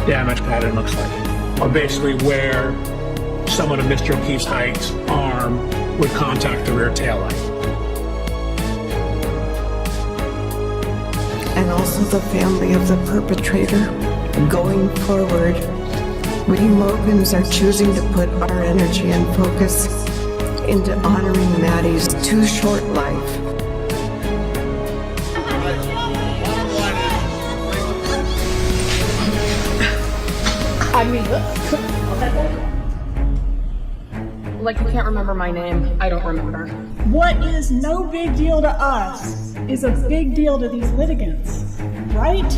damage pattern looks like, or basically where someone of Mr. O'Keefe's height arm would contact the rear tail light. And also the family of the perpetrator. Going forward, we Mogans are choosing to put our energy and focus into honoring Maddie's too short life. Like, you can't remember my name. I don't remember. What is no big deal to us is a big deal to these litigants, right?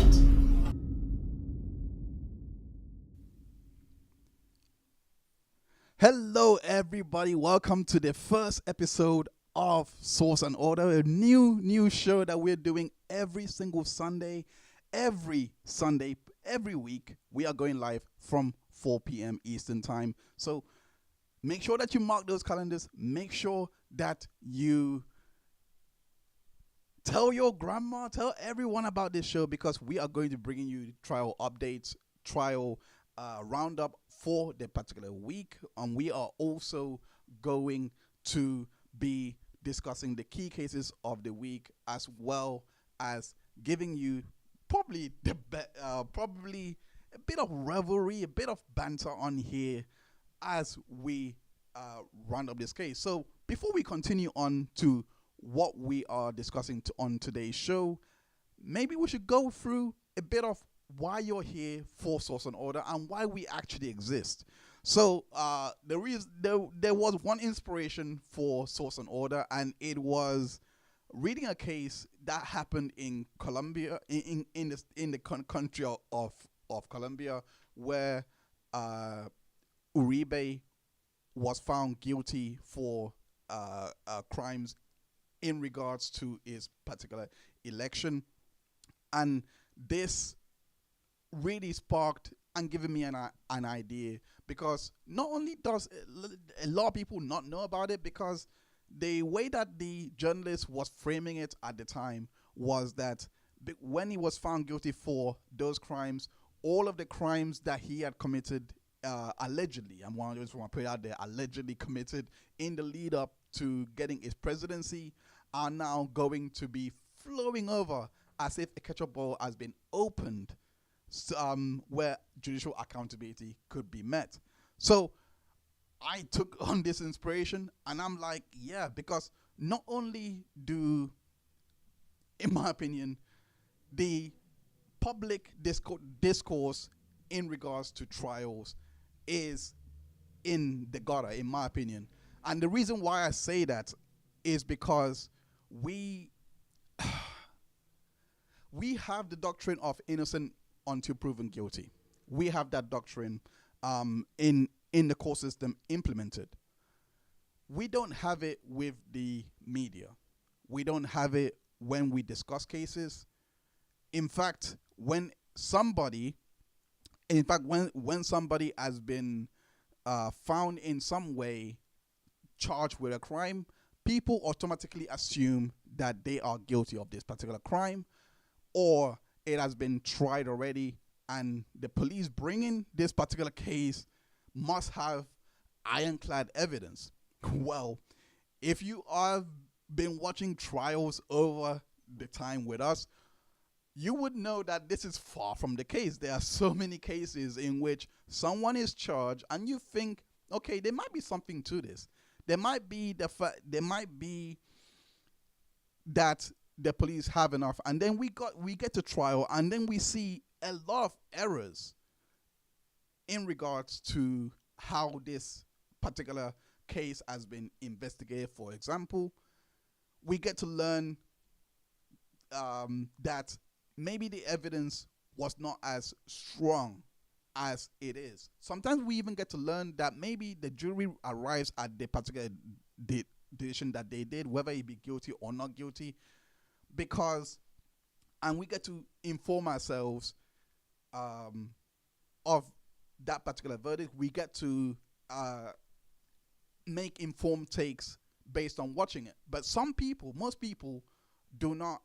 Hello everybody, welcome to the first episode of Source and Order, a new show that we're doing every single Sunday, every week. We are going live from 4 p.m. Eastern time. So make sure that you mark those calendars. Make sure that you tell your grandma, tell everyone about this show, because we are going to bring you trial updates, trial roundup for the particular week. And we are also going to be discussing the key cases of the week, as well as giving you probably probably a bit of revelry, a bit of banter on here as we round up this case. So before we continue on to what we are discussing on today's show, maybe we should go through a bit of why you're here for Source and Order and why we actually exist. So there was one inspiration for Source and Order, and it was reading a case that happened in Colombia, in the country of Colombia, where Uribe was found guilty for crimes in regards to his particular election. And this really sparked and given me an idea, because not only does a lot of people not know about it, because the way that the journalist was framing it at the time was that when he was found guilty for those crimes, all of the crimes that he had committed allegedly, and one of those want to put it out there, allegedly committed in the lead up to getting his presidency, are now going to be flowing over as if a ketchup bowl has been opened, where judicial accountability could be met. So I took on this inspiration, and I'm like, yeah, because not only do, in my opinion, the public discourse in regards to trials is in the gutter, in my opinion. And the reason why I say that is because we have the doctrine of innocent until proven guilty. We have that doctrine in the court system implemented. We don't have it with the media. We don't have it when we discuss cases. In fact, when somebody has been found in some way charged with a crime, people automatically assume that they are guilty of this particular crime, or it has been tried already, and the police bringing this particular case must have ironclad evidence. Well, if you have been watching trials over the time with us, you would know that this is far from the case. There are so many cases in which someone is charged and you think, okay, there might be something to this. There might be that the police have enough, and then we get to trial, and then we see a lot of errors in regards to how this particular case has been investigated. For example, we get to learn that maybe the evidence was not as strong as it is. Sometimes we even get to learn that maybe the jury arrives at the particular decision that they did, whether he be guilty or not guilty, and we get to inform ourselves of that particular verdict. We get to make informed takes based on watching it. But most people do not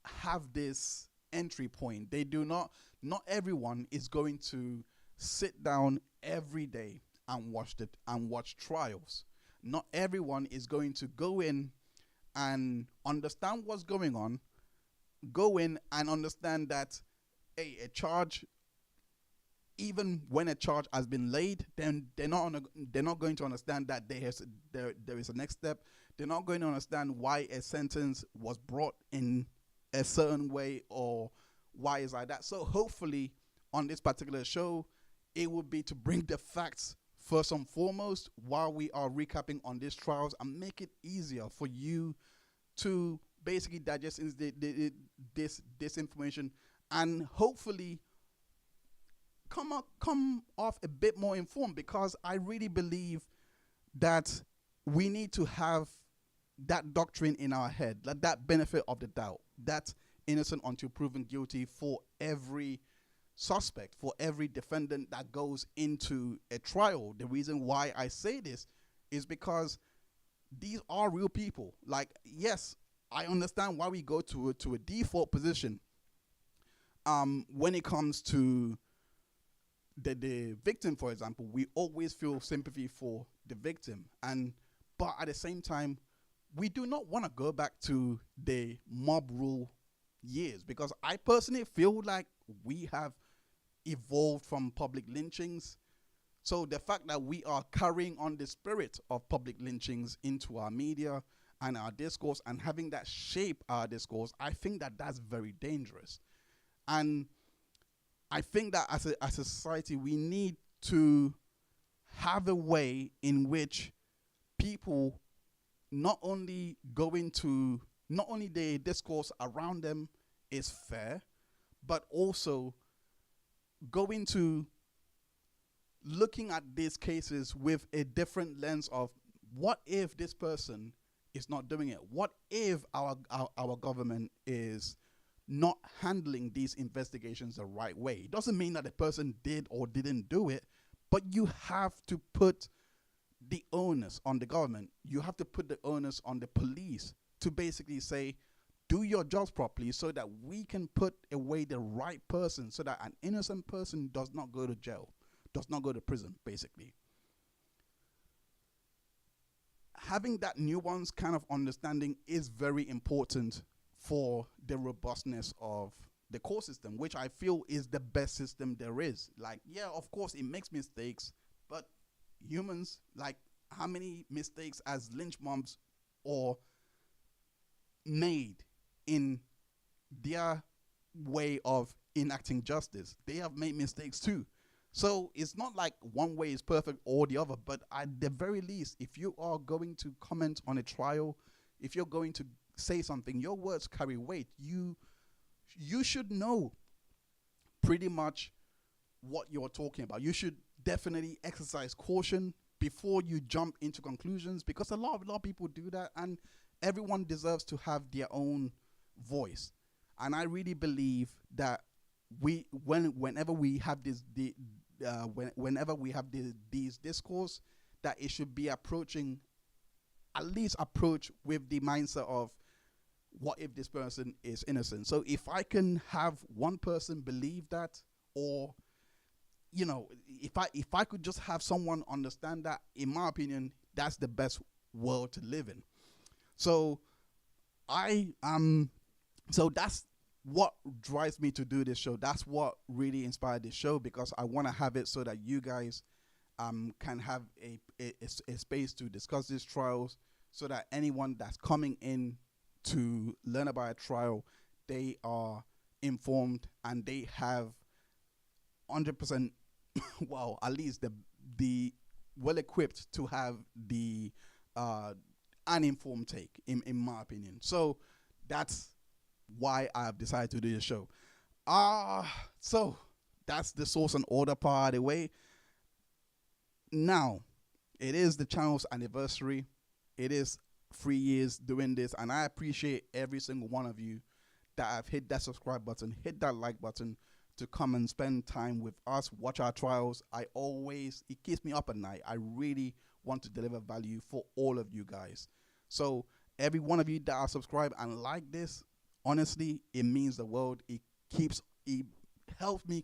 have this entry point. They do not. Not everyone is going to sit down every day and watch trials. Not everyone is going to go in and understand what's going on. Go in and understand that a charge, even when a charge has been laid, then they're not going to understand that there is a next step. They're not going to understand why a sentence was brought in a certain way or why is like that. So hopefully on this particular show, it would be to bring the facts first and foremost while we are recapping on these trials and make it easier for you to basically digest this information and hopefully come off a bit more informed, because I really believe that we need to have that doctrine in our head, that benefit of the doubt, that innocent until proven guilty for every suspect, for every defendant that goes into a trial. The reason why I say this is because these are real people. Like, yes, I understand why we go to a default position when it comes to the victim, for example. We always feel sympathy for the victim, but at the same time, we do not want to go back to the mob rule years, because I personally feel like we have evolved from public lynchings. So the fact that we are carrying on the spirit of public lynchings into our media and our discourse and having that shape our discourse, I think that that's very dangerous. And I think that as a society, we need to have a way in which people not only the discourse around them is fair, but also go into looking at these cases with a different lens of, what if this person is not doing it? What if our government is not handling these investigations the right way? It doesn't mean that the person did or didn't do it, but you have to put the onus on the government. You have to put the onus on the police to basically say, do your jobs properly so that we can put away the right person, so that an innocent person does not go to jail, does not go to prison, basically. Having that nuanced kind of understanding is very important for the robustness of the court system, which I feel is the best system there is. Like, yeah, of course it makes mistakes, but humans, like, how many mistakes as lynch mobs or made in their way of enacting justice? They have made mistakes too. So it's not like one way is perfect or the other, but at the very least, if you are going to comment on a trial, if you're going to say something, your words carry weight. You should know pretty much what you're talking about. You should definitely exercise caution before you jump into conclusions, because a lot of people do that, and everyone deserves to have their own voice. And I really believe that whenever we have these discourse, that it should be approach with the mindset of, what if this person is innocent? So if I can have one person believe that, or if I could just have someone understand that, in my opinion, that's the best world to live in. So so that's what drives me to do this show. That's what really inspired this show, because I want to have it so that you guys can have a space to discuss these trials, so that anyone that's coming in to learn about a trial, they are informed and they have 100% well, at least the well equipped to have the uninformed take, in my opinion. So that's why I've decided to do this show. So that's the source and order part of the way. Now, it is the channel's anniversary. It is 3 years doing this, and I appreciate every single one of you that have hit that subscribe button, hit that like button, to come and spend time with us, watch our trials. It keeps me up at night. I really want to deliver value for all of you guys. So every one of you that are subscribed and like this, honestly, it means the world. It it helps me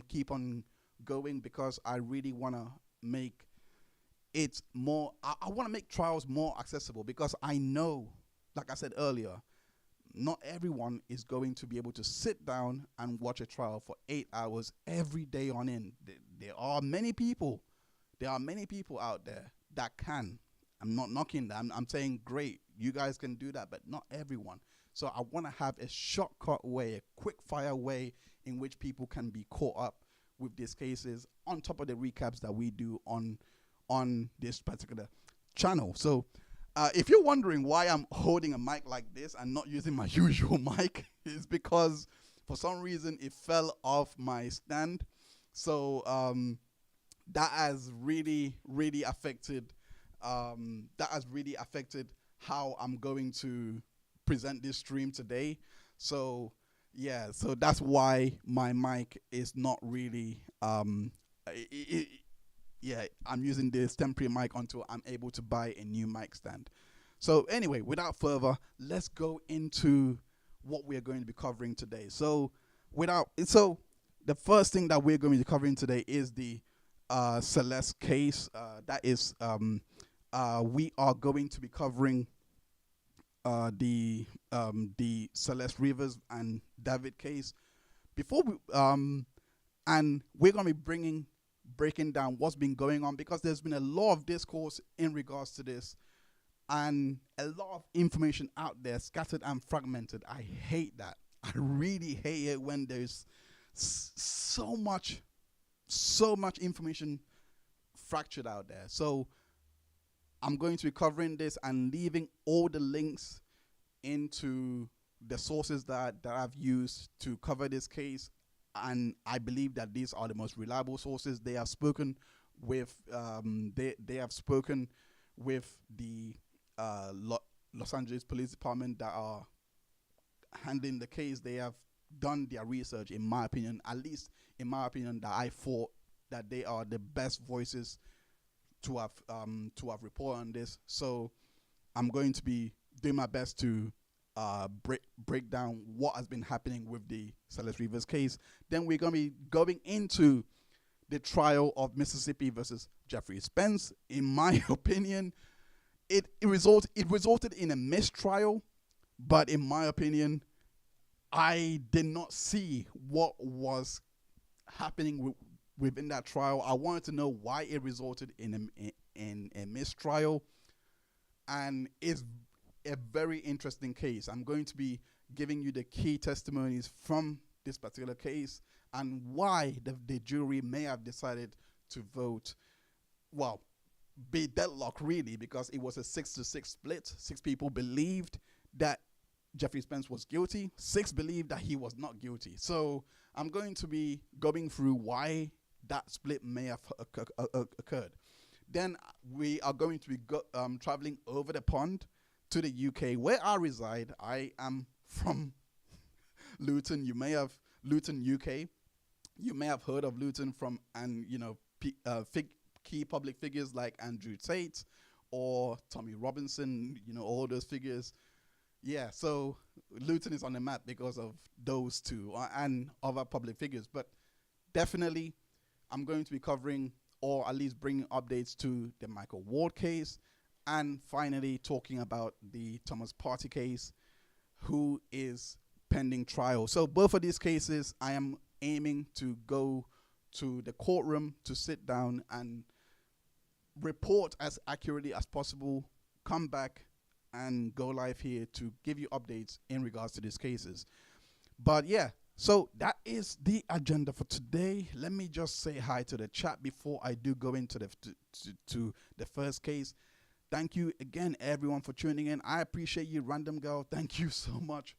keep on going, because I really want to make it more. I want to make trials more accessible, because I know, like I said earlier, not everyone is going to be able to sit down and watch a trial for 8 hours every day on end. There are many people out there that can. I'm not knocking that. I'm saying, great, you guys can do that, but not everyone. So I want to have a shortcut way, a quick fire way in which people can be caught up with these cases, on top of the recaps that we do on this particular channel. So if you're wondering why I'm holding a mic like this and not using my usual mic, it's because for some reason it fell off my stand. So that has really affected how I'm going to present this stream today. So yeah, so that's why my mic is not really I'm using this temporary mic until I'm able to buy a new mic stand. So anyway, without further, let's go into what we're going to be covering today. So the first thing that we're going to be covering today is the Celeste case. We are going to be covering the Celeste Rivas and David case. And we're going to be breaking down what's been going on, because there's been a lot of discourse in regards to this, and a lot of information out there scattered and fragmented. I hate that. I really hate it when there's so much information fractured out there. So I'm going to be covering this and leaving all the links into the sources that I've used to cover this case, and I believe that these are the most reliable sources. They have spoken with they have spoken with the Los Angeles Police Department that are handling the case. They have done their research, in my opinion, at least in my opinion, that I thought that they are the best voices to have report on this. So I'm going to be doing my best to break down what has been happening with the Celeste Rivas case. Then we're going to be going into the trial of Mississippi versus Jeffrey Spence. In my opinion, it resulted in a mistrial, but in my opinion, I did not see what was happening within that trial. I wanted to know why it resulted in a mistrial, and it's a very interesting case. I'm going to be giving you the key testimonies from this particular case and why the jury may have decided to vote, well, be deadlock really, because it was a 6-6 split. 6 people believed that Jeffrey Spence was guilty. 6 believed that he was not guilty. So I'm going to be going through why that split may have occurred. Then we are going to be traveling over the pond to the UK, where I reside. I am from Luton. Luton, UK. You may have heard of Luton from, and key public figures like Andrew Tate or Tommy Robinson. All those figures. Yeah, so Luton is on the map because of those two and other public figures. But definitely, I'm going to be covering, or at least bringing updates to the Micheal Ward case, and finally talking about the Thomas Partey case, who is pending trial. So both of these cases, I am aiming to go to the courtroom to sit down and report as accurately as possible, come back and go live here to give you updates in regards to these cases. But yeah, so that is the agenda for today. Let me just say hi to the chat before I do go into to the first case. Thank you again, everyone, for tuning in. I appreciate you, Random Girl. Thank you so much.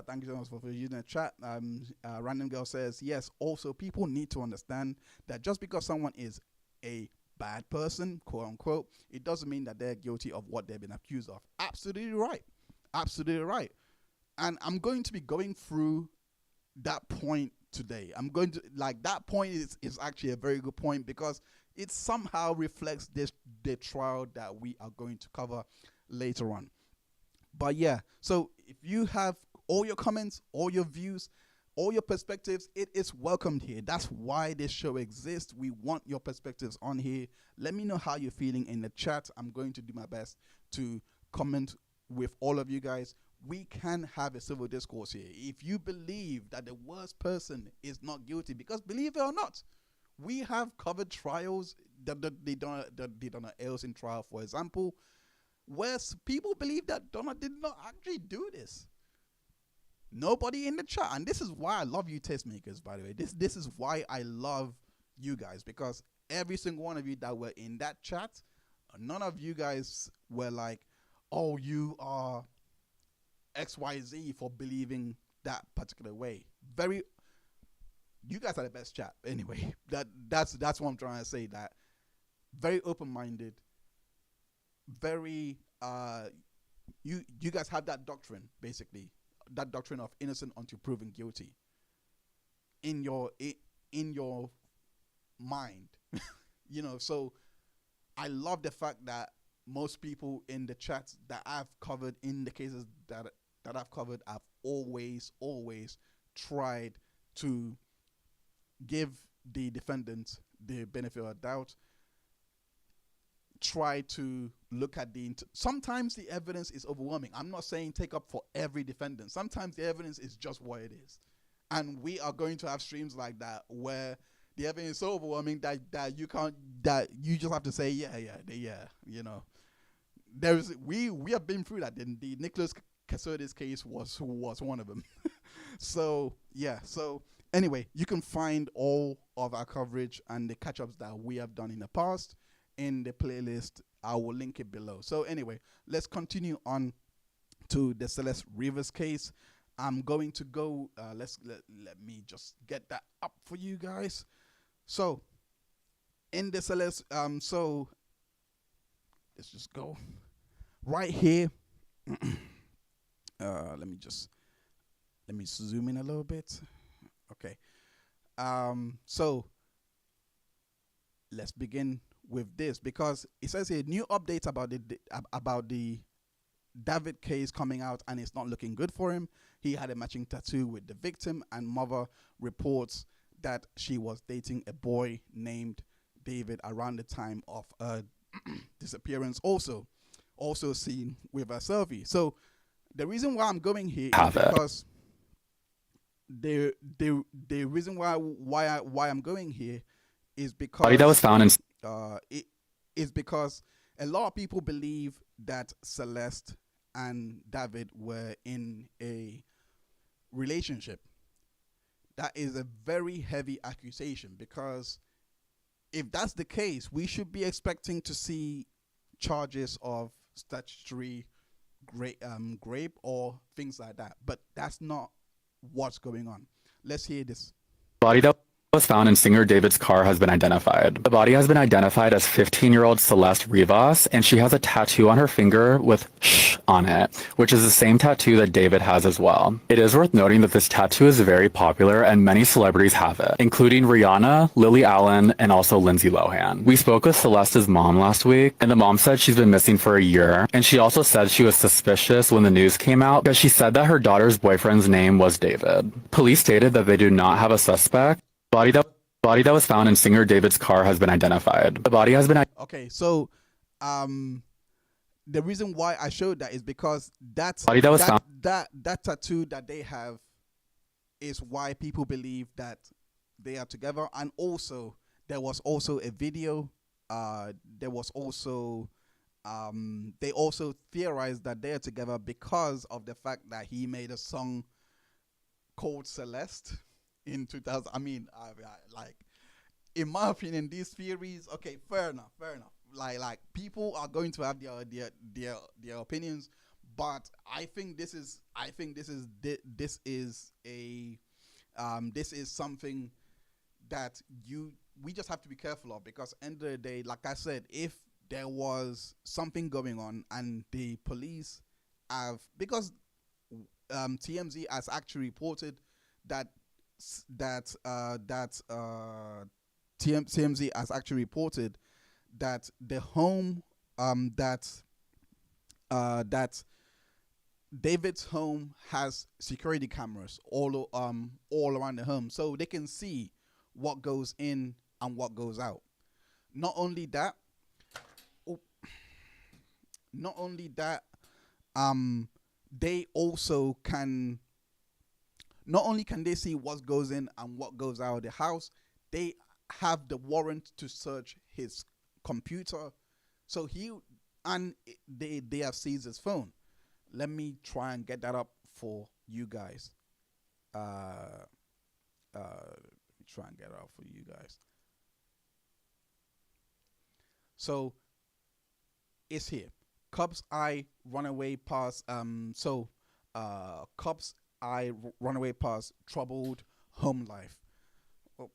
Thank you so much for using the chat. Random Girl says, yes, also people need to understand that just because someone is a bad person, quote unquote, it doesn't mean that they're guilty of what they've been accused of. Absolutely right. Absolutely right. And I'm going to be going through that point today. I'm going to, that point is actually a very good point, because it somehow reflects the trial that we are going to cover later on. But yeah, so if you have all your comments, all your views, all your perspectives. It is welcomed here. That's why this show exists. We want your perspectives on here. Let me know how you're feeling in the chat. I'm going to do my best to comment with all of you guys. We can have a civil discourse here. If you believe that the worst person is not guilty, because believe it or not, we have covered trials that they done else in trial, for example, where people believe that Donna did not actually do this. Nobody in the chat, and this is why I love you tastemakers, by the way. This is why I love you guys, because every single one of you that were in that chat, none of you guys were like, oh, you are XYZ for believing that particular way. You guys are the best chat anyway. That's what I'm trying to say. That very open-minded, very you guys have that doctrine, basically, that doctrine of innocent until proven guilty in your mind. So I love the fact that most people in the chats that I've covered, in the cases that I've covered, I've always tried to give the defendant the benefit of the doubt, try to look at sometimes the evidence is overwhelming. I'm not saying take up for every defendant. Sometimes the evidence is just what it is. And we are going to have streams like that where the evidence is so overwhelming that you just have to say, yeah. We have been through that. The Nicholas Casodes case was one of them. So anyway, you can find all of our coverage and the catch-ups that we have done in the past in the playlist. I will link it below. So anyway, let's continue on to the Celeste Rivas case. I'm going to go, let me just get that up for you guys. So in the Celeste, so let's just go right here. Let me zoom in a little bit. Okay. So let's begin with this, because it says here new updates about the David case coming out, and it's not looking good for him. He had a matching tattoo with the victim, and mother reports that she was dating a boy named David around the time of her disappearance, also seen with a selfie. So the reason why I'm going here is because the reason why I'm going here is because that was found in it is because a lot of people believe that Celeste and David were in a relationship. That is a very heavy accusation, because if that's the case, we should be expecting to see charges of statutory rape or things like that. But that's not what's going on. Let's hear this. body that was found in singer David's car has been identified. The body has been identified as 15-year-old Celeste Rivas, and she has a tattoo on her finger with "shh" on it, which is the same tattoo that David has as well. It is worth noting that this tattoo is very popular and many celebrities have it, including Rihanna, Lily Allen, and also Lindsay Lohan. We spoke with Celeste's mom last week, and the mom said she's been missing for a year, and she also said she was suspicious when the news came out because she said that her daughter's boyfriend's name was David. Police stated that they do not have a suspect. Body that was found in singer David's car has been identified. The body has been okay. So, the reason why I showed that is because that tattoo that they have is why people believe that they are together, and also there was also a video. There was also they also theorized that they are together because of the fact that he made a song called Celeste in 2000. I mean, like, in my opinion, these theories, okay, fair enough. Like people are going to have their opinions, but I think this is something that we just have to be careful of, because end of the day, like I said, if there was something going on and the police have, because TMZ has actually reported that TMZ has actually reported that the home that David's home has security cameras all around the home, so they can see what goes in and what goes out. Not only that, they also can. Not only can they see what goes in and what goes out of the house, they have the warrant to search his computer. So they have seized his phone. Let me try and get that up for you guys. Let me try and get it up for you guys. So it's here. Cub's eye runaway past. Cub's eye runaway past troubled home life. Oh.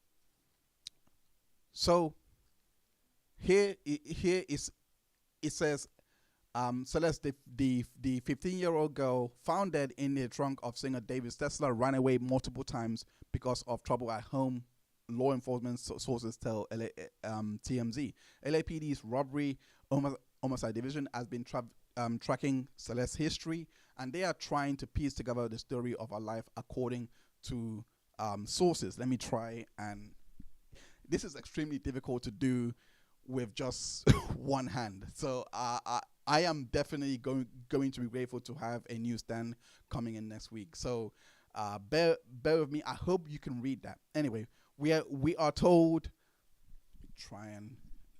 So here is it says. Celeste, the 15-year-old girl found dead in the trunk of singer David's Tesla, ran away multiple times because of trouble at home. Law enforcement sources tell TMZ. LAPD's robbery homicide division has been tracking Celeste's history, and they are trying to piece together the story of her life according to sources. Let me try, and this is extremely difficult to do with just one hand. So I am definitely going to be grateful to have a newsstand coming in next week. So bear with me. I hope you can read that. Anyway, we are told.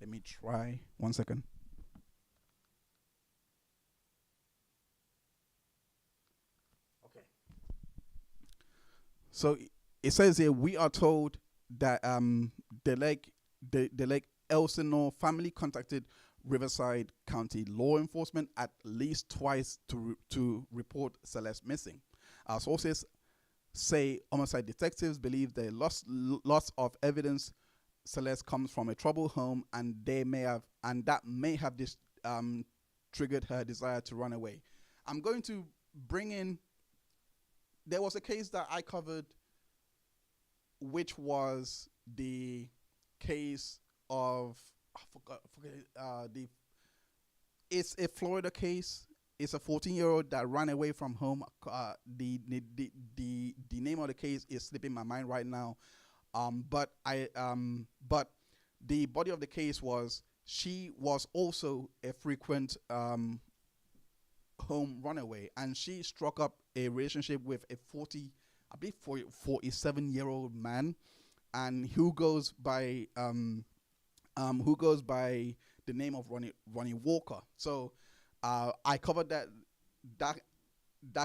Let me try. 1 second. Okay. So it says here we are told that the Lake Elsinore family contacted Riverside County law enforcement at least twice to report Celeste missing. Our sources say homicide detectives believe the loss of evidence Celeste comes from a troubled home, and that may have triggered her desire to run away. I'm going to bring in. There was a case that I covered, which was the case of it's a Florida case. It's a 14-year-old that ran away from home. The name of the case is slipping my mind right now. But the body of the case was she was also a frequent home runaway, and she struck up a relationship with a 47-year-old man, and who goes by the name of Ronnie Walker. So I covered that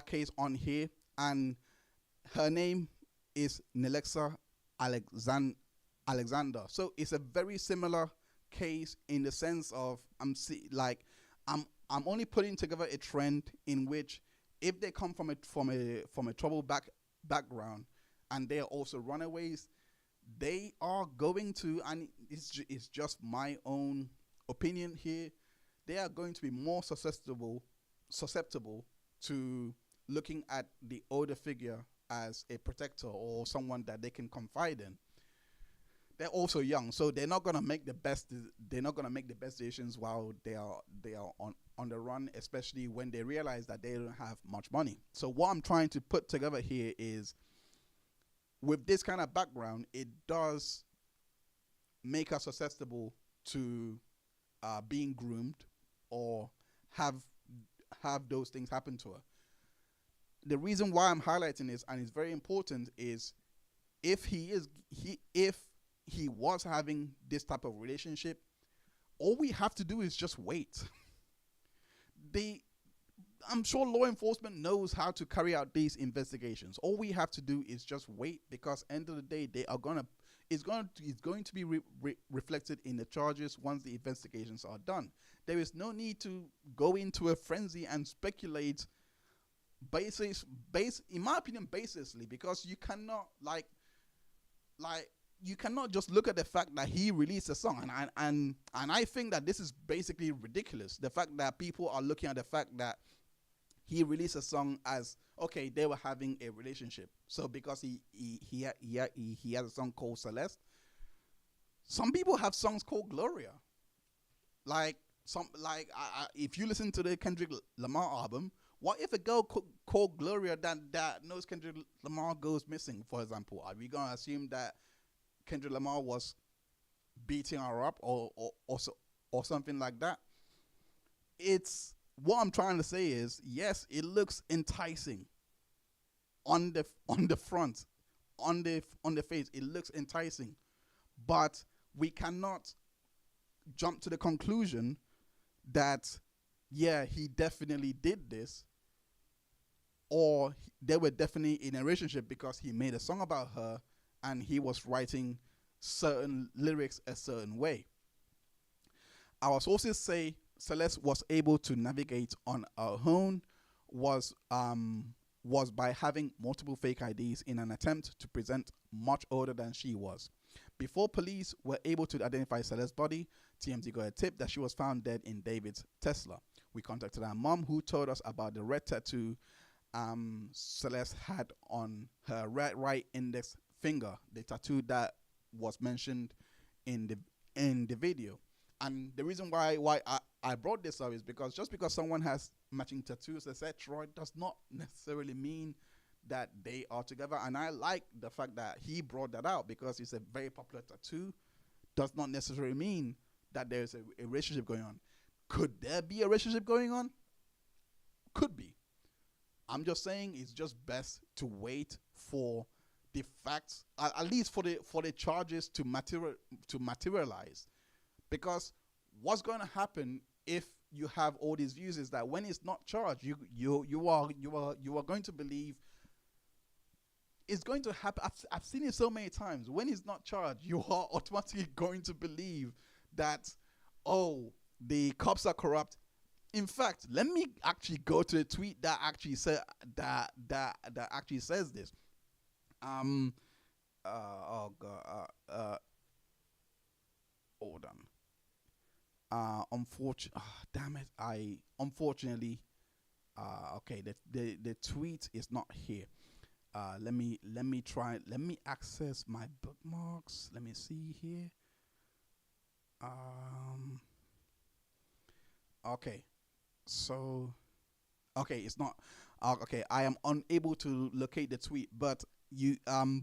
case on here, and her name is Nelexa Alexander. So it's a very similar case in the sense of I'm only putting together a trend in which if they come from a troubled background and they are also runaways, they are going to, and it's just my own opinion here, they are going to be more susceptible to looking at the older figure as a protector or someone that they can confide in. They're also young, so they're not gonna make the best decisions while they are on the run, especially when they realize that they don't have much money. So what I'm trying to put together here is, with this kind of background, it does make her susceptible to being groomed or have those things happen to her. The reason why I'm highlighting this, and it's very important, is if he was having this type of relationship, all we have to do is just wait. I'm sure law enforcement knows how to carry out these investigations. All we have to do is just wait, because end of the day, it's going to be reflected in the charges once the investigations are done. There is no need to go into a frenzy and speculate in my opinion, baselessly, because you cannot you cannot just look at the fact that he released a song, and I think that this is basically ridiculous. The fact that people are looking at the fact that he released a song as, okay, they were having a relationship. So because he has a song called Celeste, some people have songs called Gloria. If you listen to the Kendrick Lamar album, What if a girl called Gloria that knows Kendrick Lamar goes missing, for example? Are we gonna assume that Kendrick Lamar was beating her up or something like that? It's what I'm trying to say is, yes, it looks enticing on the front, on the face. It looks enticing, but we cannot jump to the conclusion that yeah, he definitely did this, or they were definitely in a relationship because he made a song about her and he was writing certain lyrics a certain way. Our sources say Celeste was able to navigate on her own was by having multiple fake IDs in an attempt to present much older than she was. Before police were able to identify Celeste's body, TMZ got a tip that she was found dead in David's Tesla. We contacted her mom, who told us about the red tattoo Celeste had on her right index finger, the tattoo that was mentioned in the video. And the reason why I brought this up is because just because someone has matching tattoos, etc., does not necessarily mean that they are together. And I like the fact that he brought that out because it's a very popular tattoo. Does not necessarily mean that there's a relationship going on. Could there be a relationship going on? Could be. I'm just saying it's just best to wait for the facts, at least for the charges to materialize. Because what's going to happen if you have all these views is that when it's not charged, you are going to believe it's going to happen. I've seen it so many times. When it's not charged, you are automatically going to believe that, oh, the cops are corrupt. In fact, let me actually go to a tweet that actually said that actually says this. Hold on. Unfortunately, okay, the tweet is not here. Let me access my bookmarks. Let me see here. Okay, so okay, it's not okay. I am unable to locate the tweet, but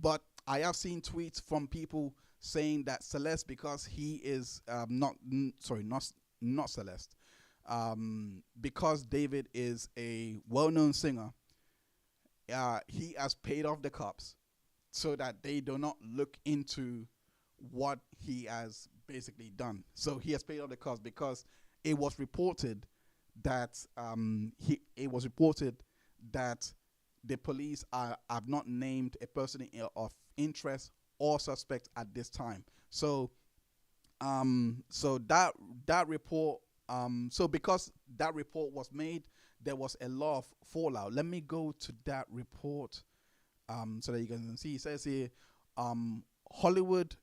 but I have seen tweets from people saying that Celeste, because he is not Celeste, because David is a well-known singer, he has paid off the cops so that they do not look into what he has basically done. So he has paid off the cops because it was reported that the police have not named a person of interest or suspect at this time. So that report, so because that report was made, there was a lot of fallout. Let me go to that report so that you can see. It says here, Hollywood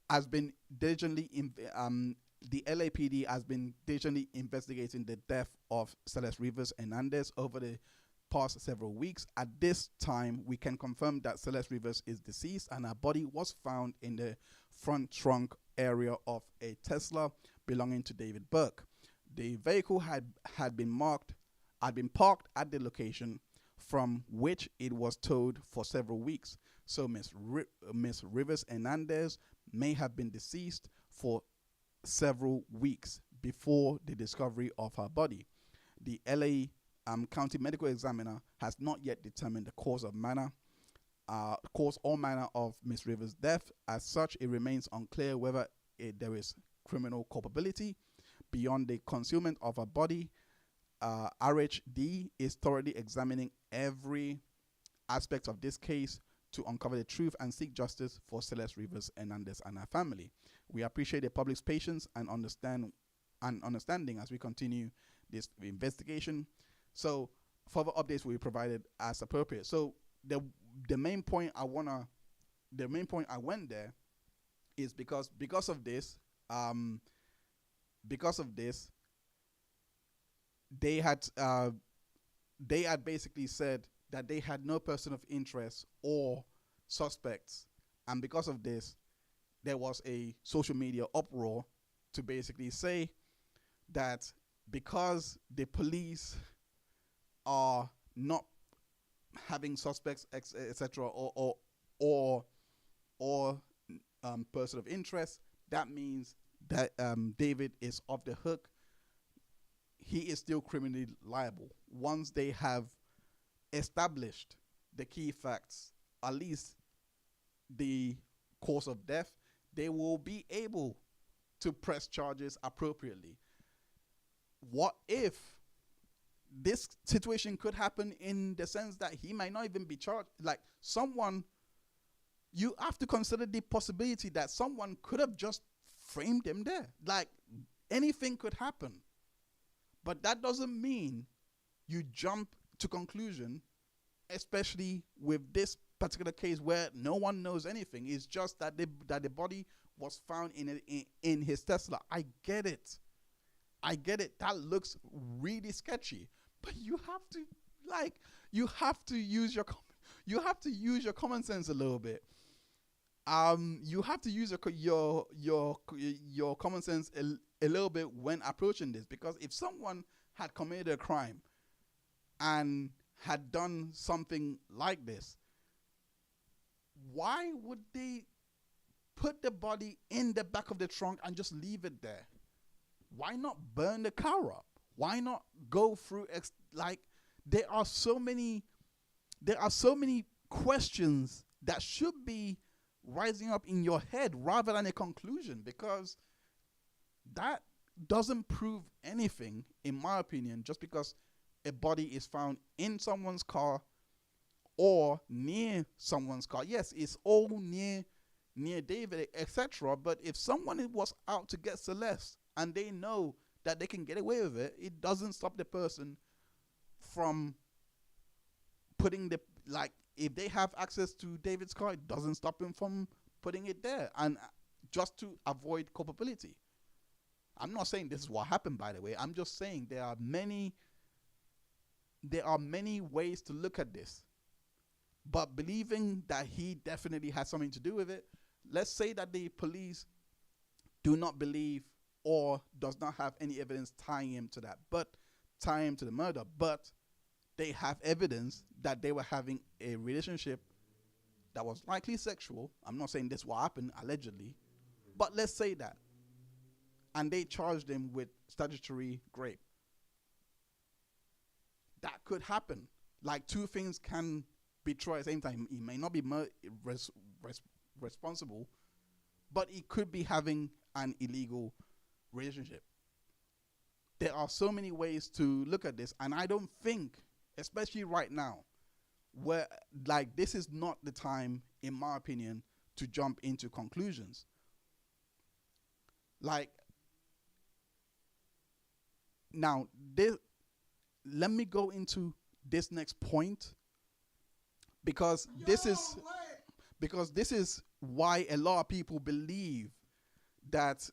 has been diligently the LAPD has been diligently investigating the death of Celeste Rivas Hernandez over the past several weeks. At this time, we can confirm that Celeste Rivas is deceased and her body was found in the front trunk area of a Tesla belonging to David Burke. The vehicle had been parked at the location from which it was towed for several weeks. So Miss Rivas Hernandez may have been deceased for several weeks before the discovery of her body. The LA County Medical Examiner has not yet determined the cause or manner of Miss Rivers' death. As such, it remains unclear whether there is criminal culpability. Beyond the concealment of her body, RHD is thoroughly examining every aspect of this case to uncover the truth and seek justice for Celeste Rivas Hernandez and her family. We appreciate the public's patience and understanding as we continue this investigation. So further updates will be provided as appropriate. So the main point I went there is because of this they had basically said that they had no person of interest or suspects, and because of this there was a social media uproar to basically say that because the police are not having suspects, etc., or person of interest, that means that David is off the hook. He is still criminally liable. Once they have established the key facts, at least the cause of death, they will be able to press charges appropriately. What if this situation could happen in the sense that he might not even be charged? Like someone, you have to consider the possibility that someone could have just framed him there. Like anything could happen. But that doesn't mean you jump to conclusion, especially with this particular case where no one knows anything. It's just that the body was found in his Tesla. I get it. That looks really sketchy. But you have to use your common sense a little bit. You have to use your common sense a little bit when approaching this, because if someone had committed a crime and had done something like this, why would they put the body in the back of the trunk and just leave it there? Why not burn the car up? Why not go through there are so many questions that should be rising up in your head rather than a conclusion, because that doesn't prove anything, in my opinion, just because a body is found in someone's car or near someone's car. Yes, it's all near David, etc. But if someone was out to get Celeste and they know that they can get away with it, it doesn't stop the person from putting if they have access to David's car, it doesn't stop him from putting it there, and just to avoid culpability. I'm not saying this is what happened, by the way. I'm just saying there are many ways to look at this. But believing that he definitely had something to do with it, let's say that the police do not believe or does not have any evidence tying him to that, but tying him to the murder, but they have evidence that they were having a relationship that was likely sexual. I'm not saying this will happen, allegedly, but let's say that. And they charged him with statutory rape. That could happen. Like, two things can be true at the same time. He may not be responsible, but he could be having an illegal relationship. There are so many ways to look at this, and I don't think, especially right now, where this is not the time, in my opinion, to jump into conclusions. Now, let me go into this next point, because this is why a lot of people believe that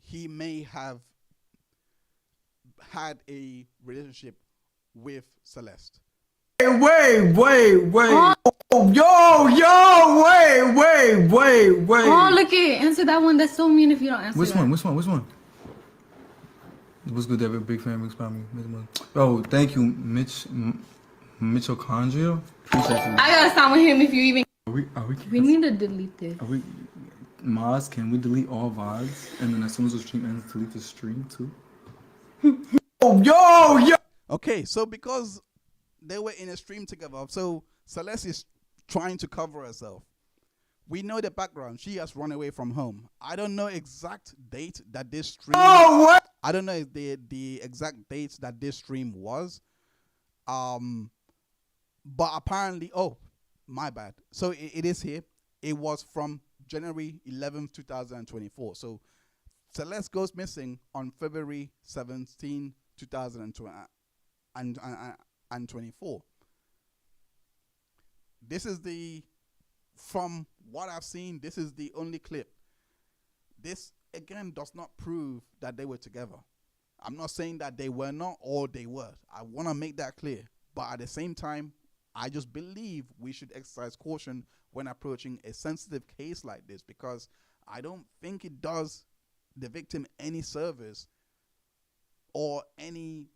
he may have had a relationship with Celeste. Wait. Oh, look it. Answer that one. That's so mean if you don't answer Which that. one? What's good to have a big fan mix by me? Oh, thank you, Mitochondria. Appreciate you. I gotta stop with him if you even. We need to delete this. Maz, can we delete all VODs? And then as soon as the stream ends, delete the stream too? Yo! Okay, so because they were in a stream together, so Celeste is trying to cover herself. We know the background. She has run away from home. I don't know exact date that this stream. Oh, what? I don't know if the exact dates that this stream was. But apparently, oh, my bad. So it is here. It was from January 11th, 2024. So Celeste goes missing on February 17, 2024. This is from what I've seen, this is the only clip. This, again, does not prove that they were together. I'm not saying that they were not or they were. I want to make that clear. But at the same time, I just believe we should exercise caution when approaching a sensitive case like this, because I don't think it does the victim any service or any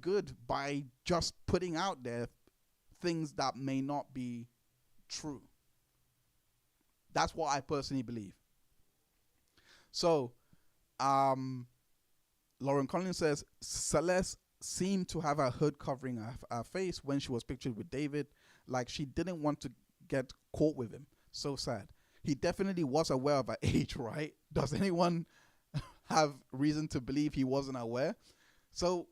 good by just putting out there things that may not be true. That's what I personally believe. So, Lauren Collins says, Celeste seemed to have her hood covering her face when she was pictured with David, like she didn't want to get caught with him. So sad. He definitely was aware of her age, right? Does anyone have reason to believe he wasn't aware? So,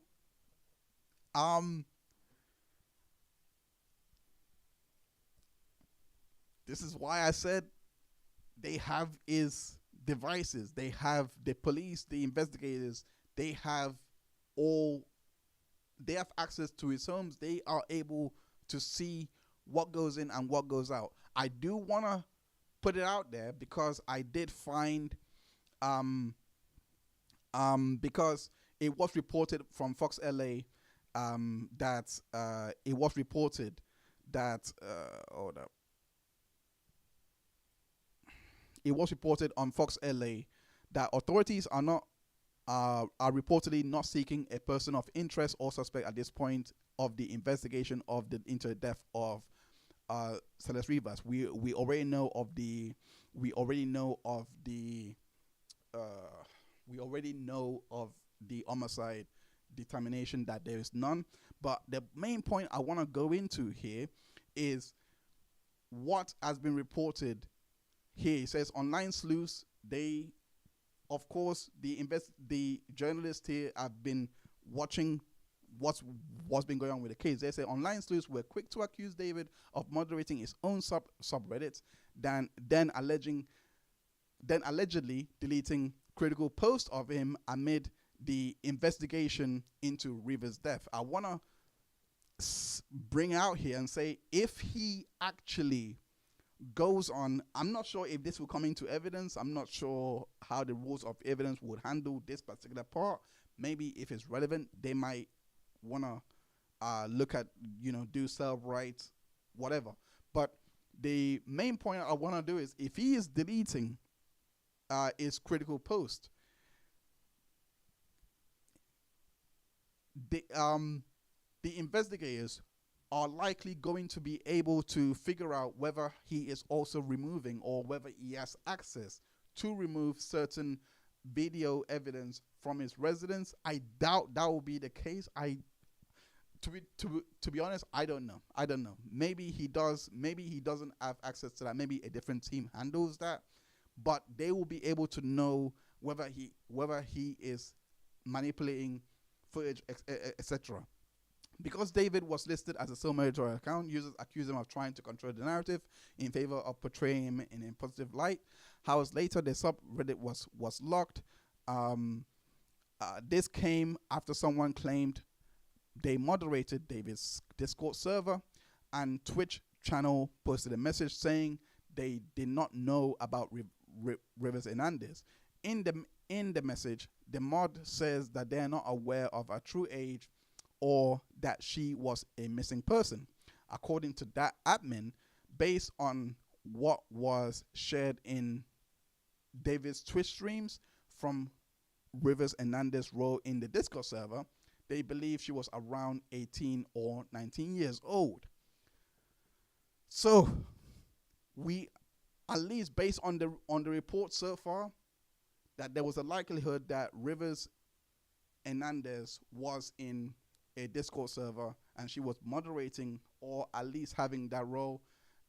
this is why I said they have his devices. They have the police, the investigators. They have access to his homes. They are able to see what goes in and what goes out. I do want to put it out there because I did find, because it was reported from Fox LA, that it was reported that, hold up. It was reported on Fox LA that authorities are reportedly not seeking a person of interest or suspect at this point of the investigation of the death of Celeste Rivas. We already know of the homicide determination that there is none. But the main point I want to go into here is what has been reported here. It says online sleuths, of course, the journalists here have been watching what's been going on with the case. They say online sleuths were quick to accuse David of moderating his own subreddits, then allegedly deleting critical posts of him amid the investigation into Rivers' death. I want to bring out here and say, if he actually goes on, I'm not sure if this will come into evidence. I'm not sure how the rules of evidence would handle this particular part. Maybe if it's relevant, they might want to look at, do self-rights, whatever. But the main point I want to do is, if he is deleting his critical post, the investigators are likely going to be able to figure out whether he is also removing or whether he has access to remove certain video evidence from his residence. I doubt that will be the case. To be honest, I don't know. Maybe he does. Maybe he doesn't have access to that. Maybe a different team handles that. But they will be able to know whether he is manipulating footage, etc. Because David was listed as a sole murderer account, users accused him of trying to control the narrative in favor of portraying him in a positive light. Hours later, the subreddit was locked. This came after someone claimed they moderated David's Discord server, and Twitch channel posted a message saying they did not know about Rivers Hernandez. In the message, the mod says that they are not aware of her true age or that she was a missing person. According to that admin, based on what was shared in David's Twitch streams from Rivers Hernandez's role in the Discord server, they believe she was around 18 or 19 years old. So, we, at least based on the report so far, that there was a likelihood that Rivers Hernandez was in a Discord server and she was moderating or at least having that role,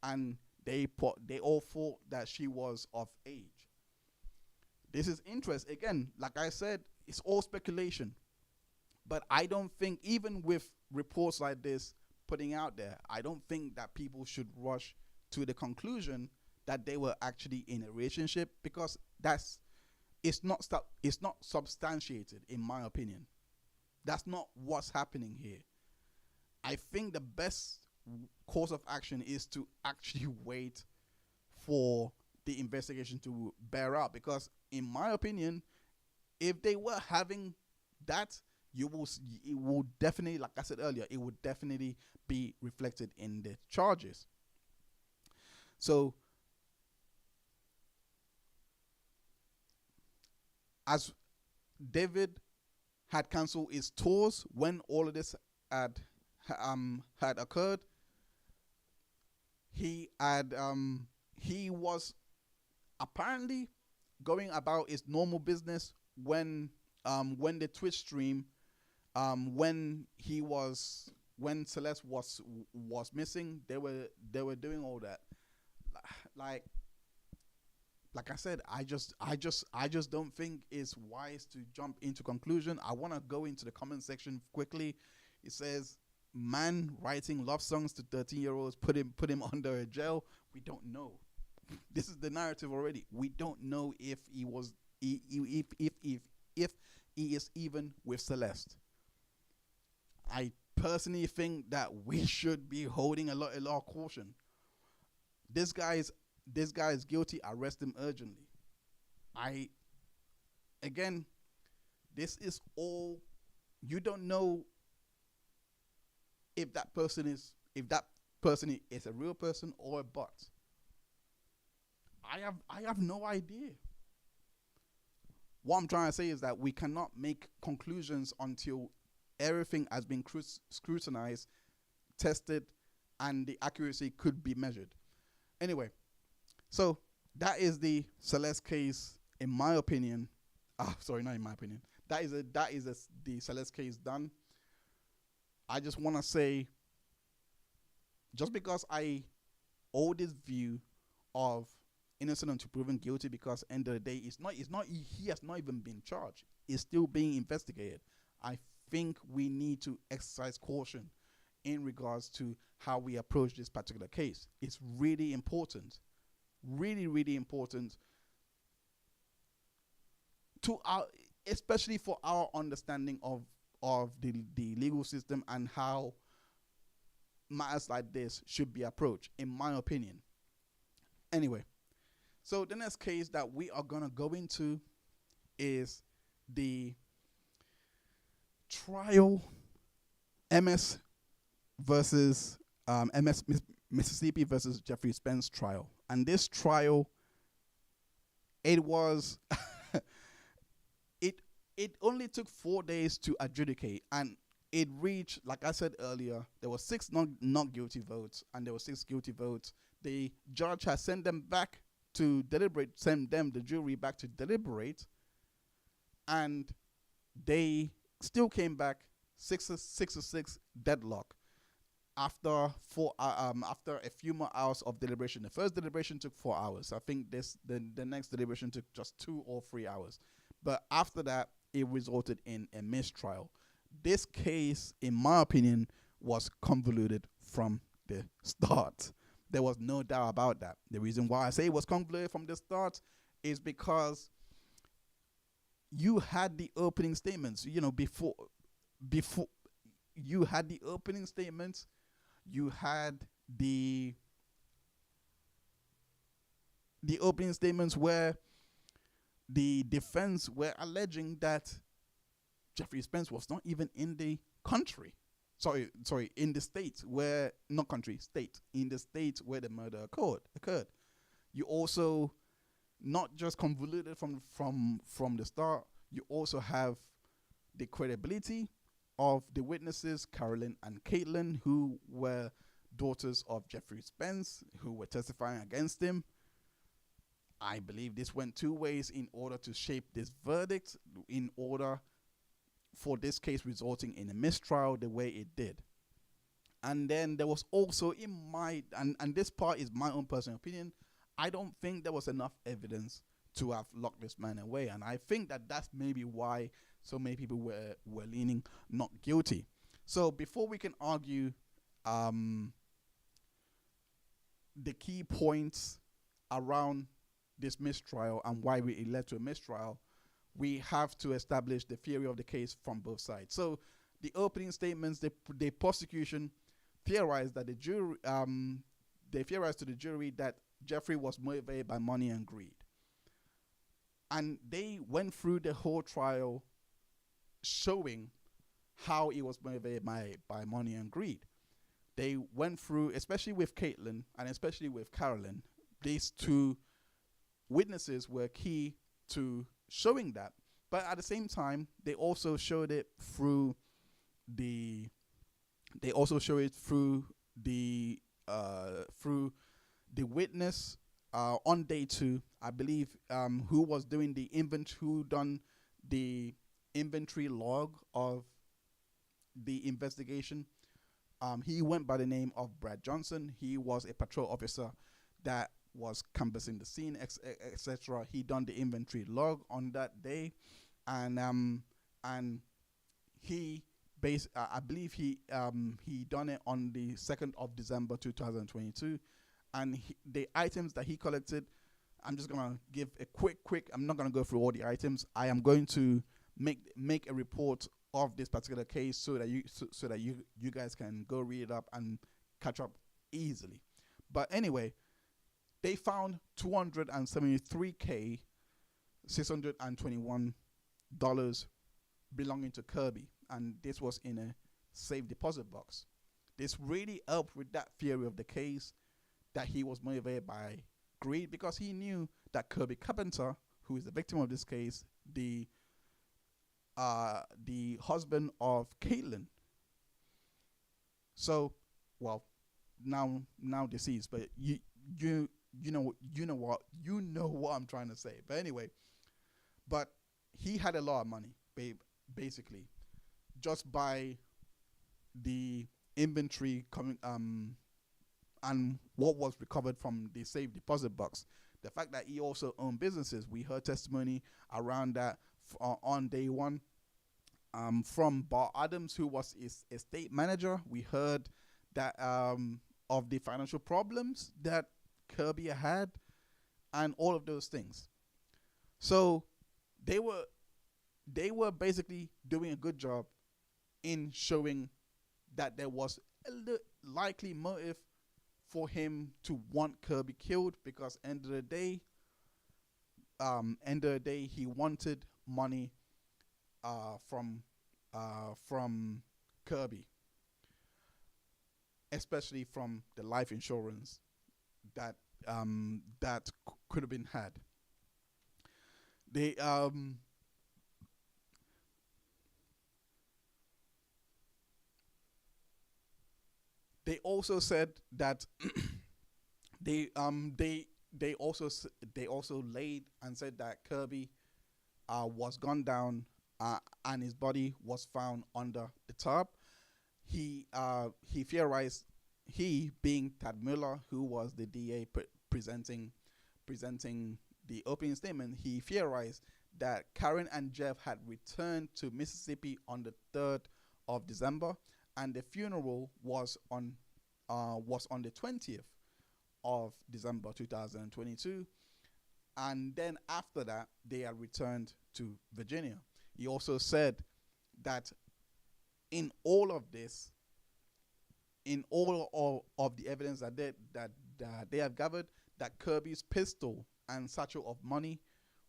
and they all thought that she was of age. This is interesting. Again, like I said, it's all speculation. But I don't think, even with reports like this putting out there, I don't think that people should rush to the conclusion that they were actually in a relationship, because it's not substantiated, in my opinion. That's not what's happening here. I think the best course of action is to actually wait for the investigation to bear out, because in my opinion, if they were having that, it will definitely, like I said earlier, it would definitely be reflected in the charges. So as David had cancelled his tours when all of this had occurred. He was apparently going about his normal business when the Twitch stream, when Celeste was missing, they were doing all that. Like I said, I just don't think it's wise to jump into conclusion. I want to go into the comment section quickly. It says, man writing love songs to 13-year-olds put him under a jail. We don't know. This is the narrative already. We don't know if he is even with Celeste. I personally think that we should be holding a lot of caution. This guy is guilty. Arrest him urgently. This is all. You don't know if that person is a real person or a bot. I have no idea. What I'm trying to say is that we cannot make conclusions until everything has been scrutinized, tested, and the accuracy could be measured. Anyway, so that is the Celeste case, in my opinion. Sorry, not in my opinion. That is the Celeste case done. I just want to say, just because I hold this view of innocent until proven guilty, because end of the day, he has not even been charged. It's still being investigated. I think we need to exercise caution in regards to how we approach this particular case. It's really important, really, really important to our, especially for our understanding of the legal system and how matters like this should be approached, in my opinion. Anyway, so the next case that we are going to go into is the trial MS versus MS Mississippi versus Jeffrey Spence trial. And this trial, it was it only took 4 days to adjudicate, and it reached, like I said earlier, there were 6 not guilty votes and there were 6 guilty votes. The judge has sent them back to deliberate, the jury back to deliberate, and they still came back 6-6 deadlock after a few more hours of deliberation. The first deliberation took 4 hours. I think the next deliberation took just 2 or 3 hours. But after that, it resulted in a mistrial. This case, in my opinion, was convoluted from the start. There was no doubt about that. The reason why I say it was convoluted from the start is because you had the opening statements. Before you had the opening statements, you had the opening statements where the defense were alleging that Jeffrey Spence was not even in the country. Sorry, in the state where, not country, state, in the state where the murder occurred. You also, not just convoluted from the start, you also have the credibility of the witnesses, Carolyn and Caitlyn, who were daughters of Jeffrey Spence, who were testifying against him. I believe this went 2 ways in order to shape this verdict, in order for this case resulting in a mistrial the way it did. And then there was also, in my, and this part is my own personal opinion, I don't think there was enough evidence to have locked this man away. And I think that that's maybe why so many people were leaning not guilty. So before we can argue the key points around this mistrial and why it led to a mistrial, we have to establish the theory of the case from both sides. So the opening statements, the prosecution theorized that the jury, they theorized to the jury that Jeffrey was motivated by money and greed. And they went through the whole trial showing how he was motivated by money and greed. They went through, especially with Caitlyn and especially with Carolyn, these 2 witnesses were key to showing that. But at the same time, they also showed it through the witness on day 2, I believe, who was doing who done the inventory log of the investigation. He went by the name of Brad Johnson. He was a patrol officer that was canvassing the scene, etc. He done the inventory log on that day, and he I believe he done it on the 2nd of December 2022, and the items that he collected, I'm just gonna give a quick. I'm not gonna go through all the items. I am going to make a report of this particular case so that you guys can go read it up and catch up easily. But anyway, they found $273K $621 belonging to Kirby, and this was in a safe deposit box. This really helped with that theory of the case, that he was motivated by greed, because he knew that Kirby Carpenter, who is the victim of this case, the husband of Caitlyn. So, well, now deceased, but you know what I'm trying to say. But anyway, but he had a lot of money, basically, just by the inventory coming and what was recovered from the safe deposit box. The fact that he also owned businesses, we heard testimony around that on day 1 from Bart Adams, who was his estate manager. We heard that of the financial problems that Kirby had and all of those things. So they were basically doing a good job in showing that there was a likely motive for him to want Kirby killed, because end of the day he wanted money from Kirby, especially from the life insurance that could have been had. They also said that they also laid and said that Kirby was gunned down and his body was found under the tarp. He theorized, he being Tad Mueller, who was the DA presenting the opening statement, he theorized that Karen and Jeff had returned to Mississippi on the 3rd of December, and the funeral was on the 20th of December 2022, and then after that they had returned to Virginia. He also said that in all of this, in all of the evidence that they have gathered, that Kirby's pistol and satchel of money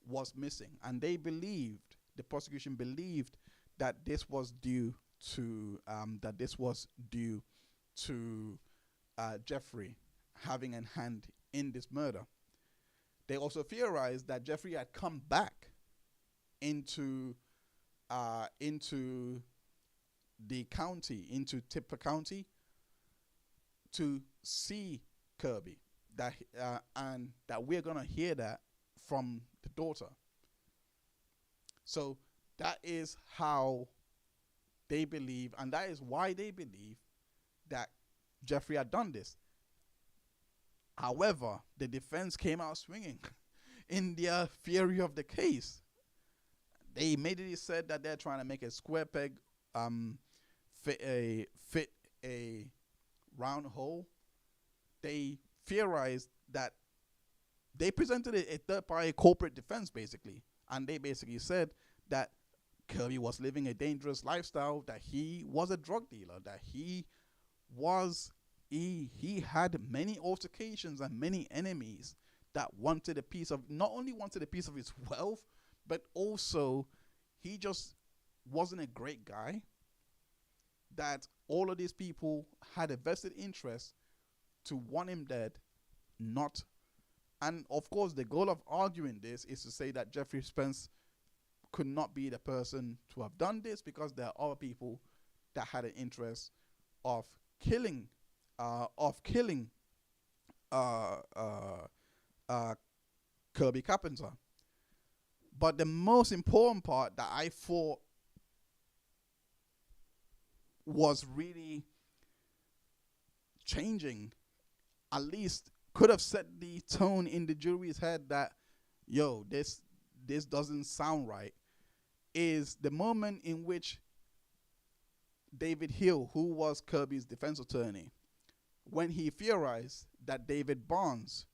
was missing, and the prosecution believed that this was due to Jeffrey having a hand in this murder. They also theorized that Jeffrey had come back into the county, into Tipper County, to see Kirby, and that we're gonna hear that from the daughter. So that is how they believe, and that is why they believe that Jeffrey had done this. However, the defense came out swinging in their theory of the case. They immediately said that they're trying to make a square peg fit a round hole. They theorized that they presented a third-party corporate defense, basically, and they basically said that Kirby was living a dangerous lifestyle, that he was a drug dealer, that he had many altercations and many enemies that wanted a piece of, not only wanted a piece of his wealth, but also he just wasn't a great guy, that all of these people had a vested interest to want him dead, not. And of course, the goal of arguing this is to say that Jeffrey Spence could not be the person to have done this, because there are other people that had an interest of killing Kirby Carpenter. But the most important part that I thought was really changing, at least could have set the tone in the jury's head that, yo, this doesn't sound right, is the moment in which David Hill, who was Kirby's defense attorney, when he theorized that David Barnes,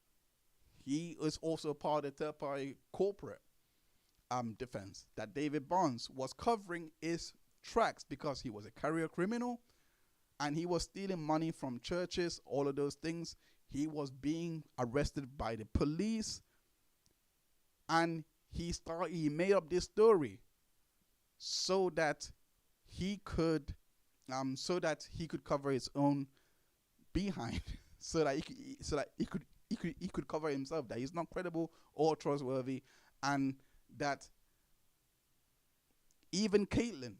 he is also part of the third-party corporate defense, that David Barnes was covering his tracks because he was a career criminal and he was stealing money from churches, all of those things. He was being arrested by the police, and he made up this story so that he could cover his own behind, so that he could cover himself, that he's not credible or trustworthy, and that even Caitlyn,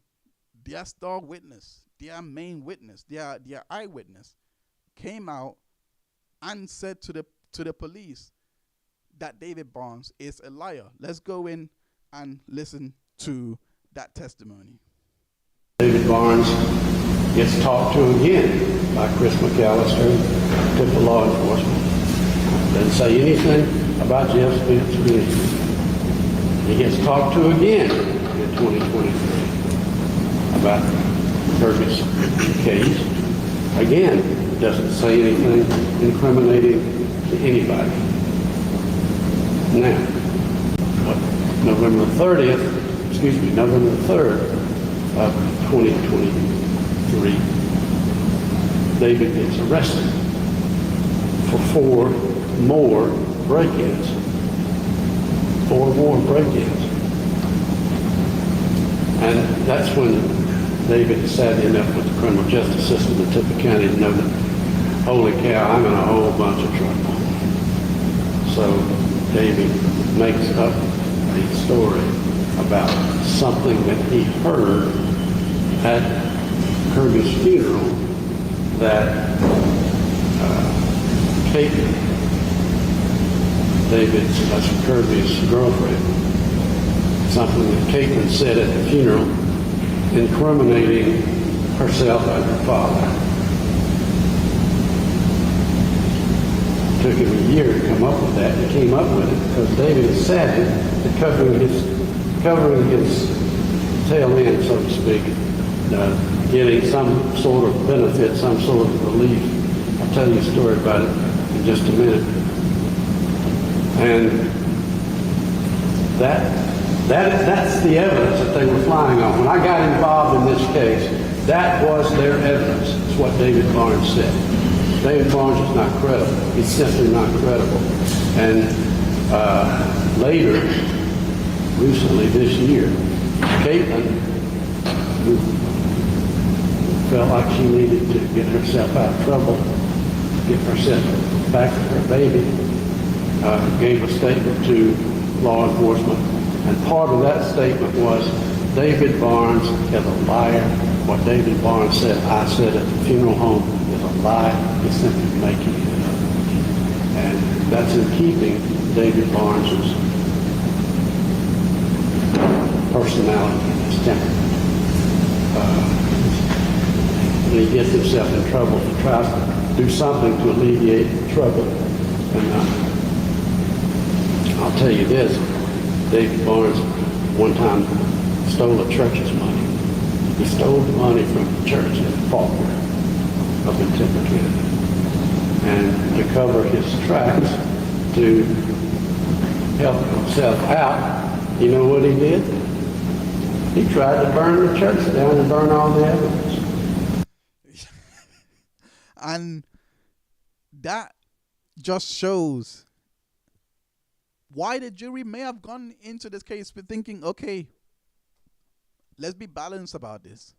their star witness, their main witness, their eyewitness, came out and said to the police that David Barnes is a liar. Let's go in and listen to that testimony. David Barnes gets talked to again by Chris McAllister, typical law enforcement. Doesn't say anything about Jeff Spence or anything. He gets talked to again in 2023 about Kirby's case. Again, doesn't say anything incriminating to anybody. Now, November 3rd of 2023, David gets arrested for 4 more break-ins. 4 more break-ins. And that's when David is savvy enough with the criminal justice system in Tippah County to know that, holy cow, I'm in a whole bunch of trouble. So David makes up a story about something that he heard at Kirby's funeral, that Caitlyn, that's Kirby's girlfriend, something that Caitlyn said at the funeral, incriminating herself and her father. It took him a year to come up with that. He came up with it because David is savvy at covering his tail end, so to speak, getting some sort of benefit, some sort of relief. I'll tell you a story about it in just a minute. And that's the evidence that they were flying on. When I got involved in this case, that was their evidence. It's what David Barnes said. David Barnes is not credible. He's simply not credible. And later, recently this year, Caitlyn, who felt like she needed to get herself out of trouble, get herself back to her baby, gave a statement to law enforcement. And part of that statement was, David Barnes is a liar. What David Barnes said, I said at the funeral home, is a lie. He's simply making it up. And that's in keeping David Barnes's personality and his temperament. When he gets himself in trouble, he tries to do something to alleviate the trouble. And I'll tell you this, David Barnes one time stole a church's money. He stole the money from the church in Faulkner, up in Tippah County. And to cover his tracks, to help himself out, you know what he did? He tried to burn the church down and burn all the evidence. And that just shows why the jury may have gone into this case with thinking, okay, let's be balanced about this.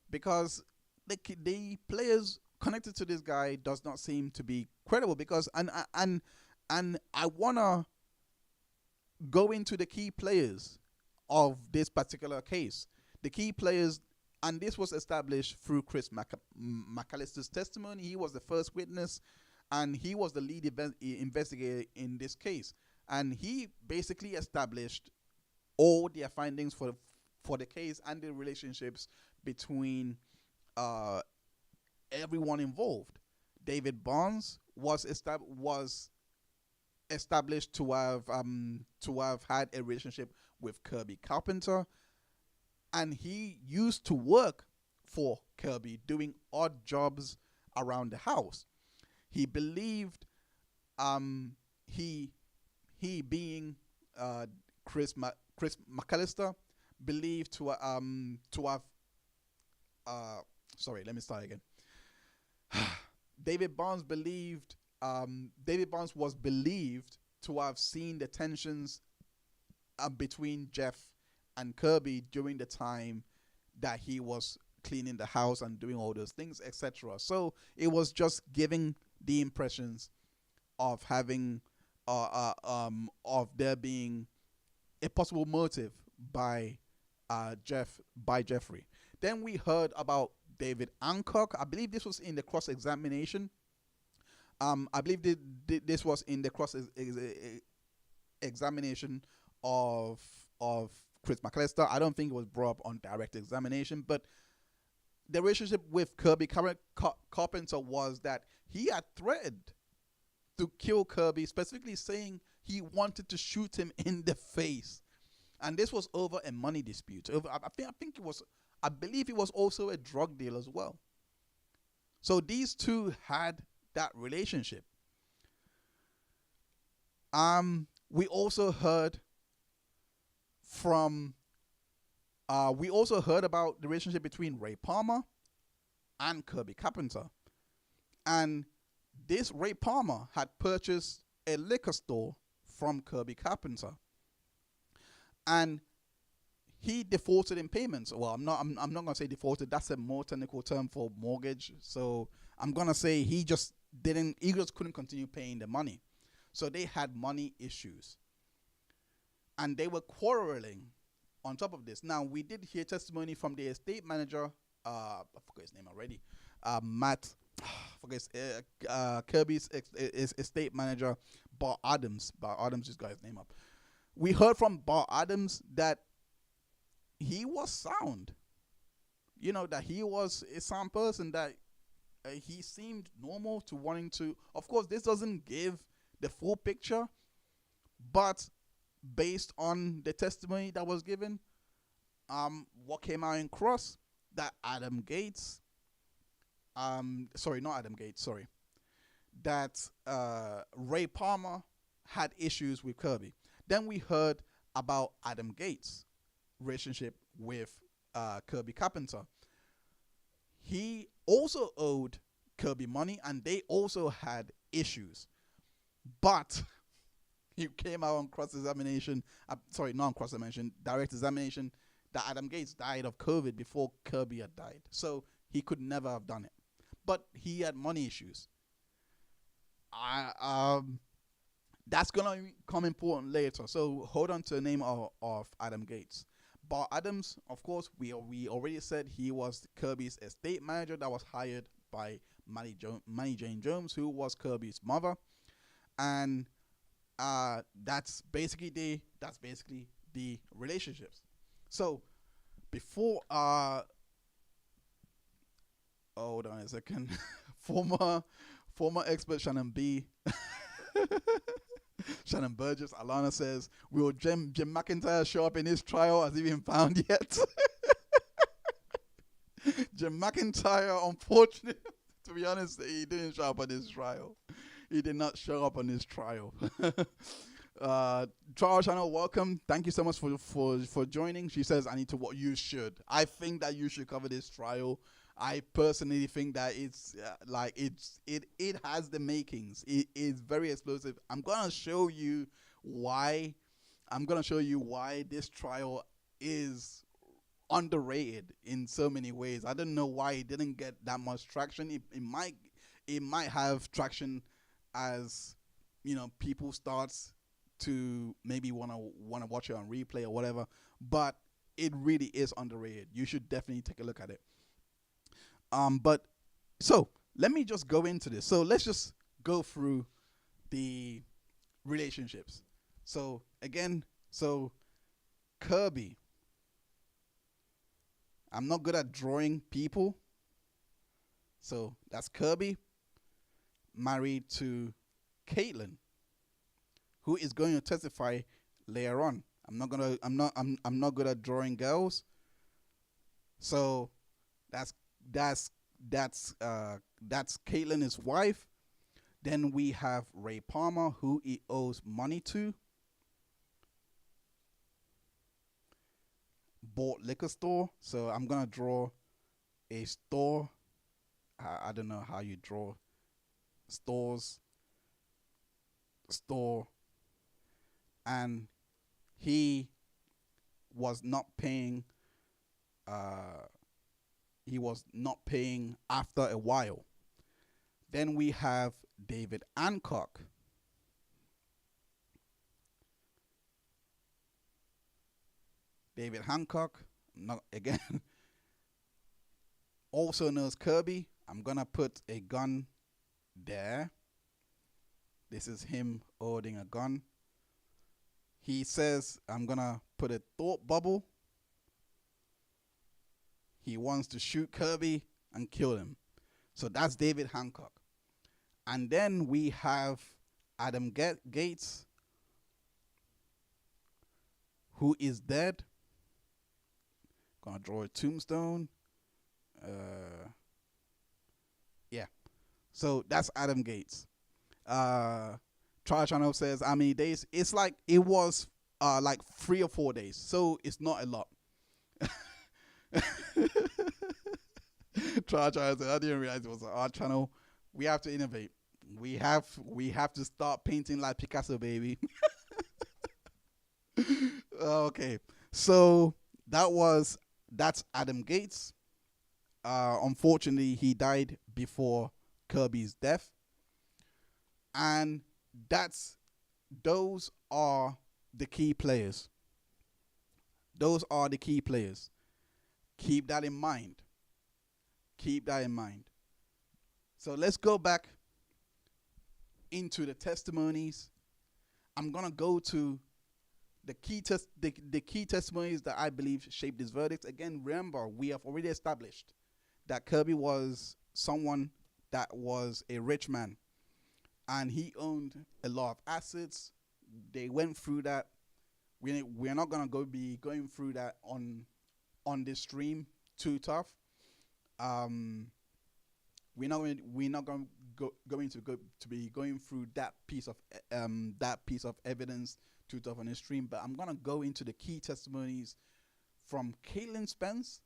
Because the players connected to this guy does not seem to be credible. Because and I wanna go into the key players of this particular case. The key players, and this was established through Chris McAllister's testimony. He was the first witness, and he was the lead investigator in this case. And he basically established all their findings for the case and the relationships between everyone involved. David Barnes was established to have had a relationship with Kirby Carpenter, and he used to work for Kirby doing odd jobs around the house. He believed he being Chris McAllister believed to have sorry, let me start again. David Barnes was believed to have seen the tensions between Jeff and Kirby during the time that he was cleaning the house and doing all those things, etc. So it was just giving the impressions of having of there being a possible motive by Jeffrey. Then we heard about David Hancock. I believe this was in the cross-examination. I believe this was in the cross-examination of Chris McAllister. I don't think it was brought up on direct examination, but the relationship with Kirby Carpenter was that he had threatened to kill Kirby, specifically saying he wanted to shoot him in the face. And this was over a money dispute. I believe it was also a drug deal as well. So these two had that relationship. We also heard about the relationship between Ray Palmer and Kirby Carpenter. And this Ray Palmer had purchased a liquor store from Kirby Carpenter, and he defaulted in payments. Well, I'm not gonna say defaulted. That's a more technical term for mortgage. So I'm gonna say he just couldn't continue paying the money. So they had money issues, and they were quarreling. On top of this, now we did hear testimony from the estate manager. I forgot his name already. Matt. Kirby's estate manager, Bart Adams. Bart Adams just got his name up. We heard from Bart Adams that he was sound. You know, that he was a sound person, that he seemed normal to wanting to. Of course, this doesn't give the full picture, but based on the testimony that was given, what came out in cross, that Adam Gates, that Ray Palmer had issues with Kirby. Then we heard about Adam Gates' relationship with Kirby Carpenter. He also owed Kirby money, and they also had issues. But he came out on cross-examination, direct examination, that Adam Gates died of COVID before Kirby had died. So he could never have done it. But he had money issues. That's going to come important later. So hold on to the name of Adam Gates. Bart Adams, of course, we already said he was Kirby's estate manager that was hired by Manny Jane Jones, who was Kirby's mother. And that's basically the relationships. So before hold on a second. former expert Shannon Burgess, Alana says, will Jim McIntyre show up in his trial? Has he been found yet? Jim McIntyre, unfortunately, to be honest, he didn't show up on his trial. He did not show up on his trial. Trial Channel, welcome. Thank you so much for joining. She says, you should. I think that you should cover this trial. I personally think that it has the makings. It is very explosive. I'm gonna show you why this trial is underrated in so many ways. I don't know why it didn't get that much traction. It might have traction as people start to maybe wanna watch it on replay or whatever, but it really is underrated. You should definitely take a look at it. But so let me just go into this. So let's just go through the relationships. So again, Kirby. I'm not good at drawing people. So that's Kirby, married to Caitlyn, who is going to testify later on. I'm not good at drawing girls. So that's Caitlyn, his wife. Then we have Ray Palmer, who he owes money to. Bought liquor store. So I'm gonna draw a store. I don't know how you draw stores. Store. And he was not paying. He was not paying after a while. Then we have David Hancock. David Hancock, not again, also known as Kirby. I'm gonna put a gun there. This is him holding a gun. He says, I'm gonna put a thought bubble. He wants to shoot Kirby and kill him. So that's David Hancock. And then we have Adam Gates, who is dead. Gonna draw a tombstone. Yeah. So that's Adam Gates. Trial Channel says how many days? It's like it was like 3 or 4 days. So it's not a lot. Trial Channel says, I didn't realize it was an art channel. We have to innovate. We have to start painting like Picasso, baby. Okay. So that's Adam Gates. Unfortunately, he died before Kirby's death. And those are the key players. Those are the key players. Keep that in mind. Keep that in mind. So let's go back into the testimonies. I'm gonna go to the key testimonies that I believe shaped this verdict. Again, remember, we have already established that Kirby was someone that was a rich man, and he owned a lot of assets. They went through that. We're not gonna be going through that on this stream too tough. We're not going to be going through that piece of evidence too tough on this stream. But I'm gonna go into the key testimonies from Caitlyn Spence,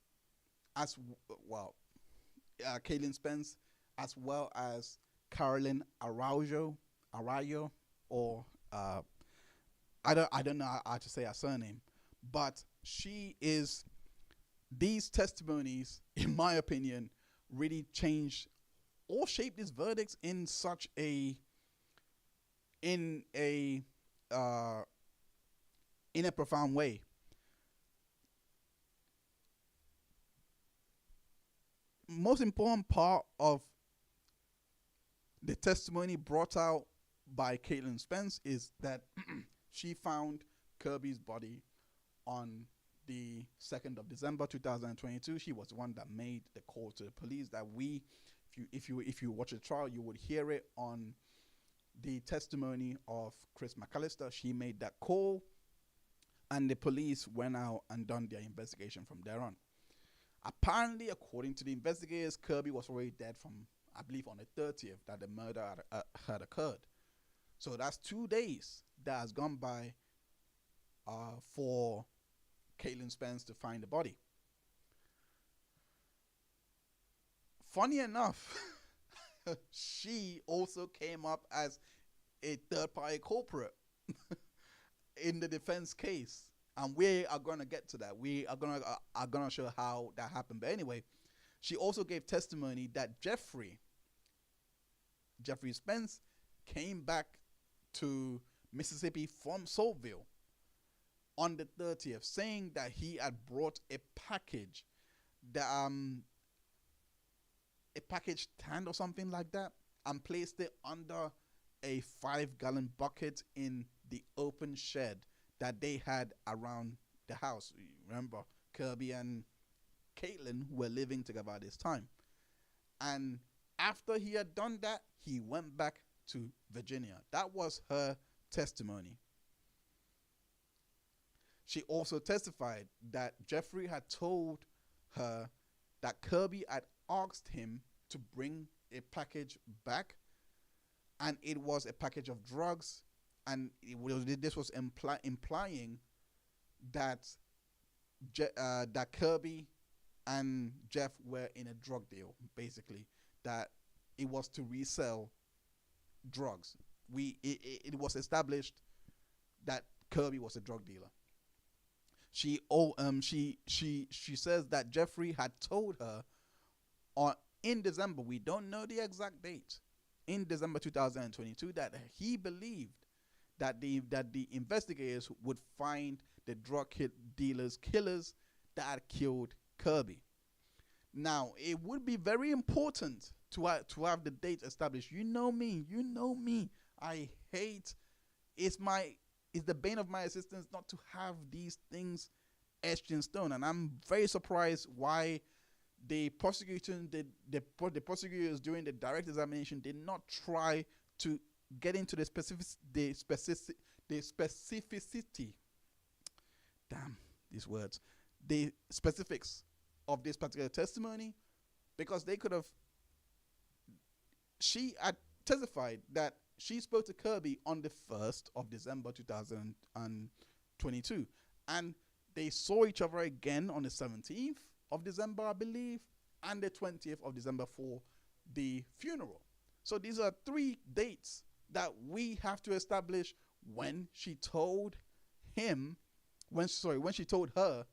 as well as Carolyn Arauyo, or I don't know how to say her surname, but these testimonies, in my opinion, really changed or shaped this verdict in a profound way. Most important part of the testimony brought out by Caitlyn Spence is that she found Kirby's body on the 2nd of December 2022. She was the one that made the call to the police. That if you watch the trial, you would hear it on the testimony of Chris McAllister. She made that call, and the police went out and done their investigation from there on. Apparently, according to the investigators, Kirby was already dead from, I believe, on the 30th that the murder had occurred. So that's 2 days that has gone by for Caitlyn Spence to find the body. Funny enough, she also came up as a third-party culprit in the defense case, and we are going to get to that. We are gonna show how that happened. But anyway, she also gave testimony that Jeffrey Spence came back to Mississippi from Saltville on the 30th, saying that he had brought a package, a package stand or something like that, and placed it under a 5-gallon bucket in the open shed that they had around the house. Remember, Kirby and Caitlyn were living together at this time. And after he had done that, he went back to Virginia. That was her testimony. She also testified that Jeffrey had told her that Kirby had asked him to bring a package back, and it was a package of drugs, and this was implying that that Kirby and Jeff were in a drug deal, basically, that it was to resell drugs. It was established that Kirby was a drug dealer. She says that Jeffrey had told her in December, we don't know the exact date, in December 2022, that he believed that the investigators would find the drug dealers, killers that had killed Kirby. Now, it would be very important to have the date established. You know me. I hate. It's the bane of my existence not to have these things etched in stone, and I'm very surprised why the prosecution, the prosecutors during the direct examination did not try to get into the specificity. Damn these words. The specifics of this particular testimony, because they could have. She had testified that she spoke to Kirby on the 1st of December 2022, and they saw each other again on the 17th of December, I believe, and the 20th of December for the funeral. So these are 3 dates that we have to establish when she told him, when she told her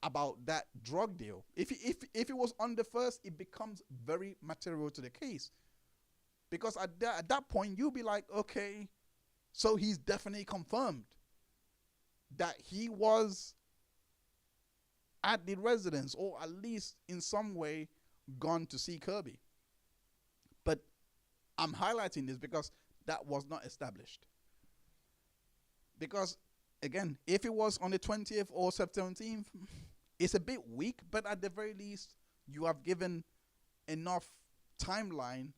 about that drug deal. If it was on the 1st, it becomes very material to the case, because at that point you'll be like, okay, so he's definitely confirmed that he was at the residence, or at least in some way gone to see Kirby. But I'm highlighting this because that was not established. Because again, if it was on the 20th or 17th, it's a bit weak, but at the very least, you have given enough timeline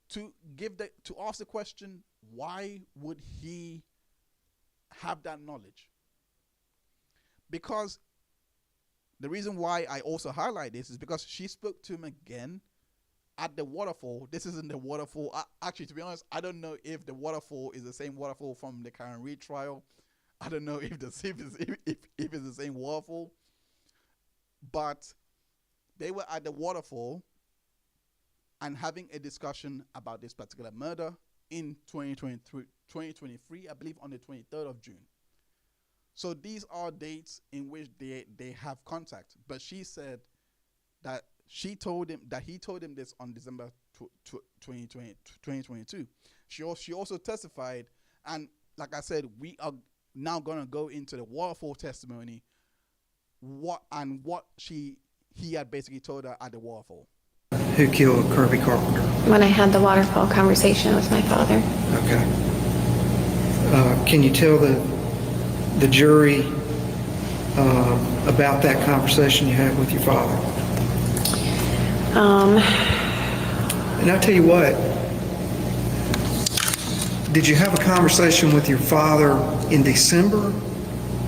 to ask the question, why would he have that knowledge? Because the reason why I also highlight this is because she spoke to him again at the waterfall. This isn't the waterfall. Actually, to be honest, I don't know if the waterfall is the same waterfall from the Karen Reed trial. I don't know if it's the same waterfall. But they were at the waterfall and having a discussion about this particular murder in 2023, I believe on the 23rd of June. So these are dates in which they have contact. But she said that he told him this on December 2022. She also testified, and like I said, we are now going to go into the waterfall testimony, what he had basically told her at the waterfall. Who killed Kirby Carpenter? When I had the waterfall conversation with my father. Okay. Can you tell the jury about that conversation you had with your father? And I'll tell you what, did you have a conversation with your father in December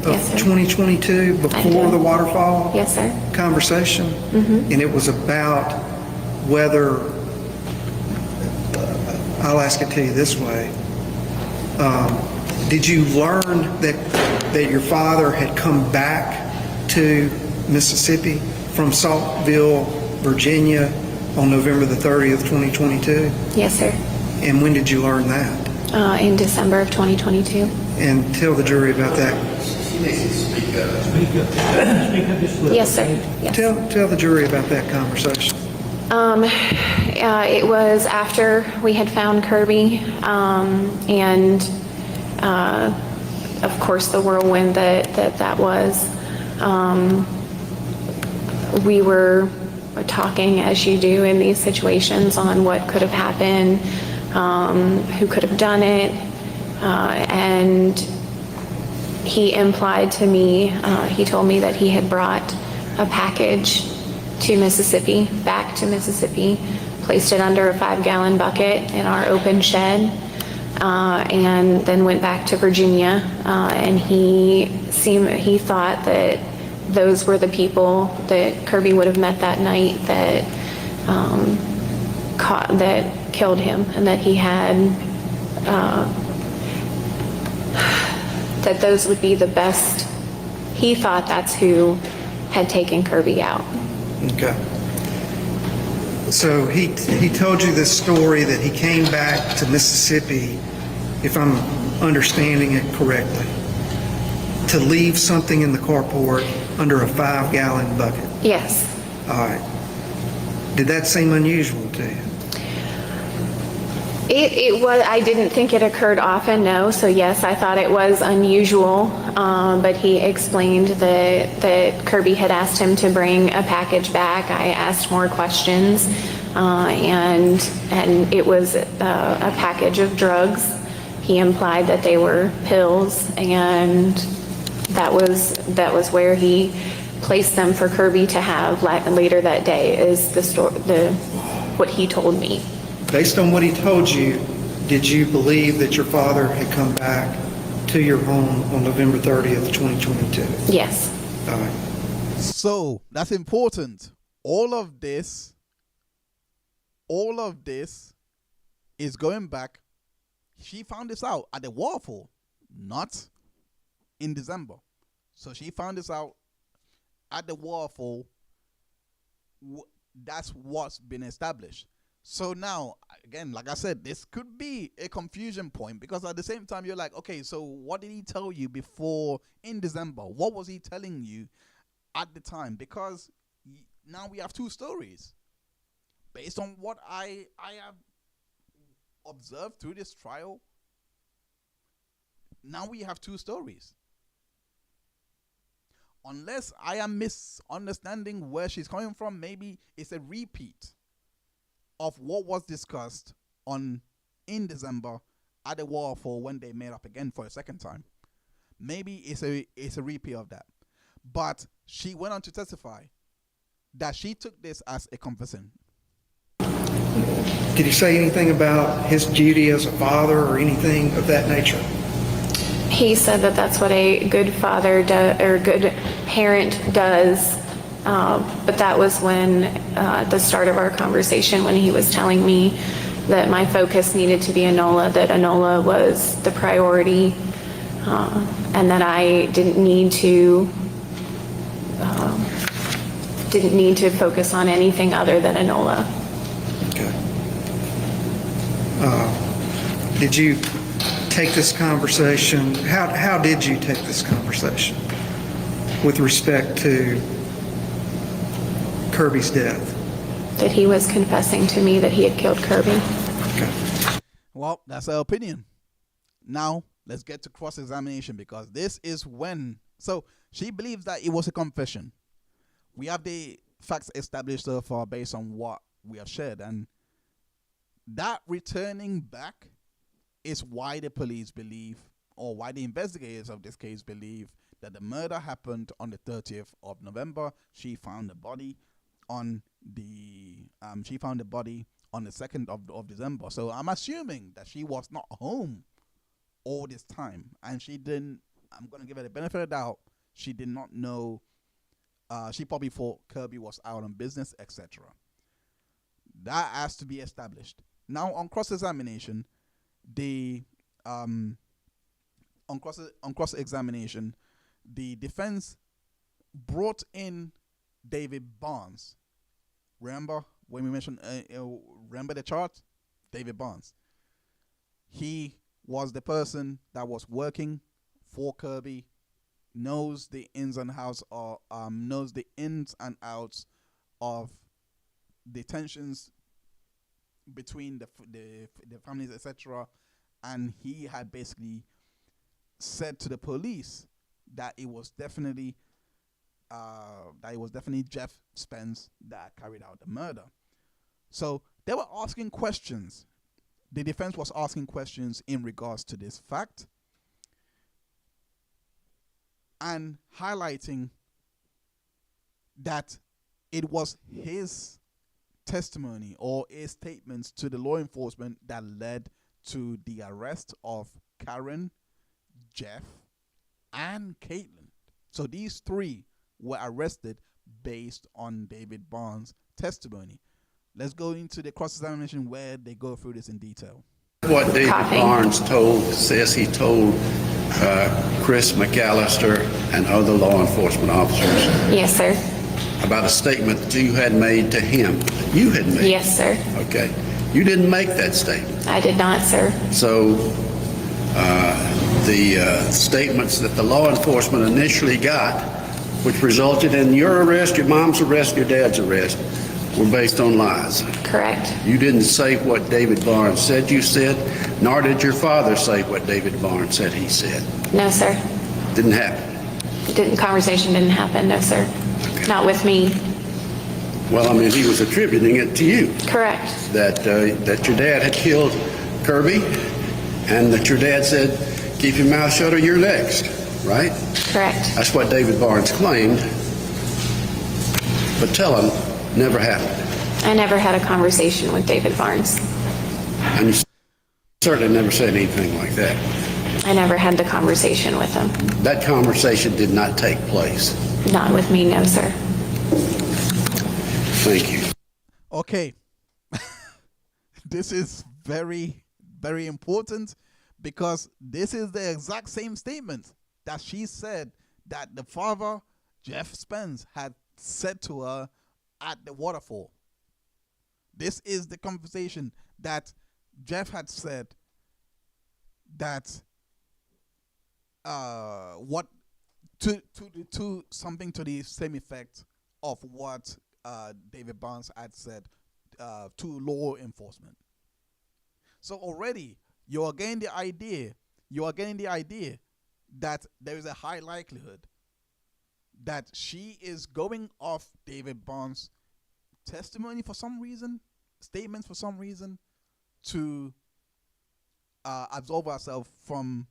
of 2022 before the waterfall? Yes, sir. Conversation? Mm-hmm. And it was about whether, I'll ask it to you this way, did you learn that your father had come back to Mississippi from Saltville, Virginia on November the 30th, 2022? Yes, sir. And when did you learn that? In December of 2022. And tell the jury about that. Yes, sir. Yes. Tell the jury about that conversation. It was after we had found Kirby, and of course, the whirlwind that was. We were talking, as you do in these situations, on what could have happened, who could have done it, and he implied to me, he told me that he had brought a package to Mississippi, back to Mississippi, placed it under a 5-gallon bucket in our open shed, and then went back to Virginia, and he thought that those were the people that Kirby would have met that night that that killed him, and that he had that those would be the best. He thought that's who had taken Kirby out. Okay. So he told you this story that he came back to Mississippi, if I'm understanding it correctly, to leave something in the carport under a 5-gallon bucket. Yes. All right. Did that seem unusual to you? It was. I didn't think it occurred often, no. So yes, I thought it was unusual. But he explained that Kirby had asked him to bring a package back. I asked more questions, and it was a package of drugs. He implied that they were pills, and that was where he placed them for Kirby to have later that day. Is what he told me. Based on what he told you, did you believe that your father had come back to your home on November 30th, 2022? Yes. All right. So that's important. All of this is going back. She found this out at the waffle, not in December. So she found this out at the waffle. That's what's been established. So now, again, like I said, this could be a confusion point, because at the same time, you're like, okay, so what did he tell you before in December? What was he telling you at the time? Because now we have two stories. Based on what I have observed through this trial, now we have two stories. Unless I am misunderstanding where she's coming from, maybe it's a repeat of what was discussed in December at the waterfall when they met up again for a second time. Maybe it's a repeat of that. But she went on to testify that she took this as a confession. Did he say anything about his duty as a father or anything of that nature? He said that that's what a good father or good parent does. But that was when, at the start of our conversation, when he was telling me that my focus needed to be Enola, that Enola was the priority, and that I didn't need to focus on anything other than Enola. Okay. Did you take this conversation? How did you take this conversation with respect to Kirby's death? That he was confessing to me that he had killed Kirby. Okay. Well, that's her opinion. Now, let's get to cross-examination, because this is when... So, she believes that it was a confession. We have the facts established so far based on what we have shared, and that returning back is why the police believe, or why the investigators of this case believe, that the murder happened on the 30th of November. She found the body on the 2nd of December. So I'm assuming that she was not home all this time, and she didn't. I'm gonna give her the benefit of the doubt. She did not know. She probably thought Kirby was out on business, etc. That has to be established. Now on cross-examination, on cross-examination, the defense brought in David Barnes. Remember when we mentioned, remember the chart? David Barnes. He was the person that was working for Kirby, knows the ins and outs, or knows the ins and outs of the tensions between the families, etc. And he had basically said to the police that it was definitely Jeff Spence that carried out the murder. So they were asking questions. The defense was asking questions in regards to this fact and highlighting that it was his testimony or his statements to the law enforcement that led to the arrest of Karen, Jeff, and Caitlyn. So these three were arrested based on David Barnes' testimony. Let's go into the cross-examination where they go through this in detail. What David Barnes says he told Chris McAllister and other law enforcement officers. Yes, sir. About a statement that you had made to him. You had made. Yes, sir. Okay. You didn't make that statement. I did not, sir. So the statements that the law enforcement initially got, which resulted in your arrest, your mom's arrest, your dad's arrest, were based on lies. Correct. You didn't say what David Barnes said you said, nor did your father say what David Barnes said he said. No, sir. Didn't happen. Conversation didn't happen, no, sir. Okay. Not with me. Well, I mean, he was attributing it to you. Correct. That your dad had killed Kirby, and that your dad said, keep your mouth shut or you're next, right? Correct. That's what David Barnes claimed. But tell him, never happened. I never had a conversation with David Barnes. And you certainly never said anything like that. I never had the conversation with him. That conversation did not take place. Not with me, no, sir. Thank you. Okay. This is very, very important because this is the exact same statement that she said that the father, Jeff Spence, had said to her at the waterfall. This is the conversation that Jeff had said that to something to the same effect of what David Barnes had said to law enforcement. So already you are getting the idea that there is a high likelihood that she is going off David Barnes' testimony for some reason, statements for some reason, to absolve herself from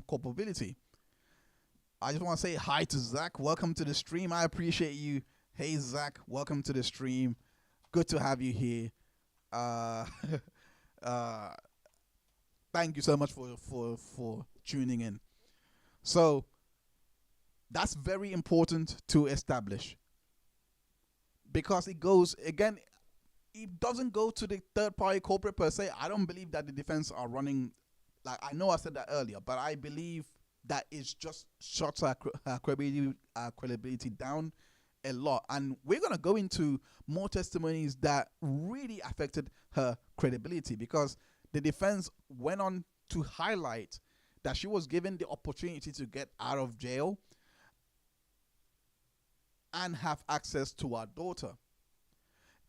culpability. I just want to say hi to Zach. Welcome to the stream. I appreciate you. Hey Zach, welcome to the stream. Good to have you here. Thank you so much for tuning in. So that's very important to establish, because it goes again, it doesn't go to the third party culprit per se. I don't believe that the defense are running, like, I know I said that earlier, but I believe that it's just shuts her credibility down a lot. And we're going to go into more testimonies that really affected her credibility, because the defense went on to highlight that she was given the opportunity to get out of jail and have access to her daughter.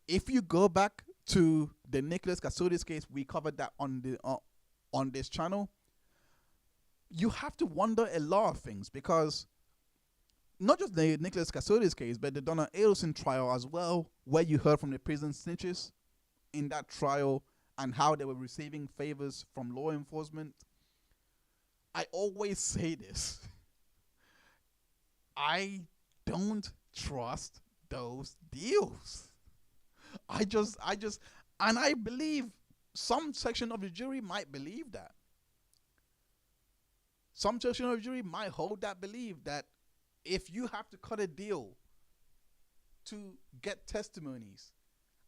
If you go back to the Nicholas Kassoudis case, we covered that on this channel. You have to wonder a lot of things, because not just the Nicholas Kassoudis case, but the Donna Adelson trial as well, where you heard from the prison snitches in that trial and how they were receiving favors from law enforcement. I always say this. I don't trust those deals. And I believe some section of the jury might believe that. Some section of the jury might hold that belief that if you have to cut a deal to get testimonies,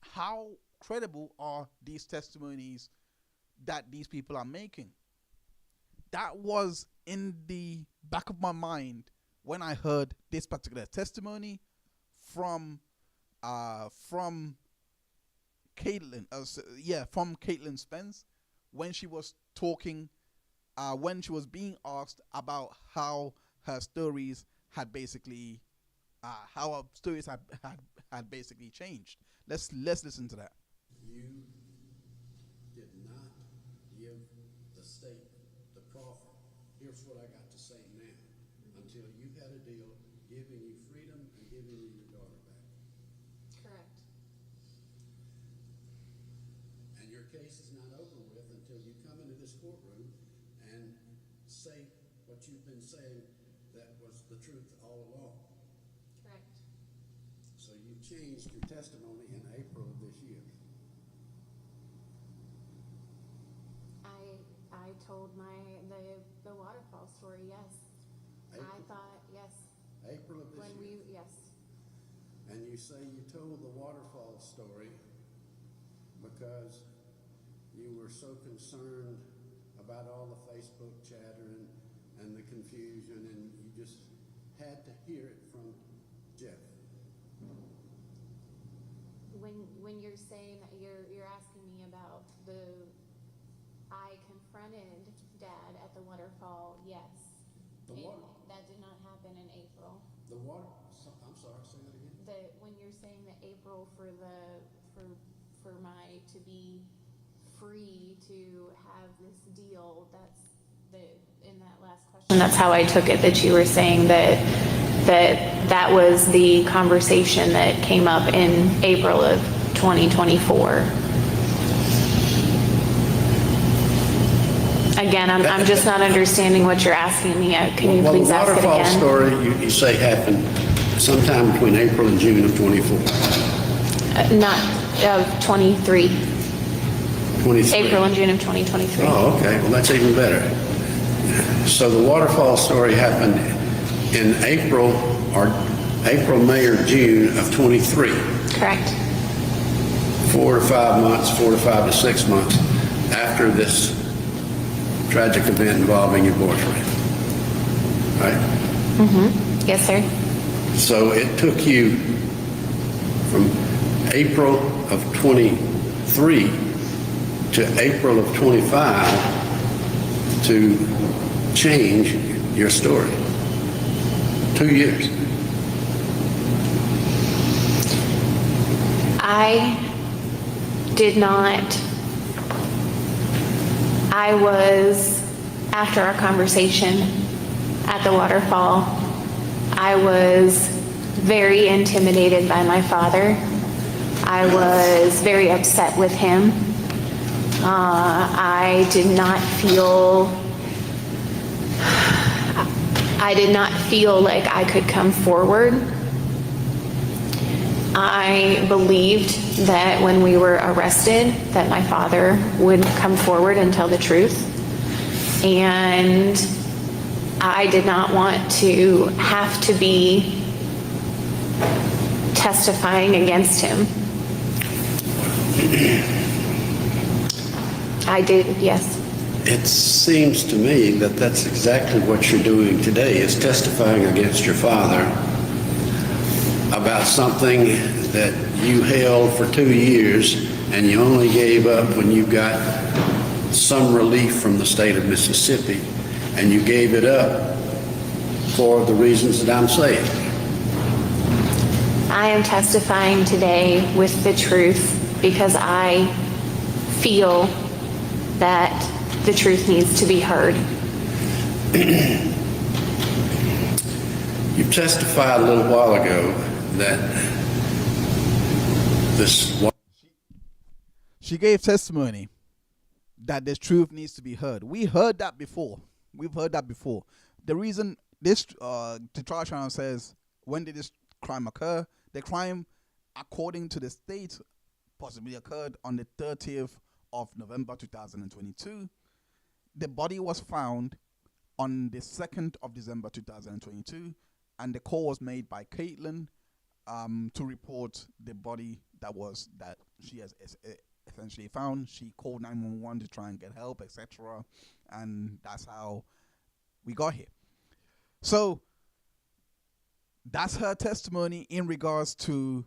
how credible are these testimonies that these people are making? That was in the back of my mind when I heard this particular testimony from Caitlyn, from Caitlyn Spence, when she was talking, when she was being asked about how her stories had basically, had basically changed. Let's listen to that. You did not give the state, the proffer, here's what I got to say now. Until you had a deal giving you freedom and giving you your daughter back. Correct. And your case is not over with until you come into this courtroom and say what you've been saying that was the truth all along. Correct. So you changed your testimony in April of this year. I told the waterfall story, yes. April? I thought, yes. April of this year? Yes. And you say you told the waterfall story because you were so concerned about all the Facebook chatter and the confusion, and you just had to hear it from Jeff. When you're saying that you're asking me about I confronted Dad at the waterfall, yes. That did not happen in April. I'm sorry, say that again? When you're saying that April for my to be free to have this deal, in that last question. That's how I took it, that you were saying that was the conversation that came up in April of 2024. Again, I'm just not understanding what you're asking me. Can you please ask it again? The waterfall story you say happened sometime between April and June of 24. Not of 23. 23. April and June of 2023. Oh, okay. Well, that's even better. So the waterfall story happened in April, May or June of 23. Correct. 4 to 5 months, 4 to 5 to 6 months after this tragic event involving your boyfriend. Right? Mm-hmm. Yes, sir. So it took you from April of 23 to April of 25 to change your story. 2 years. I did not. I was, after our conversation at the waterfall, I was very intimidated by my father. I was very upset with him. I did not feel like I could come forward. I believed that when we were arrested that my father would come forward and tell the truth. And I did not want to have to be testifying against him. I did, yes. It seems to me that that's exactly what you're doing today, is testifying against your father about something that you held for 2 years and you only gave up when you got some relief from the state of Mississippi, and you gave it up for the reasons that I'm saying. I am testifying today with the truth because I feel that the truth needs to be heard. You testified a little while ago that she gave testimony that this truth needs to be heard. We heard that before. We've heard that before. The reason this the trial channel says, when did this crime occur? The crime, according to the state, possibly occurred on the 30th of November 2022. The body was found on the 2nd of December 2022, and the call was made by Caitlyn to report the body that she has essentially found. She called 911 to try and get help, etc., and that's how we got here. So that's her testimony in regards to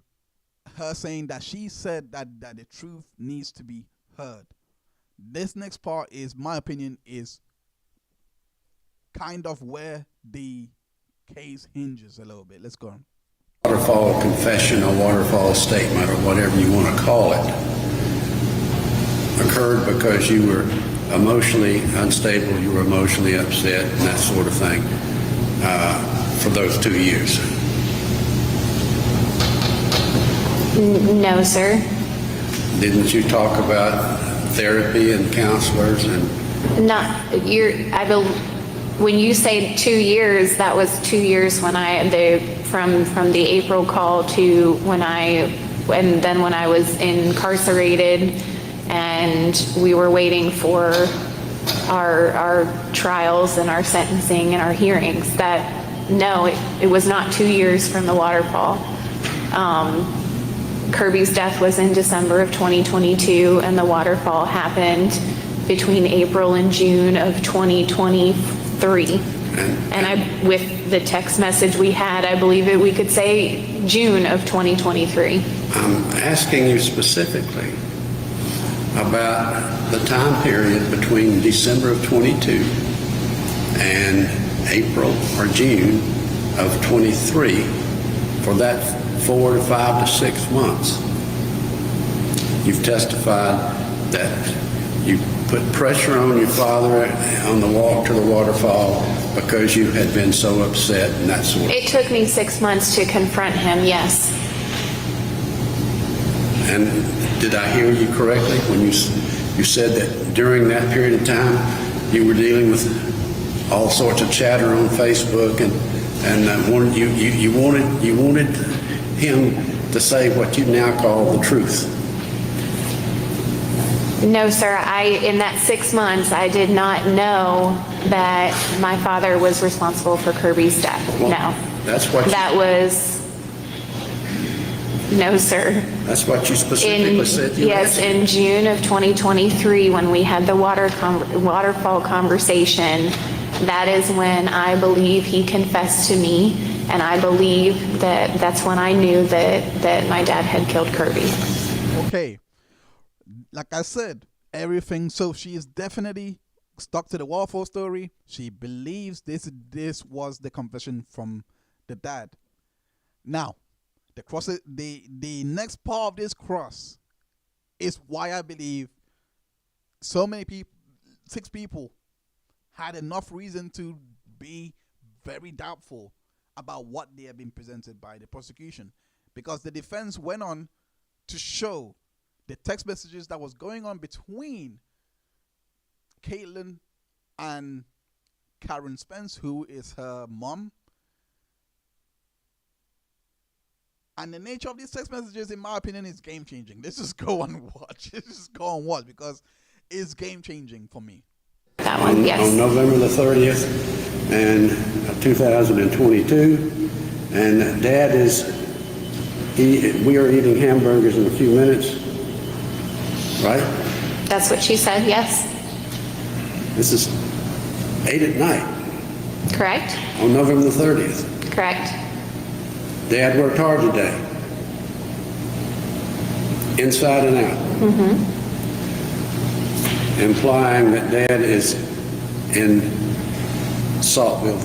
her saying that she said that the truth needs to be heard. This next part is, my opinion, is kind of where the case hinges a little bit. Let's go on. Waterfall confession or waterfall statement or whatever you want to call it occurred because you were emotionally unstable, you were emotionally upset, and that sort of thing for those 2 years? No, sir. Didn't you talk about therapy and counselors and? When you say 2 years, that was 2 years when from the April call to and then when I was incarcerated and we were waiting for our trials and our sentencing and our hearings. It was not 2 years from the waterfall. Kirby's death was in December of 2022, and the waterfall happened between April and June of 2023. And with the text message we had, I believe we could say June of 2023. I'm asking you specifically about the time period between December of 22 and April or June of 23 for that 4 to 5 to 6 months. You've testified that you put pressure on your father on the walk to the waterfall because you had been so upset and that sort of thing. It took me 6 months to confront him, yes. And did I hear you correctly when you said that during that period of time you were dealing with all sorts of chatter on Facebook and you wanted him to say what you now call the truth? No, sir. In that 6 months, I did not know that my father was responsible for Kirby's death. Well, no. That's what No, sir. That's what you specifically said. Yes, in June of 2023, when we had the waterfall conversation, that is when I believe he confessed to me, and I believe that's when I knew that my dad had killed Kirby. Okay. Like I said, everything. So she is definitely stuck to the waterfall story. She believes this was the confession from the dad. Now, the next part of this cross is why I believe so many people, 6 people, had enough reason to be very doubtful about what they have been presented by the prosecution, because the defense went on to show the text messages that was going on between Caitlyn and Karen Spence, who is her mom. And the nature of these text messages, in my opinion, is game-changing. Let's just go and watch. Let's just go and watch, because it's game-changing for me. That one, yes. On November the 30th and 2022, and Dad we are eating hamburgers in a few minutes, right? That's what she said, yes. This is 8 at night. Correct? On November the 30th. Correct. Dad worked hard today. Inside and out. Mm-hmm. Implying that Dad is in Saltville,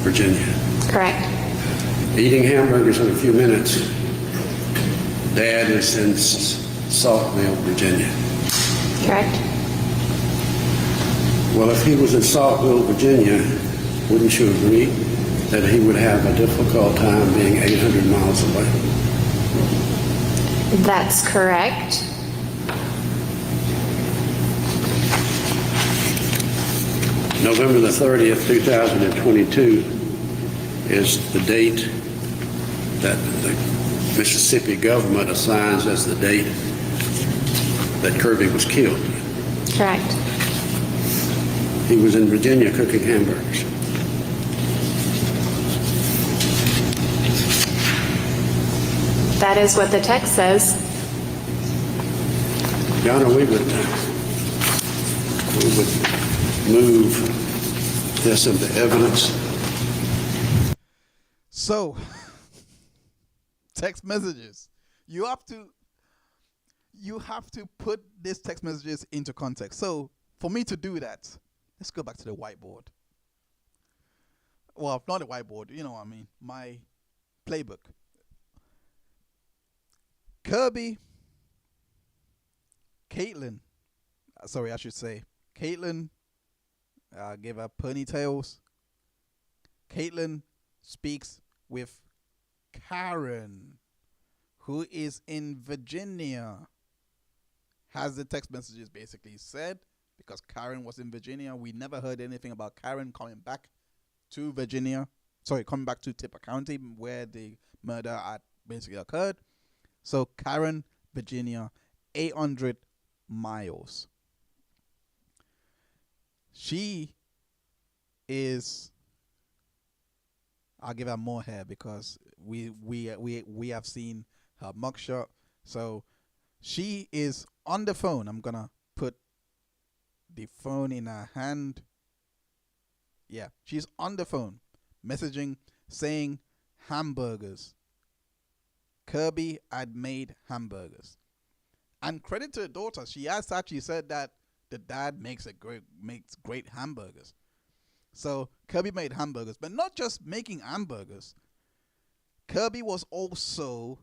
Virginia. Correct. Eating hamburgers in a few minutes. Dad is in Saltville, Virginia. Correct. Well, if he was in Saltville, Virginia, wouldn't you agree that he would have a difficult time being 800 miles away? That's correct. November the 30th, 2022 is the date that the Mississippi government assigns as the date that Kirby was killed. Correct. He was in Virginia cooking hamburgers. That is what the text says. Your Honor, we would move this into evidence. So, text messages. You have to put these text messages into context. So, for me to do that, let's go back to the whiteboard. Well, not a whiteboard, you know what I mean. My playbook. Caitlyn, Caitlyn gave her ponytails. Caitlyn speaks with Karen, who is in Virginia. Has the text messages basically said, because Karen was in Virginia. We never heard anything about Karen coming back to Virginia. Sorry, coming back to Tippah County where the murder had basically occurred. So Karen, Virginia, 800 miles. She is, I'll give her more hair because we have seen her mugshot. So she is on the phone. I'm gonna put the phone in her hand. Yeah, she's on the phone, messaging, saying hamburgers. Kirby had made hamburgers. And credit to the daughter, she has actually said that the dad makes great hamburgers. So Kirby made hamburgers, but not just making hamburgers. Kirby was also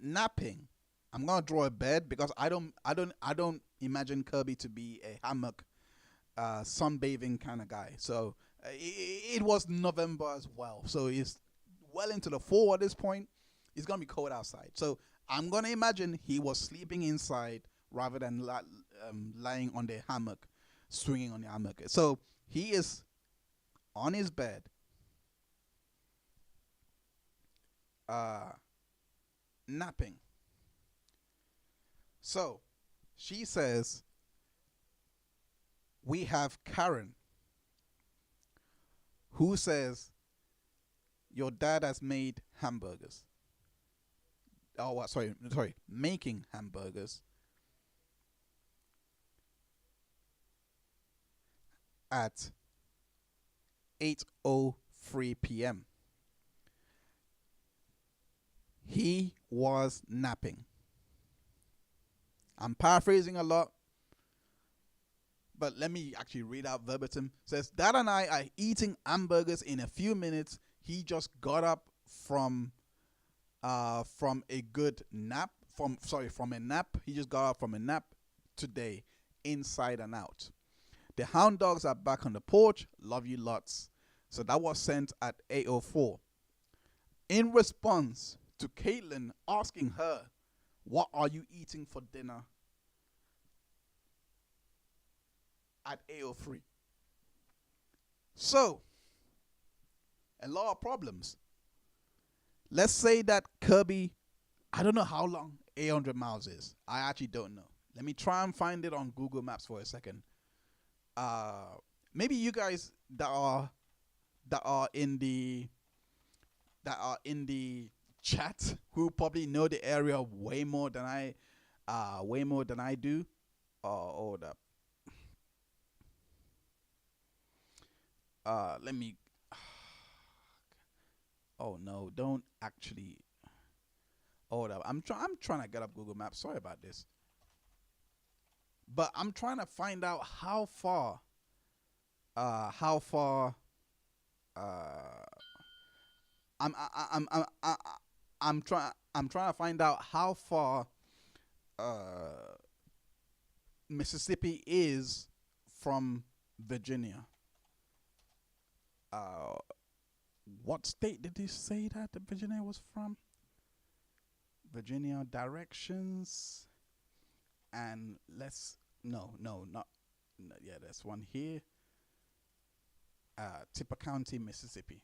napping. I'm gonna draw a bed because I don't imagine Kirby to be a hammock, sunbathing kind of guy. So it was November as well, so it's well into the fall at this point. It's gonna be cold outside, so I'm gonna imagine he was sleeping inside rather than lying on the hammock, swinging on the hammock. So he is on his bed, napping. So she says, we have Karen, who says, your dad has made hamburgers. Oh, sorry, making hamburgers at 8:03 p.m. He was napping. I'm paraphrasing a lot, but let me actually read out verbatim. It says, Dad and I are eating hamburgers in a few minutes. He just got up from a good nap. From a nap. He just got up from a nap today, inside and out. The hound dogs are back on the porch. Love you lots. So that was sent at 8:04. In response to Caitlyn asking her, what are you eating for dinner? At 8:03. So, a lot of problems. Let's say that Kirby, I don't know how long 800 miles is. I actually don't know. Let me try and find it on Google Maps for a second. Maybe you guys that are in the chat who probably know the area way more than I do. Hold up. Let me. Oh no! Don't actually. Hold up. I'm trying to get up Google Maps. Sorry about this. But I'm trying to find out how far. I'm trying to find out how far Mississippi is from Virginia. What state did he say that Virginia was from? Virginia directions, and that's one here. Tippah County, Mississippi.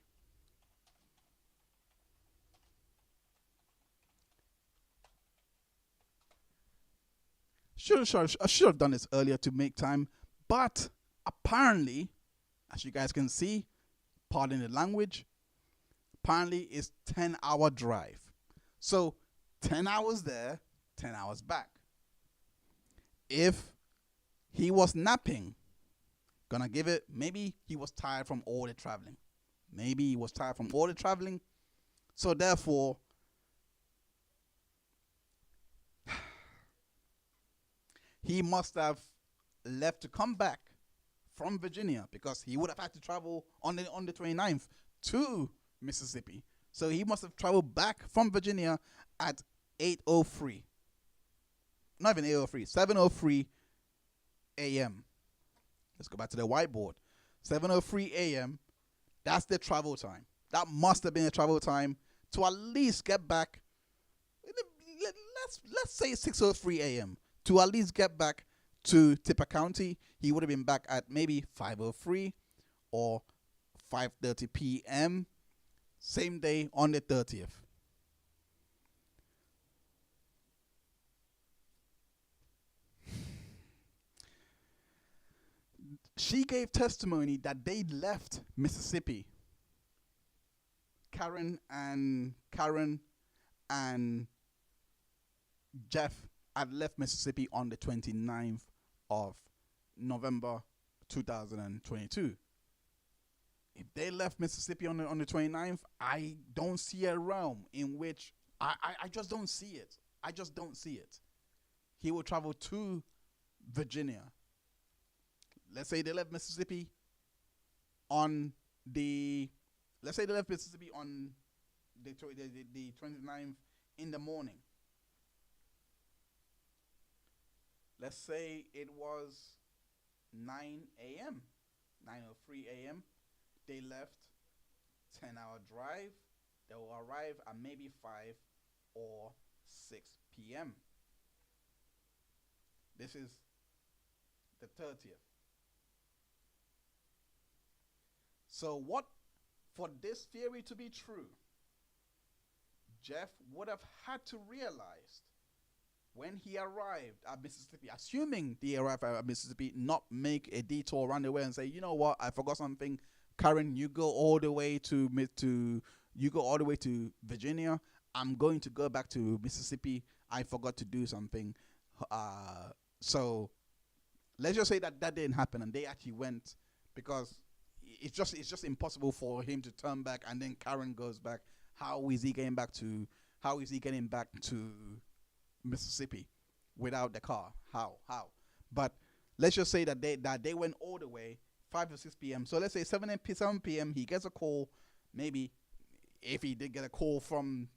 I should have done this earlier to make time, but apparently, as you guys can see, pardon the language, apparently it's 10-hour drive. So 10 hours there, 10 hours back. If he was napping, gonna give it, maybe he was tired from all the traveling. So therefore, he must have left to come back from Virginia because he would have had to travel on the 29th to Mississippi. So he must have traveled back from Virginia at 8:03. Not even 8:03, 7:03 a.m. Let's go back to the whiteboard. 7:03 a.m. That's the travel time. That must have been a travel time to at least get back. Let's say 6:03 a.m. to at least get back to Tipper County. He would have been back at maybe 5:03 or 5:30 p.m. Same day on the 30th. She gave testimony that they left Mississippi. Karen and Jeff had left Mississippi on the 29th of November 2022. If they left Mississippi on the 29th, I don't see a realm in which I just don't see it. I just don't see it. He will travel to Virginia. Let's say they left Mississippi on the 29th in the morning. Let's say it was 9 a.m., 9:03 a.m. They left, 10-hour drive. They will arrive at maybe 5 or 6 p.m. This is the 30th. So what, for this theory to be true, Jeff would have had to realize when he arrived at Mississippi, assuming he arrived at Mississippi, not make a detour around the way and say, you know what, I forgot something. Karen, you go all the way to Virginia. I'm going to go back to Mississippi. I forgot to do something. So let's just say that didn't happen, and they actually went, because it's just impossible for him to turn back and then Karen goes back. How is he getting back to Mississippi without the car? How? But let's just say that they went all the way 5 to 6 p.m. So let's say 7 p.m. he gets a call. Maybe if he did get a call from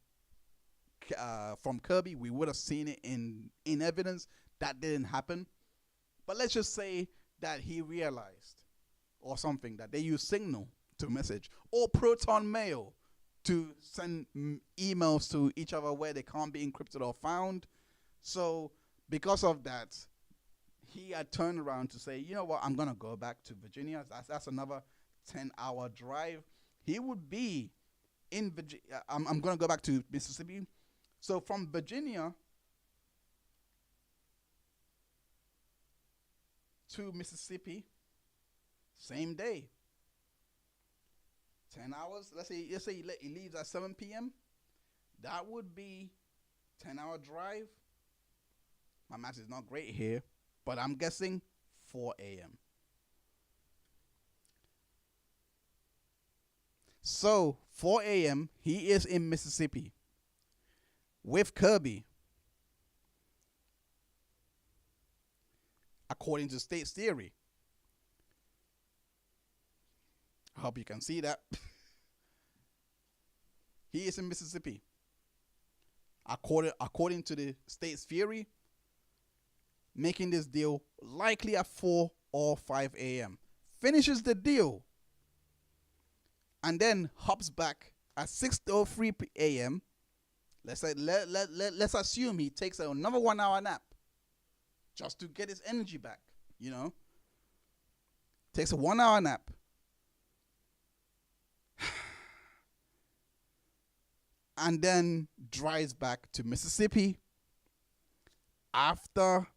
Kirby, we would have seen it in evidence. That didn't happen. But let's just say that he realized or something, that they use Signal to message or Proton Mail to send emails to each other where they can't be encrypted or found. So because of that, he had turned around to say, you know what, I'm going to go back to Virginia. That's another 10-hour drive. He would be in Virginia. I'm going to go back to Mississippi. So from Virginia to Mississippi, same day. 10 hours. Let's say he leaves at 7 p.m. That would be 10-hour drive. My math is not great here, but I'm guessing 4 a.m. So 4 a.m. he is in Mississippi with Kirby, according to State's theory. I hope you can see that. He is in Mississippi. According to the State's theory, making this deal likely at 4 or 5 a.m. Finishes the deal and then hops back at 6:03 a.m. Let's assume he takes another 1 hour nap just to get his energy back, you know. Takes a 1 hour nap. And then drives back to Mississippi after,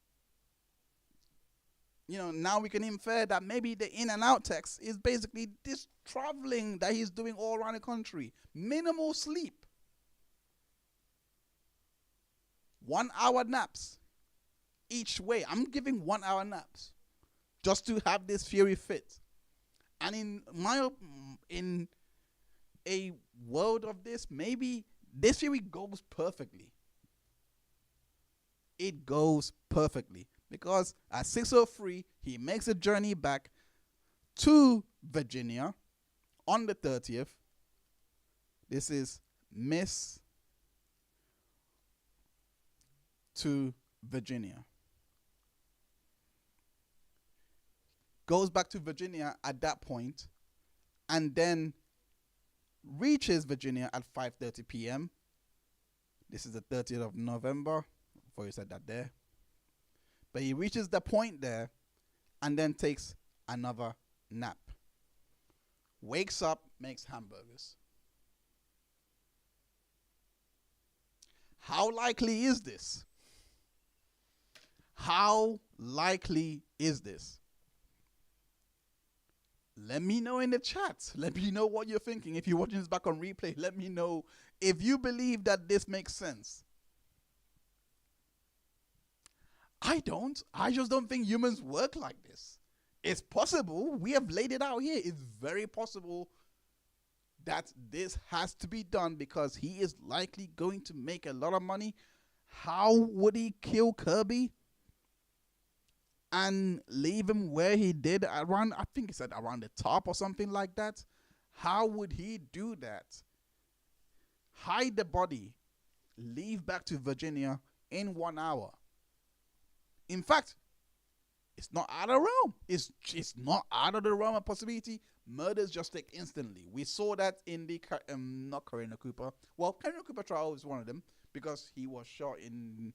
you know, now we can infer that maybe the in and out text is basically this traveling that he's doing all around the country. Minimal sleep. 1 hour naps each way. I'm giving 1 hour naps just to have this theory fit. And in a world of this, maybe this theory goes perfectly. It goes perfectly because at 6:03 he makes a journey back to Virginia on the 30th. This is Miss to Virginia. goes back to Virginia at that point, and then reaches Virginia at 5:30 p.m. This is the 30th of November. Before you said that there. But he reaches the point there and then takes another nap. Wakes up, makes hamburgers. How likely is this? How likely is this? Let me know in the chat. Let me know what you're thinking. If you're watching this back on replay, let me know if you believe that this makes sense. I don't. I just don't think humans work like this. It's possible. We have laid it out here. It's very possible that this has to be done because he is likely going to make a lot of money. How would he kill Kirby and leave him where he did around, I think he said around the top or something like that? How would he do that? Hide the body, leave back to Virginia in 1 hour. In fact, it's not out of the realm. It's not out of the realm of possibility. Murders just take instantly. We saw that in the not Karina Cooper. Well, Karina Cooper trial is one of them because he was shot in.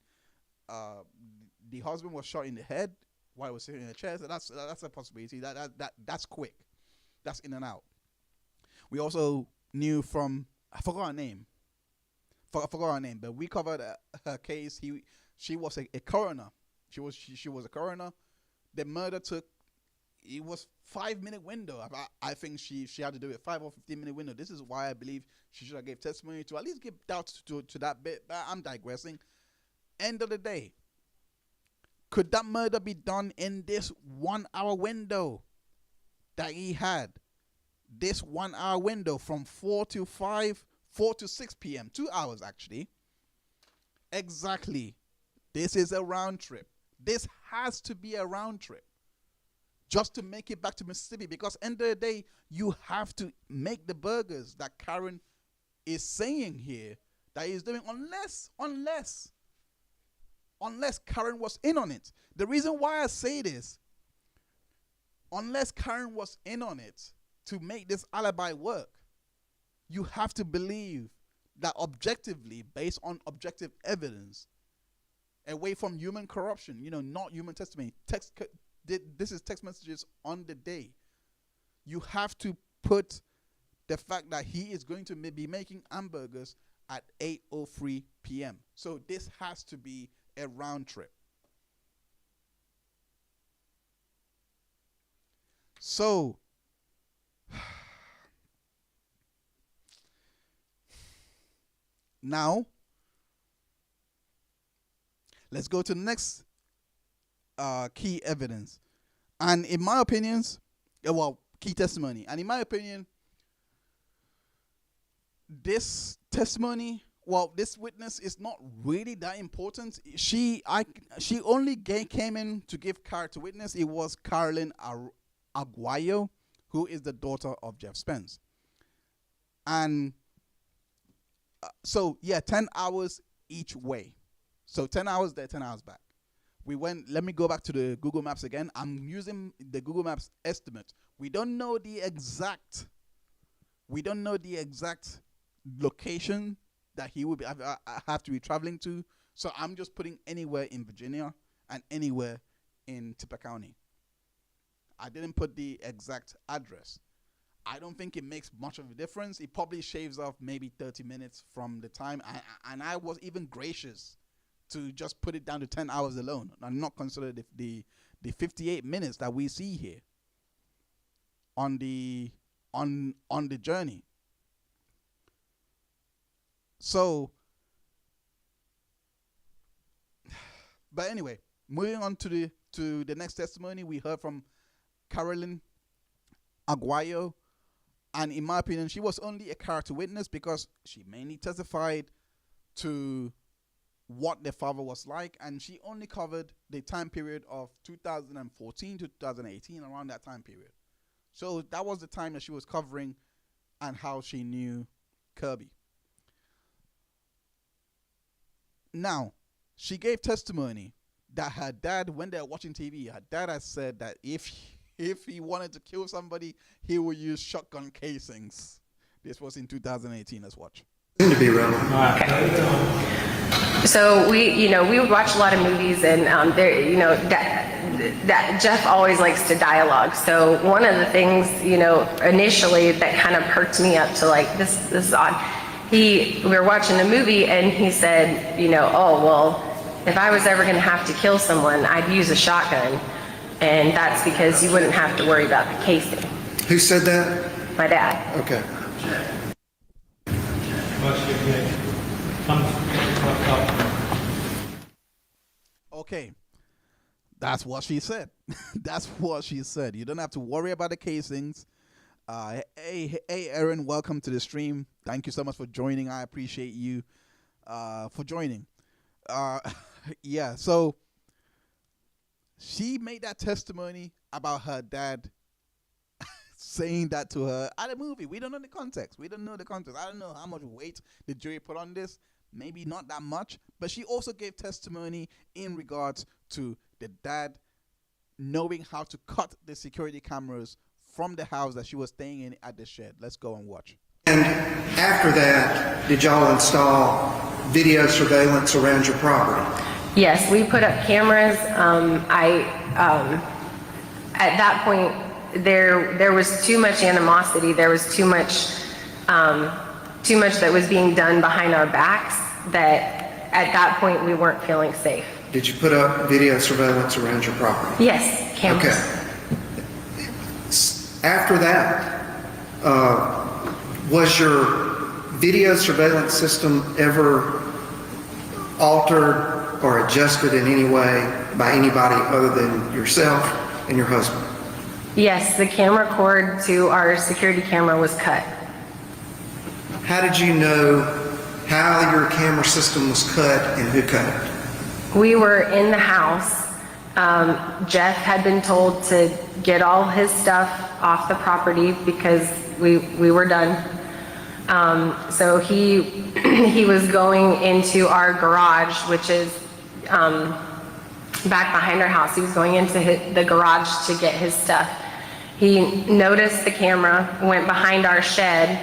The husband was shot in the head while he was sitting in a chair. So that's a possibility. That's quick. That's in and out. We also knew from I forgot her name. Forgot her name, but we covered her case. She was a coroner. She was a coroner. The murder took, it was 5-minute window. I think she had to do it 5 or 15-minute window. This is why I believe she should have gave testimony to at least give doubts to that bit. But I'm digressing. End of the day, could that murder be done in this 1 hour window that he had? This 1 hour window from 4 to 6 p.m. 2 hours actually. Exactly. This is a round trip. This has to be a round trip just to make it back to Mississippi, because end of the day, you have to make the burgers that Karen is saying here that he's doing, unless Karen was in on it. The reason why I say this, unless Karen was in on it to make this alibi work, you have to believe that objectively, based on objective evidence, away from human corruption, not human testimony. This is text messages on the day. You have to put the fact that he is going to be making hamburgers at 8:03 p.m. So this has to be a round trip. So now let's go to the next key evidence. And in my opinions, key testimony. And in my opinion, this testimony, this witness is not really that important. She only came in to give character witness. It was Carolyn Arauyo, who is the daughter of Jeff Spence. And 10 hours each way. So 10 hours there, 10 hours back. Let me go back to the Google Maps again. I'm using the Google Maps estimate. We don't know the exact location that he would have to be traveling to. So I'm just putting anywhere in Virginia and anywhere in Tippah County. I didn't put the exact address. I don't think it makes much of a difference. It probably shaves off maybe 30 minutes from the time. And I was even gracious to just put it down to 10 hours alone. I'm not considered the 58 minutes that we see here on the journey. So, but anyway, moving on to the next testimony, we heard from Carolyn Arauyo, and in my opinion, she was only a character witness because she mainly testified to what the father was like, and she only covered the time period of 2014 to 2018, around that time period. So that was the time that she was covering and how she knew Kirby. Now, she gave testimony that her dad, when they were watching TV, her dad had said that if if he wanted to kill somebody, he would use shotgun casings. This was in 2018. Let's watch. Seem to be relevant. So we would watch a lot of movies, and that Jeff always likes to dialogue. So one of the things, initially that kind of perked me up to like, this is odd. We were watching a movie and he said, oh, well, if I was ever going to have to kill someone, I'd use a shotgun. And that's because you wouldn't have to worry about the casing. Who said that? My dad. Okay. Okay. That's what she said. That's what she said. You don't have to worry about the casings. Hey, Aaron, welcome to the stream. Thank you so much for joining. I appreciate you for joining. Yeah, so she made that testimony about her dad saying that to her at a movie. We don't know the context. I don't know how much weight the jury put on this. Maybe not that much. But she also gave testimony in regards to the dad knowing how to cut the security cameras from the house that she was staying in at the shed. Let's go and watch. And after that, did y'all install video surveillance around your property? Yes, we put up cameras. At that point, there was too much animosity. There was too much that was being done behind our backs that at that point we weren't feeling safe. Did you put up video surveillance around your property? Yes, cameras. Okay. After that, was your video surveillance system ever altered or adjusted in any way by anybody other than yourself and your husband? Yes, the camera cord to our security camera was cut. How did you know how your camera system was cut and who cut it? We were in the house. Jeff had been told to get all his stuff off the property because we were done. So he was going into our garage, which is back behind our house. He was going into the garage to get his stuff. He noticed the camera, went behind our shed,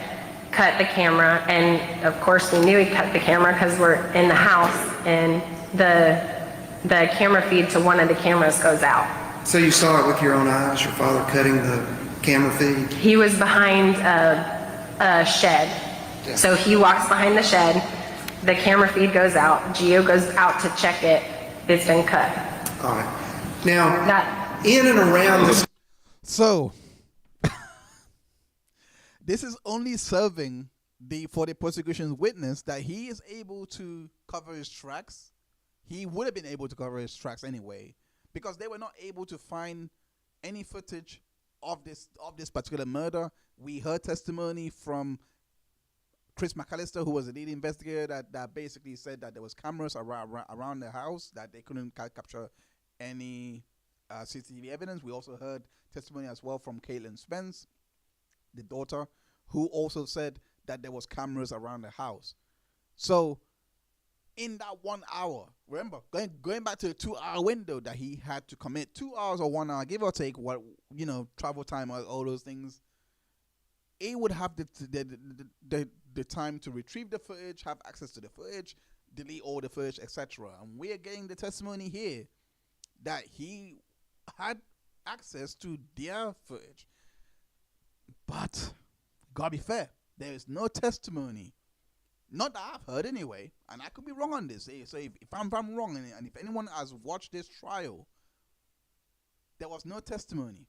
cut the camera, and of course we knew he cut the camera because we're in the house, and the camera feed to one of the cameras goes out. So you saw it with your own eyes, your father cutting the camera feed? He was behind a shed. Yeah. So he walks behind the shed, the camera feed goes out, Gio goes out to check it, it's been cut. All right. Now, in and around this... So, this is only serving for the prosecution's witness that he is able to cover his tracks. He would have been able to cover his tracks anyway, because they were not able to find any footage of this particular murder. We heard testimony from Chris McAllister, who was the lead investigator, that basically said that there was cameras around the house, that they couldn't capture any CCTV evidence. We also heard testimony as well from Caitlyn Spence, the daughter, who also said that there was cameras around the house. So in that 1 hour, remember, going back to the 2 hour window that he had to commit, 2 hours or 1 hour, give or take, what, travel time, all those things, he would have the time to retrieve the footage, have access to the footage, delete all the footage, etc. And we are getting the testimony here that he had access to their footage. But gotta be fair, there is no testimony, not that I've heard anyway, and I could be wrong on this. So if I'm wrong, and if anyone has watched this trial, there was no testimony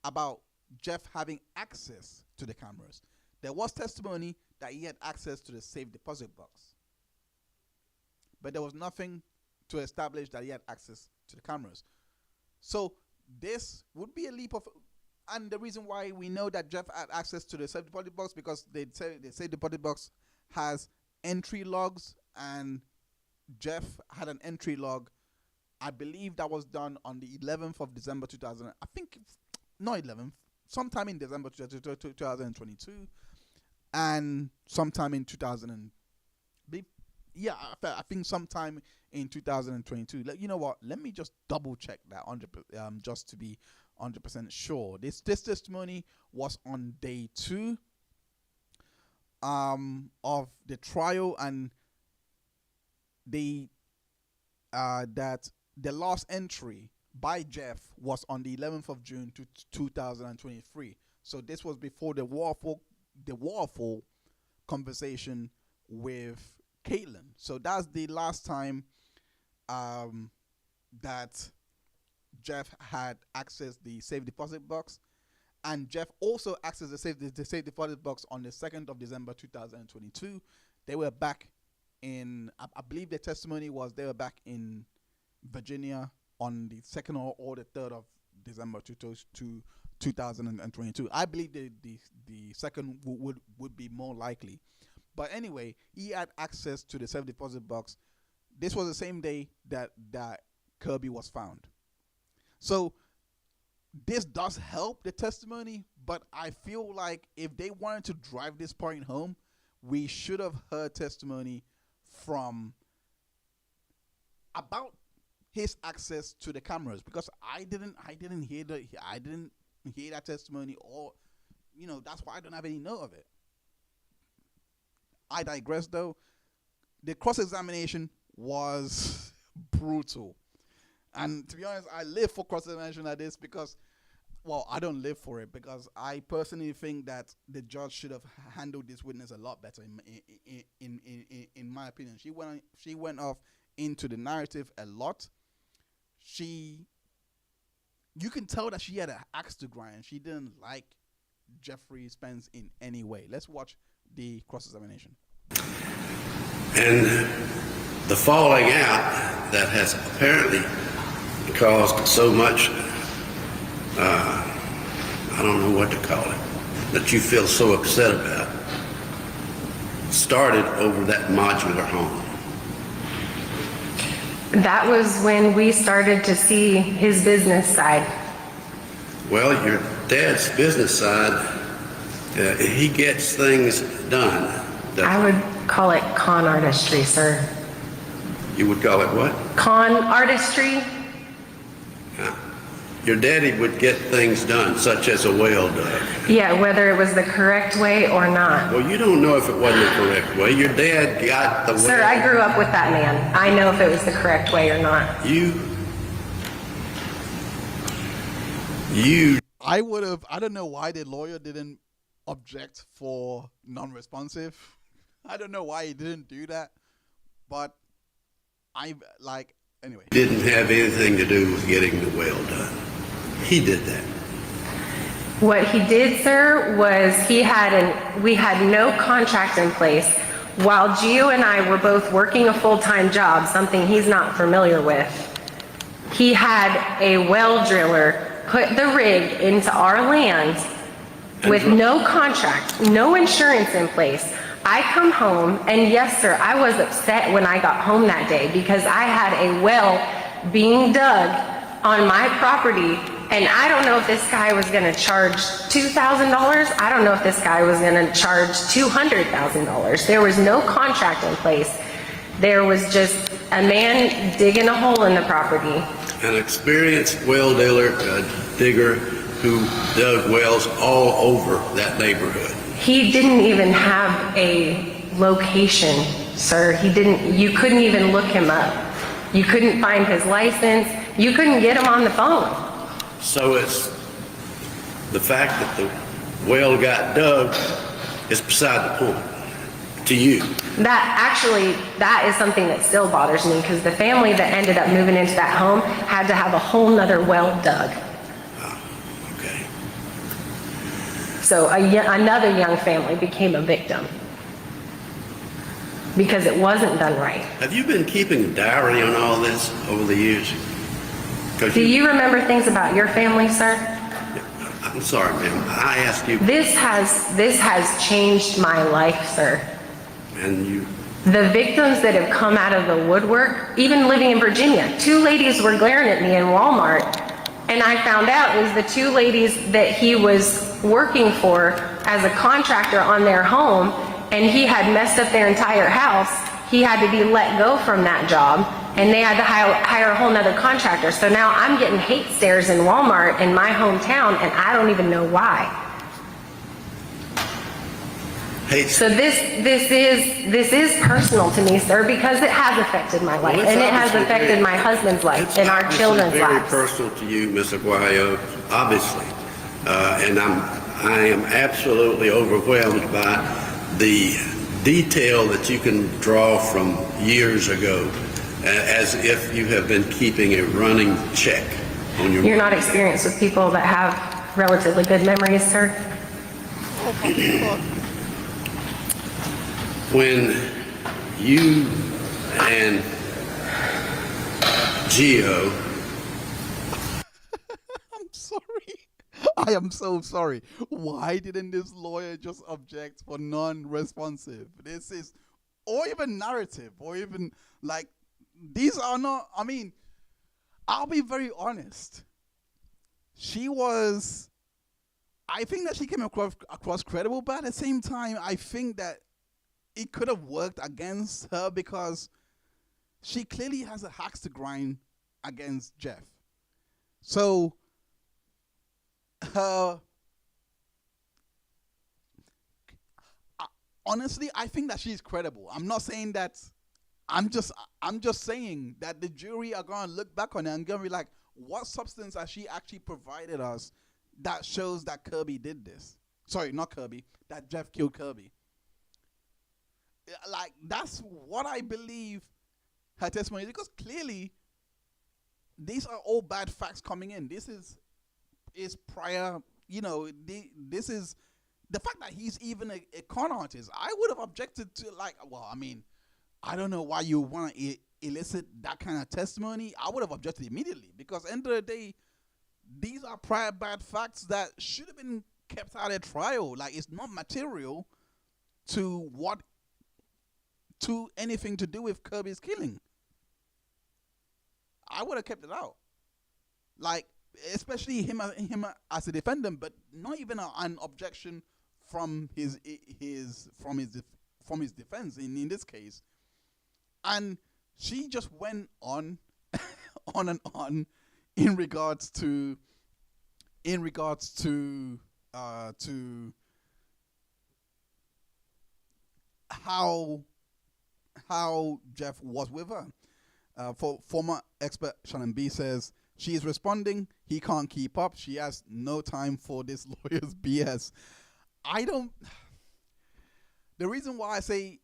about Jeff having access to the cameras. There was testimony that he had access to the safe deposit box, but there was nothing to establish that he had access to the cameras. So this would be a leap of, and the reason why we know that Jeff had access to the safe deposit box, because they say the safe deposit box has entry logs, and Jeff had an entry log. I believe that was done on the 11th of December 2000. I think not 11th, sometime in December 2022, and sometime in 2000. Yeah, I think sometime in 2022. You know what? Let me just double check that 100%, just to be 100% sure. This testimony was on day 2 of the trial, and that the last entry by Jeff was on the 11th of June 2023. So this was before the waterfall conversation with Caitlyn. So that's the last time that Jeff had accessed the safe deposit box, and Jeff also accessed the safe deposit box on the 2nd of December 2022. They were back in, I believe the testimony was they were back in Virginia on the 2nd or the 3rd of December 2022. I believe the second would be more likely. But anyway, he had access to the safe deposit box. This was the same day that Kirby was found. So this does help the testimony, but I feel like if they wanted to drive this point home, we should have heard testimony from about his access to the cameras, because I didn't hear that testimony, or that's why I don't have any note of it. I digress though. The cross-examination was brutal. And to be honest, I live for cross-examination like this because, well, I don't live for it, because I personally think that the judge should have handled this witness a lot better. In my opinion, she went off into the narrative a lot. You can tell that she had an axe to grind. She didn't like Jeffrey Spence in any way. Let's watch the cross-examination. And the falling out that has apparently caused so much, I don't know what to call it, that you feel so upset about, started over that modular home. That was when we started to see his business side. Well, your dad's business side, he gets things done. I would call it con artistry, sir. You would call it what? Con artistry. Your daddy would get things done, such as a well dug. Yeah, whether it was the correct way or not. Well, you don't know if it wasn't the correct way. Your dad got the way. Sir, I grew up with that man. I know if it was the correct way or not. I don't know why the lawyer didn't object for non-responsive. I don't know why he didn't do that, but anyway. Didn't have anything to do with getting the well done. He did that. What he did, sir, was we had no contract in place. While Gio and I were both working a full-time job, something he's not familiar with, he had a well driller put the rig into our land with no contract, no insurance in place. I come home, and yes, sir, I was upset when I got home that day because I had a well being dug on my property, and I don't know if this guy was going to charge $2,000. I don't know if this guy was going to charge $200,000. There was no contract in place. There was just a man digging a hole in the property. An experienced well digger who dug wells all over that neighborhood. He didn't even have a location, sir. You couldn't even look him up. You couldn't find his license. You couldn't get him on the phone. So it's the fact that the well got dug is beside the point to you. That is something that still bothers me, because the family that ended up moving into that home had to have a whole nother well dug. Okay. So another young family became a victim because it wasn't done right. Have you been keeping a diary on all this over the years? Do you remember things about your family, sir? I'm sorry, ma'am. I asked you. This has changed my life, sir. And the victims that have come out of the woodwork, even living in Virginia, 2 ladies were glaring at me in Walmart, and I found out it was the 2 ladies that he was working for as a contractor on their home, and he had messed up their entire house. He had to be let go from that job, and they had to hire a whole nother contractor. So now I'm getting hate stares in Walmart in my hometown, and I don't even know why. So this is personal to me, sir, because it has affected my life, and it has affected my husband's life and our children's very lives. personal to you, Ms. Arauyo, obviously, and I am absolutely overwhelmed by the detail that you can draw from years ago, as if you have been keeping a running check on your. You're not experienced with people that have relatively good memories, sir. When you and Gio. I'm sorry. I am so sorry. Why didn't this lawyer just object for non-responsive? This is, or even narrative, or even like, these are not, I mean, I'll be very honest. I think that she came across credible, but at the same time, I think that it could have worked against her because she clearly has a axe to grind against Jeff. So honestly, I think that she's credible. I'm not saying that. I'm just saying that the jury are gonna look back on it and gonna be like, what substance has she actually provided us that shows that Kirby did this? Sorry, not Kirby. That Jeff killed Kirby. Like, that's what I believe her testimony is, because clearly these are all bad facts coming in. This is prior, this is the fact that he's even a con artist. I would have objected to, like, well, I mean, I don't know why you want to elicit that kind of testimony. I would have objected immediately, because end of the day, these are prior bad facts that should have been kept out of trial. Like, it's not material to anything to do with Kirby's killing. I would have kept it out. Like, especially him as a defendant, but not even an objection from his defense in this case. And she just went on and on in regards to how Jeff was with her. Former expert Shannon B says she is responding. He can't keep up. She has no time for this lawyer's BS. The reason why I say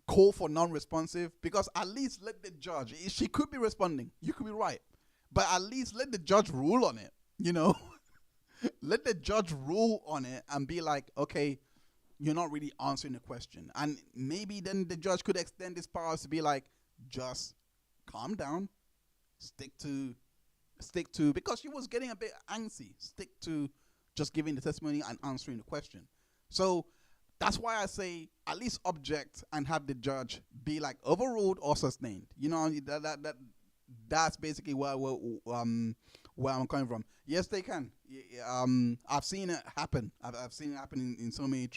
call for non-responsive, because at least let the judge. She could be responding. You could be right, but at least let the judge rule on it. Let the judge rule on it and be like, okay, you're not really answering the question. And maybe then the judge could extend his powers to be like, just calm down, stick to, because she was getting a bit angsty, stick to just giving the testimony and answering the question. So that's why I say at least object and have the judge be like overruled or sustained. That's basically where I'm coming from. Yes, they can. I've seen it happen. I've seen it happen in so many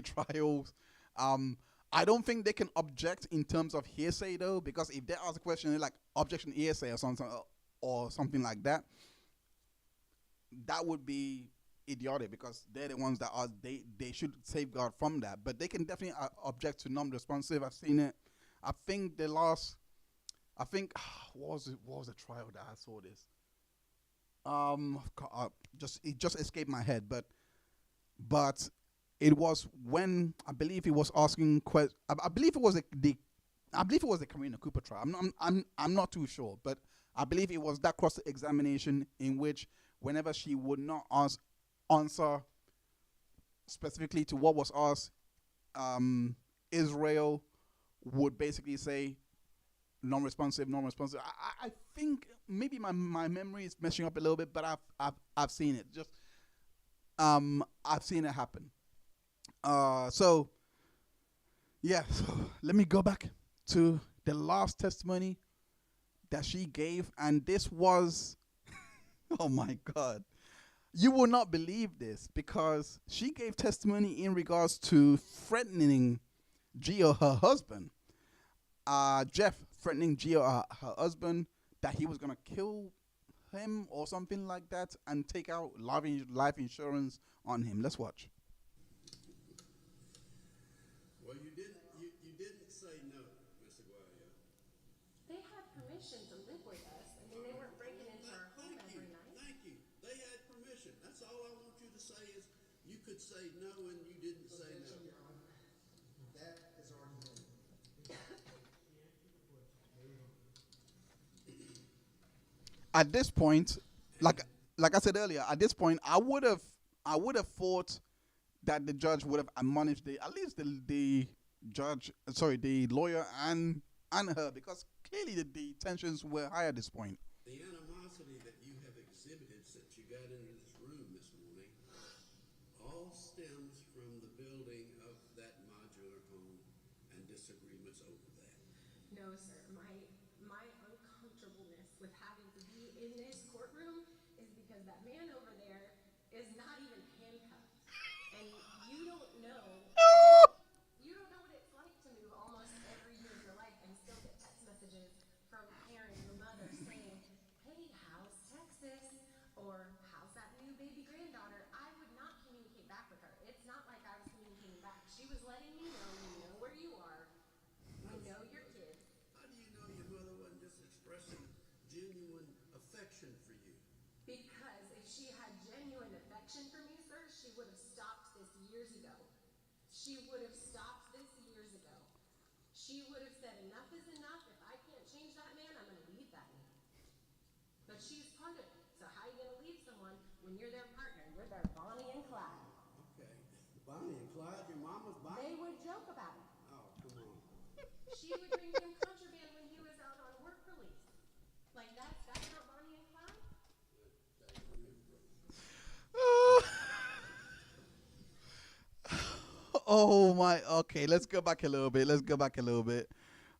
trials. I don't think they can object in terms of hearsay though, because if they ask a question like objection hearsay or something like that, that would be idiotic, because they're the ones that are they should safeguard from that. But they can definitely object to non-responsive. I've seen it. I think what was the trial that I saw this? It just escaped my head, but it was when I believe he was asking I believe it was the Karina Cooper trial. I'm not too sure, but I believe it was that cross-examination in which whenever she would not answer specifically to what was asked, Israel would basically say non-responsive. I think maybe my memory is messing up a little bit, but I've seen it. I've seen it happen. So let me go back to the last testimony that she gave, and this was oh my God, you will not believe this, because she gave testimony in regards to threatening Gio, her husband. Jeff threatening Gia, her husband, that he was gonna kill him or something like that and take out life insurance on him. Let's watch. Well, you didn't say no, Miss Arauyo. They had permission to live with us. I mean, they weren't breaking into our home every night. Thank you. They had permission. That's all I want you to say is you could say no and you didn't say no. That is argument. At this point, like I said earlier, at this point, I would have thought that the judge would have admonished at least the lawyer and her, because clearly the tensions were high at this point. The animosity that you have exhibited since you got into this room this morning all stems from the building of that modular home and disagreements over that. No, sir. My uncomfortableness with having to be in this courtroom is because that man over there is not even handcuffed. And you don't know what it's like to move almost every year of your life and still get text messages from Karen, your mother, saying, hey, how's Texas? Or how's that new baby granddaughter? I would not communicate back with her. It's not like I was communicating back. She was letting me know we know where you are. We know your kids. How do you know your mother wasn't just expressing genuine affection for you? Because if she had genuine affection for me, sir, she would have stopped this years ago. She would have stopped this years ago. She would have said, enough is enough. If I can't change that man, I'm going to leave that man. But she's part of it. So how are you going to leave someone when you're their partner? You're their Bonnie and Clyde. Okay. Bonnie and Clyde, your mama's Bonnie? They would joke about it. Oh, come on. She would bring him contraband when he was out on work release. Like that's not Bonnie and Clyde? Oh my, okay, let's go back a little bit.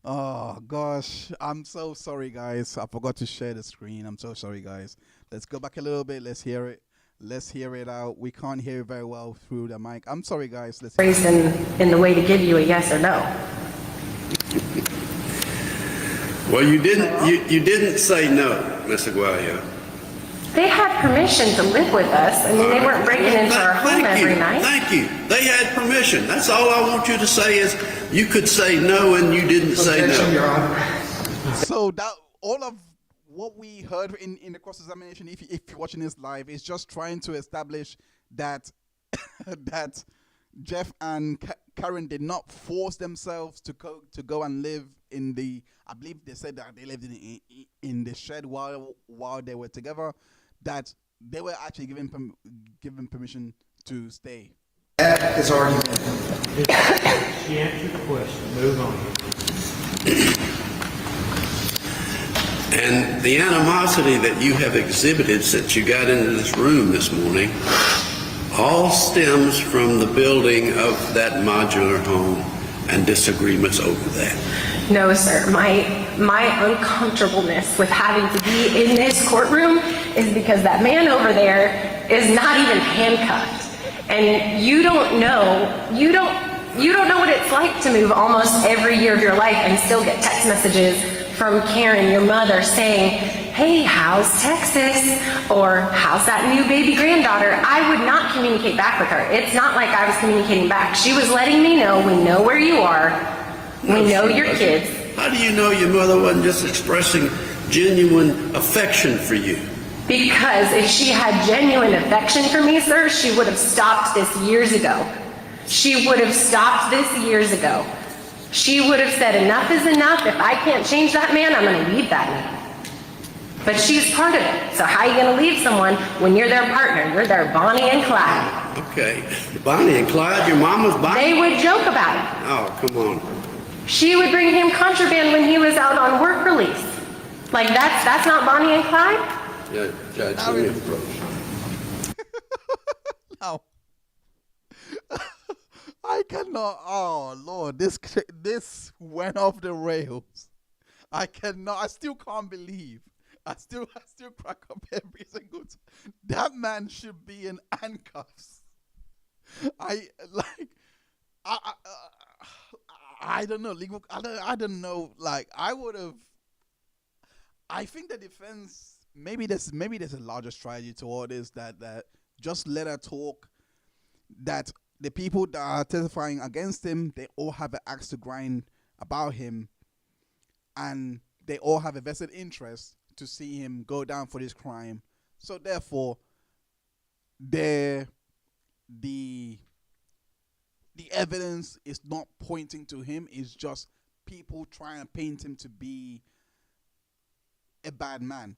Oh gosh, I'm so sorry guys. I forgot to share the screen. I'm so sorry guys. Let's go back a little bit. Let's hear it out. We can't hear it very well through the mic. I'm sorry guys. Let's in the way to give you a yes or no. Well, you didn't say no, Miss Arauyo. They had permission to live with us. I mean, they weren't breaking into our home every night. Thank you. They had permission. That's all I want you to say is you could say no and you didn't say no. So that all of what we heard in the cross-examination, if you're watching this live, is just trying to establish that that Jeff and Karen did not force themselves to go and live in the. I believe they said that they lived in the shed while they were together. That they were actually given permission to stay. That is argument. She answered the question. Move on. And the animosity that you have exhibited since you got into this room this morning all stems from the building of that modular home and disagreements over that. No, sir. My uncomfortableness with having to be in this courtroom is because that man over there is not even handcuffed. And you don't know what it's like to move almost every year of your life and still get text messages from Karen, your mother, saying, hey, how's Texas? Or how's that new baby granddaughter? I would not communicate back with her. It's not like I was communicating back. She was letting me know, we know where you are. We know your kids. How do you know your mother wasn't just expressing genuine affection for you? Because if she had genuine affection for me, sir, she would have stopped this years ago. She would have stopped this years ago. She would have said, enough is enough. If I can't change that man, I'm going to leave that man. But she's part of it. So how are you going to leave someone when you're their partner? You're their Bonnie and Clyde. Okay. Bonnie and Clyde, your mama's Bonnie? They would joke about it. Oh, come on. She would bring him contraband when he was out on work release. Like that's not Bonnie and Clyde? Yeah, Judge, let me approach. No. I cannot. Oh Lord, this went off the rails. I cannot. I still can't believe. I still crack up every single time. That man should be in I don't know. Legal. I don't know. Like I would have. I think the defense maybe there's a larger strategy to all this that just let her talk. That the people that are testifying against him, they all have an axe to grind about him, and they all have a vested interest to see him go down for this crime. So therefore, the evidence is not pointing to him. It's just people trying to paint him to be a bad man.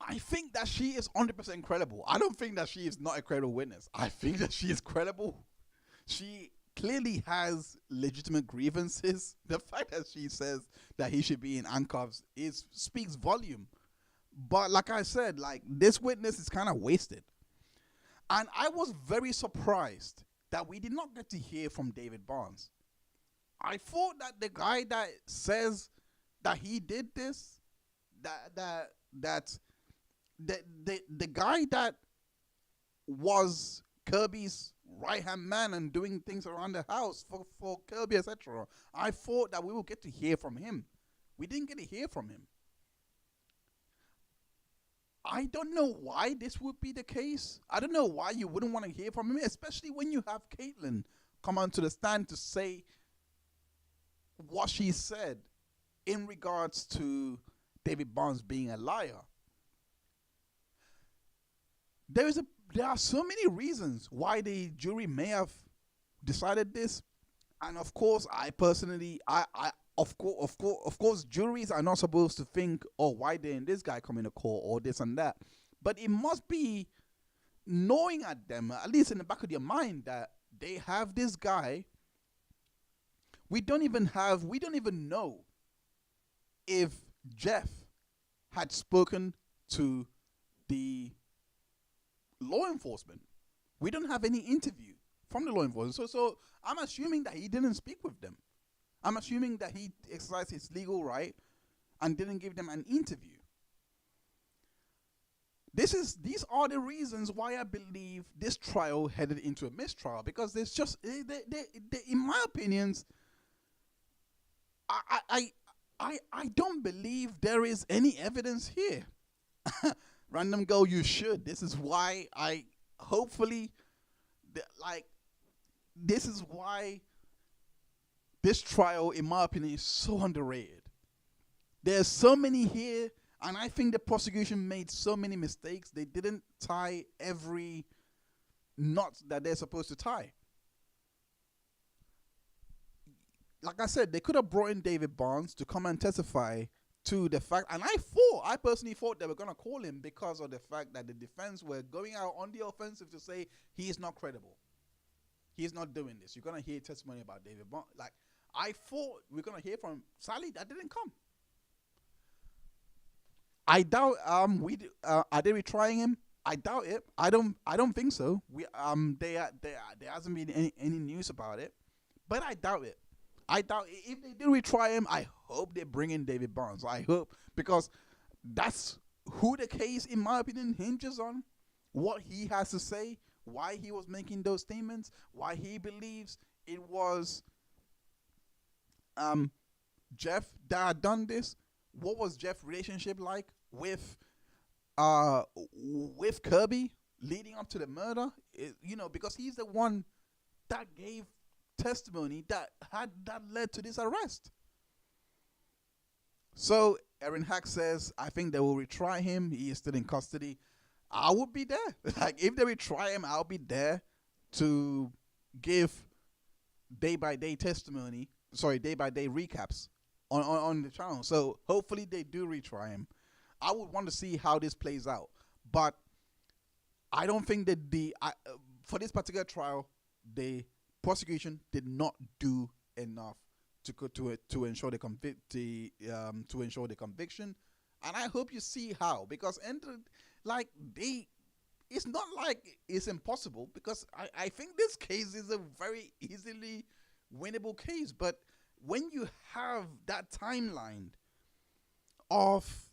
I think that she is 100% credible. I don't think that she is not a credible witness. I think that she is credible. She clearly has legitimate grievances. The fact that she says that he should be in handcuffs speaks volume. But like I said, like this witness is kind of wasted. And I was very surprised that we did not get to hear from David Barnes. I thought that the guy that says that he did this, the guy that was Kirby's right-hand man and doing things around the house for Kirby, etc. I thought that we would get to hear from him. We didn't get to hear from him. I don't know why this would be the case. I don't know why you wouldn't want to hear from him, especially when you have Caitlyn come onto the stand to say what she said in regards to David Barnes being a liar. There are so many reasons why the jury may have decided this, and of course, I personally, of course, juries are not supposed to think, oh, why didn't this guy come into court or this and that, but it must be knowing at them, at least in the back of their mind, that they have this guy. We don't even know if Jeff had spoken to the law enforcement. We don't have any interview from the law enforcement. So I'm assuming that he didn't speak with them. I'm assuming that he exercised his legal right and didn't give them an interview. These are the reasons why I believe this trial headed into a mistrial, because there's just, in my opinions, I don't believe there is any evidence here. Random girl, you should. This is why this is why this trial, in my opinion, is so underrated. There's so many here, and I think the prosecution made so many mistakes. They didn't tie every knot that they're supposed to tie. Like I said, they could have brought in David Barnes to come and testify to the fact, and I personally thought they were going to call him because of the fact that the defense were going out on the offensive to say he is not credible. He's not doing this. You're going to hear testimony about David Barnes. Like, I thought we were going to hear from him. Sadly, that didn't come. I doubt are they retrying him? I doubt it. I don't think so. There hasn't been any news about it, but I doubt it. If they do retry him, I hope they bring in David Barnes. I hope, because that's who the case, in my opinion, hinges on. What he has to say, why he was making those statements, why he believes it was Jeff that had done this. What was Jeff's relationship like with Kirby leading up to the murder? Because he's the one that gave testimony that led to this arrest. So Erin Hack says, I think they will retry him. He is still in custody. I would be there. Like, if they retry him, I'll be there to give day-by-day recaps on the channel. So hopefully they do retry him. I would want to see how this plays out. But I don't think that for this particular trial, the prosecution did not do enough to ensure the conviction, and I hope you see how, because it's not like it's impossible, because I think this case is a very easily winnable case. But when you have that timeline of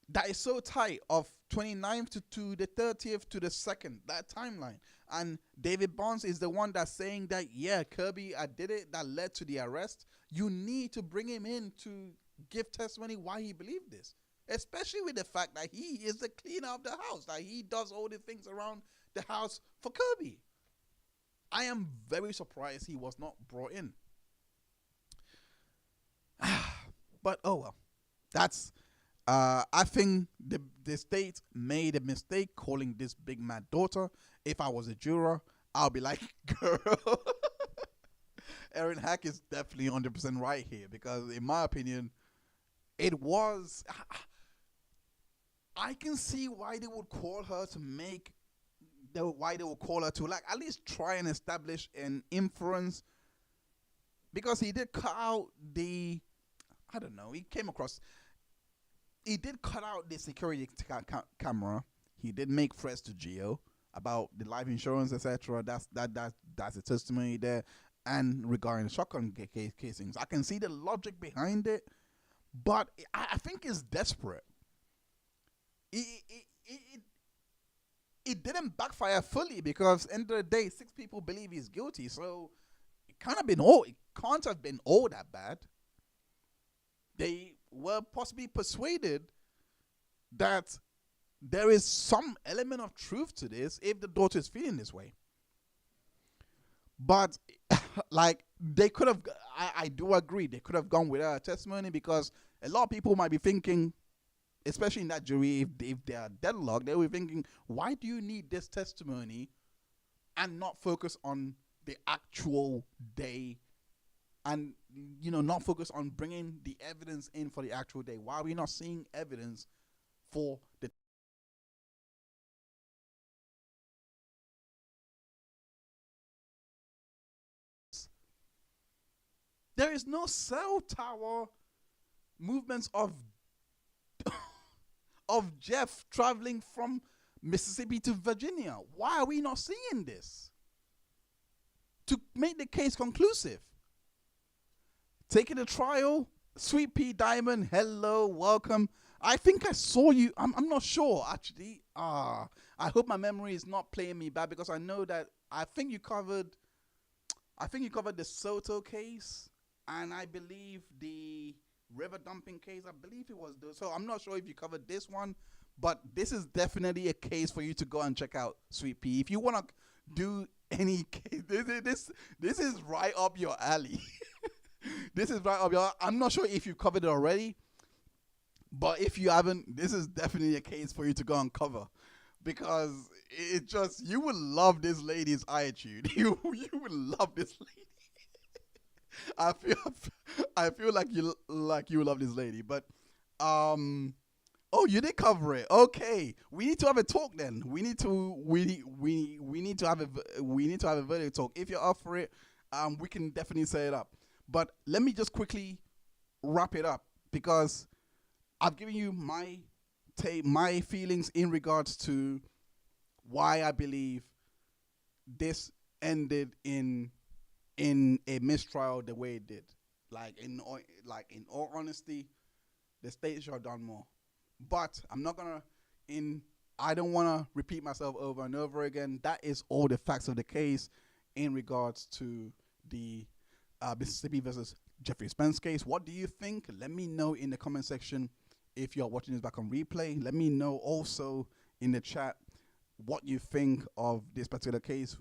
that is so tight of 29th to the 30th to the 2nd, that timeline. And David Barnes is the one that's saying that, yeah, Kirby, I did it, that led to the arrest. You need to bring him in to give testimony why he believed this, especially with the fact that he is the cleaner of the house, that he does all the things around the house for Kirby. I am very surprised he was not brought in. But oh well, that's I think the state made a mistake calling this big mad daughter. If I was a juror, I'll be like, girl, Erin Hack is definitely 100% right here, because in my opinion, it was. I can see why they would call her to make. Why they would call her to, like, at least try and establish an inference, because he did cut out the. I don't know. He did cut out the security camera. He did make threats to Gio about the life insurance, etc. That's a testimony there. And regarding the shotgun casings, I can see the logic behind it, but I think it's desperate. It didn't backfire fully, because end of the day, 6 people believe he's guilty. So it can't have been all that bad. They were possibly persuaded that there is some element of truth to this if the daughter is feeling this way. But like, they could have, I do agree, they could have gone without a testimony, because a lot of people might be thinking, especially in that jury, if they are deadlocked, they were thinking, why do you need this testimony and not focus on the actual day, and not focus on bringing the evidence in for the actual day? Why are we not seeing evidence for the there is no cell tower movements of Jeff traveling from Mississippi to Virginia? Why are we not seeing this to make the case conclusive? Taking the trial, Sweet Pea Diamond, hello, welcome. I think I saw you. I'm not sure, actually. I hope my memory is not playing me bad, because I know that I think you covered the Soto case, and I believe the river dumping case. I believe it was those. So I'm not sure if you covered this one, but this is definitely a case for you to go and check out, Sweet Pea. If you want to do any case, this is right up your alley. This is right up your. I'm not sure if you've covered it already, but if you haven't, this is definitely a case for you to go and cover, because it just, you will love this lady's attitude. You will love this lady. I feel like you will love this lady, but oh, you did cover it. Okay, we need to have a talk then. We need to have a video talk. If you're up for it, we can definitely set it up. But let me just quickly wrap it up, because I've given you my feelings in regards to why I believe this ended in a mistrial the way it did. Like in all honesty, the state should have done more. But I'm not gonna I don't wanna repeat myself over and over again. That is all the facts of the case in regards to the Mississippi versus Jeffrey Spence case. What do you think? Let me know in the comment section. If you're watching this back on replay, let me know also in the chat what you think of this particular case.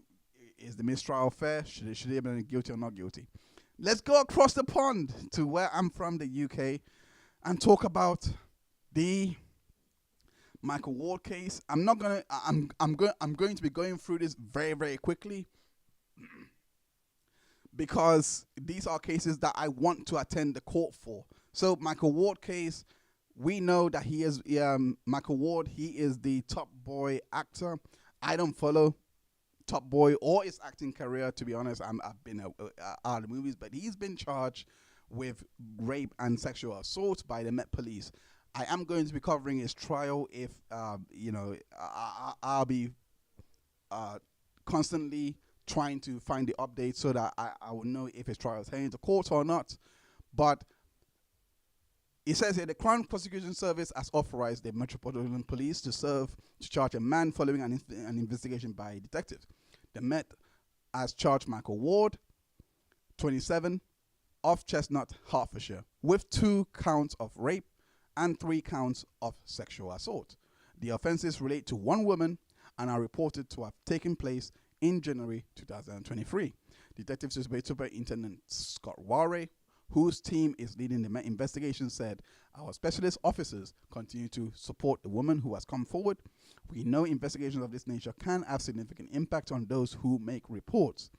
Is the mistrial fair? Should they have been guilty or not guilty? Let's go across the pond to where I'm from, the UK, and talk about the Micheal Ward case. I'm going to be going through this very, very quickly, because these are cases that I want to attend the court for. So Micheal Ward case, we know that he is Micheal Ward. He is the Top Boy actor. I don't follow Top Boy or his acting career, to be honest. I've been out of the movies, but he's been charged with rape and sexual assault by the Met Police. I am going to be covering his trial. If I'll be constantly trying to find the updates so that I will know if his trial is heading to court or not. But It says here the Crown Prosecution Service has authorized the Metropolitan Police to charge a man following an investigation by a detective. The Met has charged Micheal Ward, 27, of Chestnut, Hertfordshire, with 2 counts of rape and 3 counts of sexual assault. The offences relate to one woman and are reported to have taken place in January 2023. Detective Superintendent Scott Warray, whose team is leading the investigation, said, "Our specialist officers continue to support the woman who has come forward. We know investigations of this nature can have significant impact on those who make reports."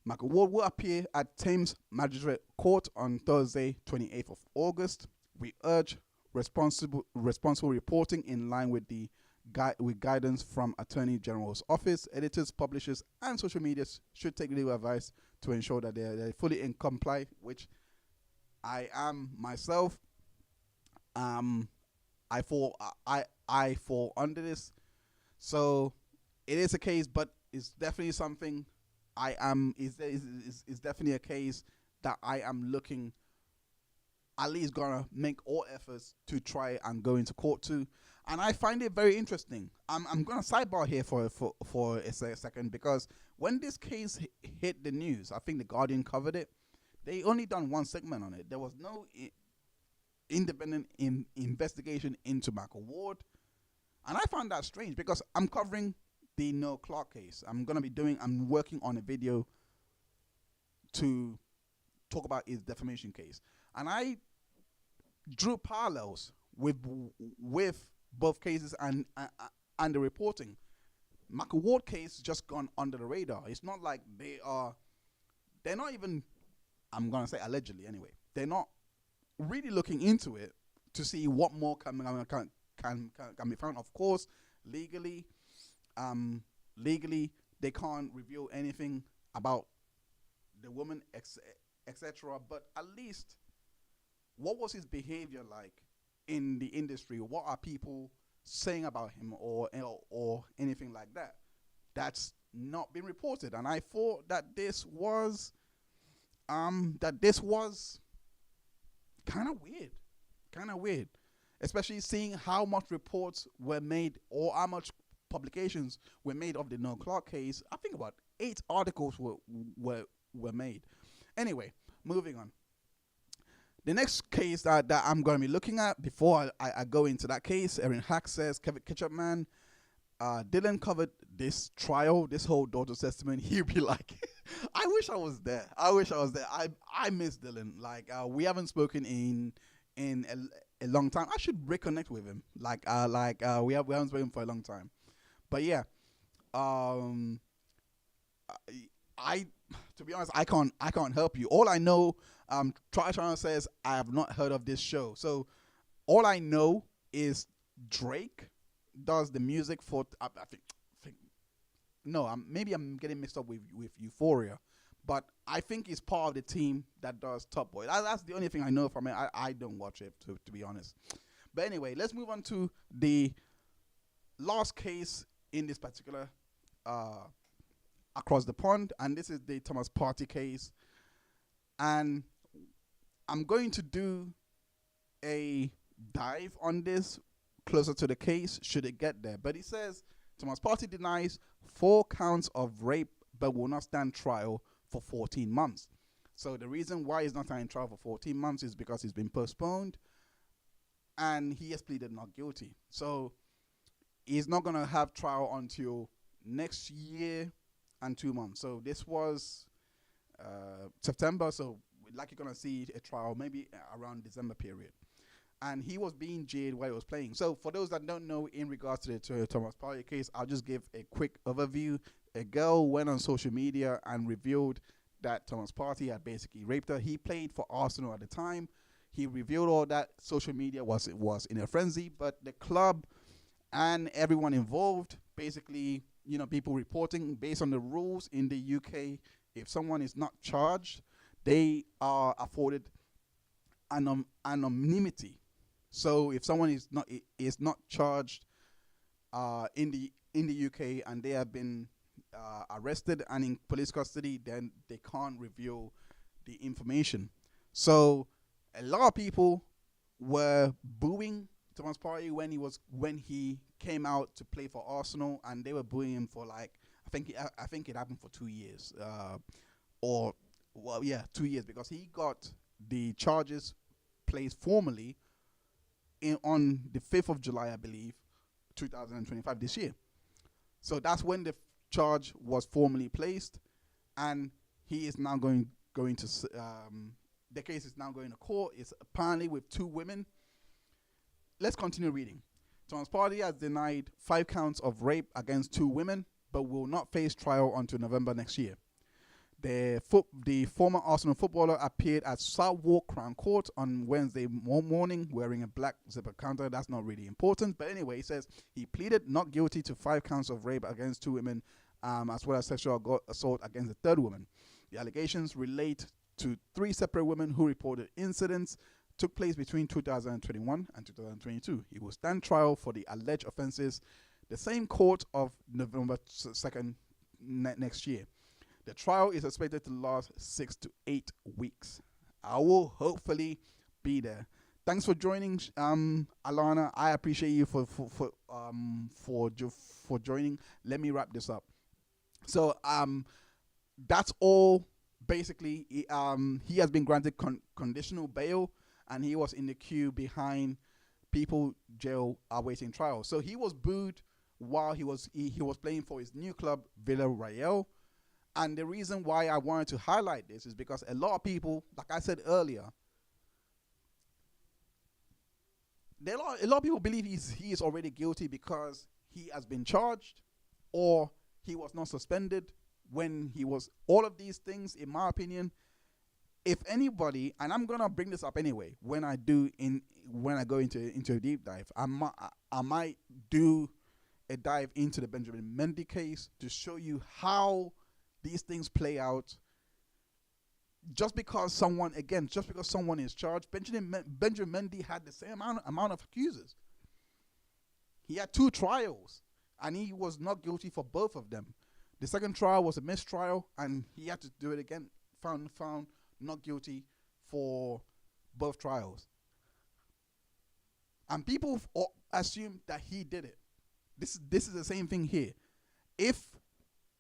Micheal Ward will appear at Thames Magistrate Court on Thursday, 28th of August. We urge responsible reporting in line with guidance from Attorney General's office. Editors, publishers, and social media should take legal advice to ensure that they're fully in comply, which I am myself. I fall under this, so it is a case, but it's definitely something I am is definitely a case that I am looking, at least gonna make all efforts to try and go into court to. And I find it very interesting. I'm gonna sidebar here for a second, because when this case hit the news, I think the Guardian covered it. They only done one segment on it. There was no independent investigation into Micheal Ward, and I found that strange because I'm covering the Noel Clarke case. I'm working on a video to talk about his defamation case, and I drew parallels with both cases and the reporting. Micheal Ward case just gone under the radar. It's not like they're not even, I'm gonna say allegedly anyway, they're not really looking into it to see what more can be found. Of course, legally they can't reveal anything about the woman, etc. But at least, what was his behavior like in the industry? What are people saying about him or anything like that? That's not been reported, and I thought that this was kind of weird, especially seeing how much reports were made or how much publications were made of the Noel Clarke case. I think about 8 articles were made. Anyway, moving on. The next case that I'm going to be looking at before I go into that case, Erin Hack says, Ketchup man, Dylan covered this trial, this whole daughter's testimony. He'd be like, I wish I was there. I miss Dylan. Like, we haven't spoken in a long time. I should reconnect with him. We haven't spoken for a long time. But yeah, to be honest, I can't help you. All I know, China says I have not heard of this show. So all I know is Drake does the music for maybe I'm getting mixed up with Euphoria, but I think he's part of the team that does Top Boy. That's the only thing I know from it. I don't watch it to be honest. But anyway, let's move on to the last case in this particular across the pond, and this is the Thomas Partey case. And I'm going to do a dive on this closer to the case should it get there. But he says Thomas Partey denies 4 counts of rape but will not stand trial for 14 months. So the reason why he's not standing trial for 14 months is because he's been postponed and he has pleaded not guilty. So he's not going to have trial until next year and 2 months. So this was September, so like you're going to see a trial maybe around December period. And he was being jailed while he was playing. So for those that don't know, in regards to the Thomas Partey case, I'll just give a quick overview. A girl went on social media and revealed that Thomas Partey had basically raped her. He played for Arsenal at the time. He revealed all that. Social media was in a frenzy, but the club and everyone involved, basically, people reporting based on the rules in the UK, if someone is not charged, they are afforded anonymity. So if someone is not charged in the UK and they have been arrested and in police custody, then they can't reveal the information. So a lot of people were booing Thomas Partey when he came out to play for Arsenal, and they were booing him for like I think it happened for 2 years, 2 years, because he got the charges placed formally on the 5th of July, I believe, 2025, this year. So that's when the charge was formally placed, and he is now going to the case is now going to court. It's apparently with 2 women. Let's continue reading. Thomas Partey has denied 5 counts of rape against 2 women, but will not face trial until November next year. The former Arsenal footballer appeared at Southwark Crown Court on Wednesday morning wearing a black zipper counter. That's not really important. But anyway, he says he pleaded not guilty to 5 counts of rape against 2 women, as well as sexual assault against a 3rd woman. The allegations relate to 3 separate women who reported incidents took place between 2021 and 2022. He will stand trial for the alleged offenses the same court of November 2nd next year. The trial is expected to last 6 to 8 weeks. I will hopefully be there. Thanks for joining, Alana. I appreciate you for joining. Let me wrap this up. So that's all. Basically, he has been granted conditional bail, and he was in the queue behind people jail awaiting trial. So he was booed while he was playing for his new club Villarreal. And the reason why I wanted to highlight this is because a lot of people, like I said earlier, a lot of people believe he is already guilty because he has been charged or he was not suspended when he was. All of these things, in my opinion, if anybody, and I'm gonna bring this up anyway when I go into a deep dive, I might do a dive into the Benjamin Mendy case to show you how these things play out. Just because someone is charged, Benjamin Mendy had the same amount of accusers. He had 2 trials, and he was not guilty for both of them. The second trial was a mistrial, and he had to do it again. Found not guilty for both trials. And people assume that he did it. This is the same thing here.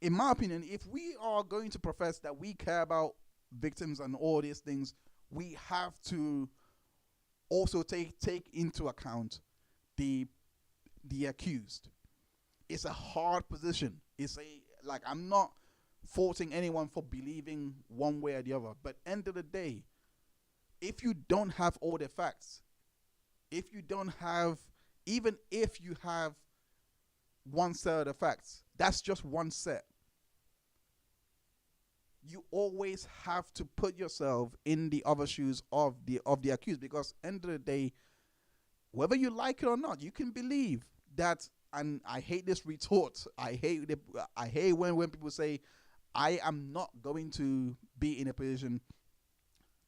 In my opinion, if we are going to profess that we care about victims and all these things, we have to also take into account the accused. It's a hard position. I'm not faulting anyone for believing one way or the other, but end of the day, if you don't have all the facts, even if you have one set of the facts, that's just one set. You always have to put yourself in the other shoes of the accused, because end of the day, whether you like it or not, you can believe that. And I hate this retort. I hate when people say, I am not going to be in a position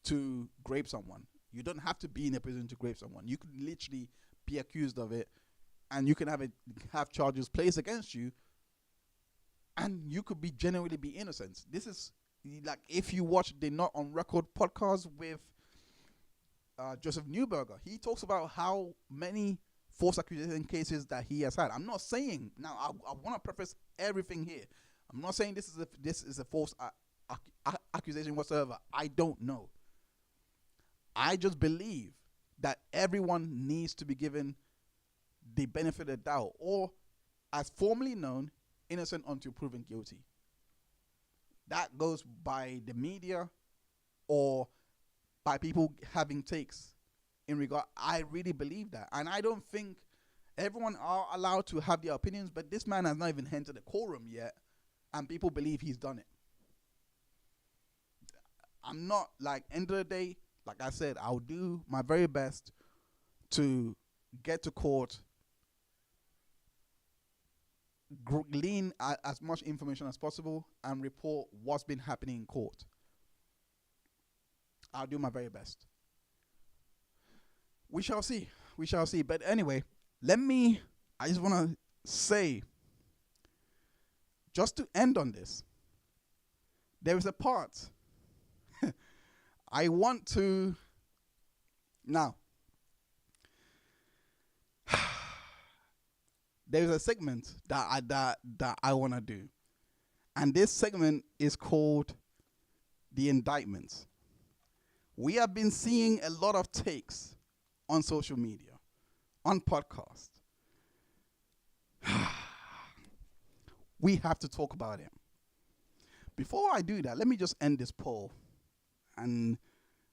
to grape someone. You don't have to be in a position to grape someone. You could literally be accused of it, and you can have charges placed against you, and you could be genuinely be innocent. This is like if you watch the Not on Record podcast with Joseph Newberger, he talks about how many false accusation cases that he has had. I'm not saying, now I want to preface everything here. I'm not saying this is a false accusation whatsoever. I don't know. I just believe that everyone needs to be given the benefit of the doubt, or as formerly known, innocent until proven guilty. That goes by the media or by people having takes in regard. I really believe that, and I don't think everyone are allowed to have their opinions, but this man has not even entered the courtroom yet, and people believe he's done it. I'm not, like, end of the day, like I said, I'll do my very best to get to court, glean as much information as possible, and report what's been happening in court. I'll do my very best. We shall see. But anyway, I just want to say, just to end on this, there is a part I want to, now, there's a segment that I want to do, and this segment is called the Indictments. We have been seeing a lot of takes on social media, on podcasts. We have to talk about it. Before I do that, let me just end this poll. And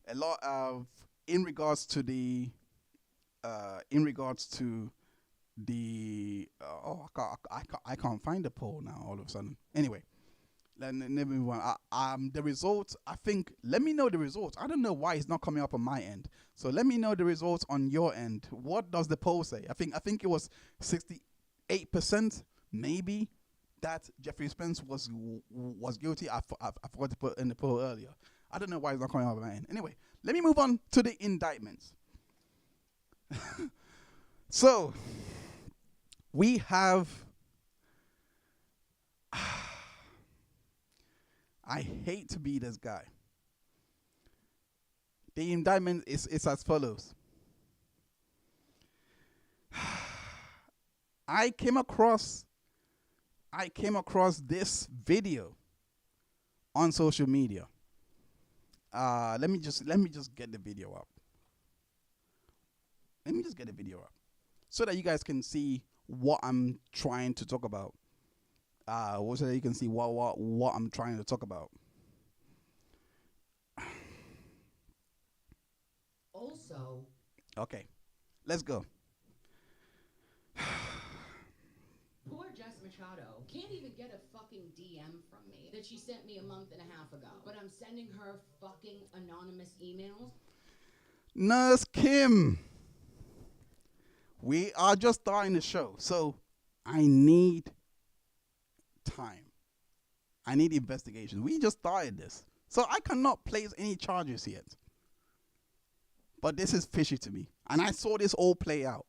a lot of, in regards to the, I can't find the poll now all of a sudden. Anyway, let me move on. The results, I think, let me know the results. I don't know why it's not coming up on my end. So let me know the results on your end. What does the poll say? I think it was 68%, maybe, that Jeffrey Spence was guilty. I forgot to put in the poll earlier. I don't know why it's not coming up on my end. Anyway, let me move on to the indictments. So, we have... I hate to be this guy. The indictment is as follows. I came across this video on social media. Let me just get the video up. Let me just get the video up so that you guys can see what I'm trying to talk about. So that you can see what I'm trying to talk about. Also, okay, let's go. poor Jess Machado can't even get a fucking DM from me that she sent me a month and a half ago. But I'm sending her fucking anonymous emails. Nurse Kim, we are just starting the show, so I need time. I need investigation. We just started this, so I cannot place any charges yet. But this is fishy to me, and I saw this all play out.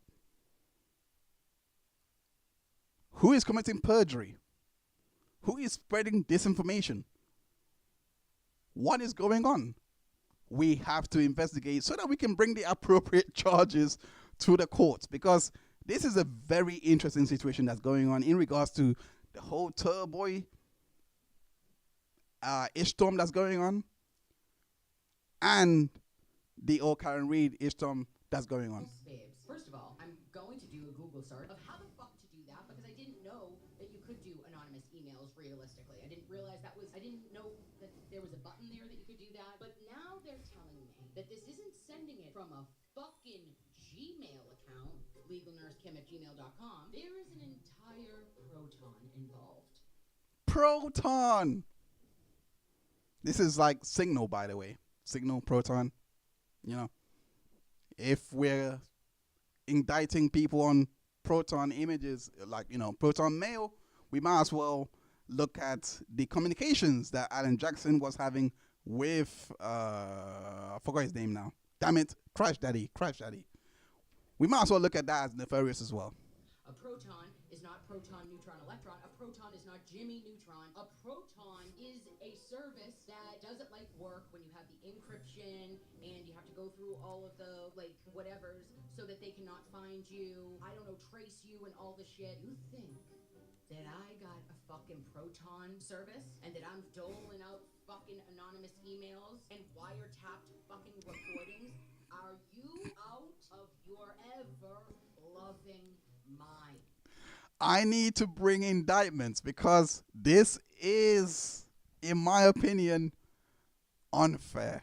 Who is committing perjury? Who is spreading disinformation? What is going on? We have to investigate so that we can bring the appropriate charges to the courts, because this is a very interesting situation that's going on in regards to the whole Turboy Ishtorm that's going on, and the old Karen Reed Ishtorm that's going on. Babes, first of all, I'm going to do a Google search of how the fuck to do that, because I didn't know that you could do anonymous emails realistically. I didn't know that there was a button there that you could do that. But now they're telling me that this isn't sending it from a fucking Gmail account, legalnursekim@gmail.com. There is an entire Proton involved. Proton! This is like Signal, by the way. Signal, Proton. You know, if we're indicting people on Proton images, like, you know, Proton mail, we might as well look at the communications that Alan Jackson was having with, I forgot his name now. Damn it, Crash Daddy. We might as well look at that as nefarious as well. A proton is not proton, neutron, electron. A proton is not Jimmy Neutron. A proton is a service that doesn't like work when you have the encryption and you have to go through all of the like whatevers so that they cannot find you. I don't know, trace you and all the shit. You think that I got a fucking proton service and that I'm doling out fucking anonymous emails and wiretapped fucking recordings? Are you out of your ever-loving mind? I need to bring indictments because this is, in my opinion, unfair.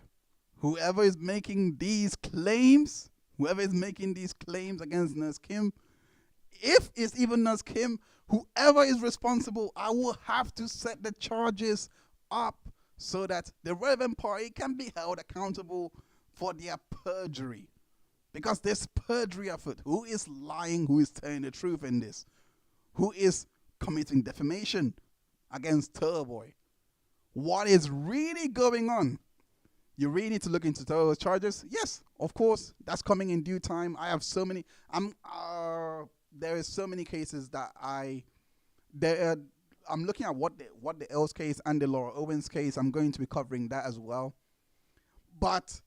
Whoever is making these claims against Nurse Kim, if it's even Nurse Kim, whoever is responsible, I will have to set the charges up so that the relevant party can be held accountable for their perjury. Because there's perjury afoot. Who is lying? Who is telling the truth in this? Who is committing defamation against Turboy? What is really going on? You really need to look into those charges. Yes, of course, that's coming in due time. I have so many. There is so many cases that I'm looking at what the Els case and the Laura Owens case. I'm going to be covering that as well. But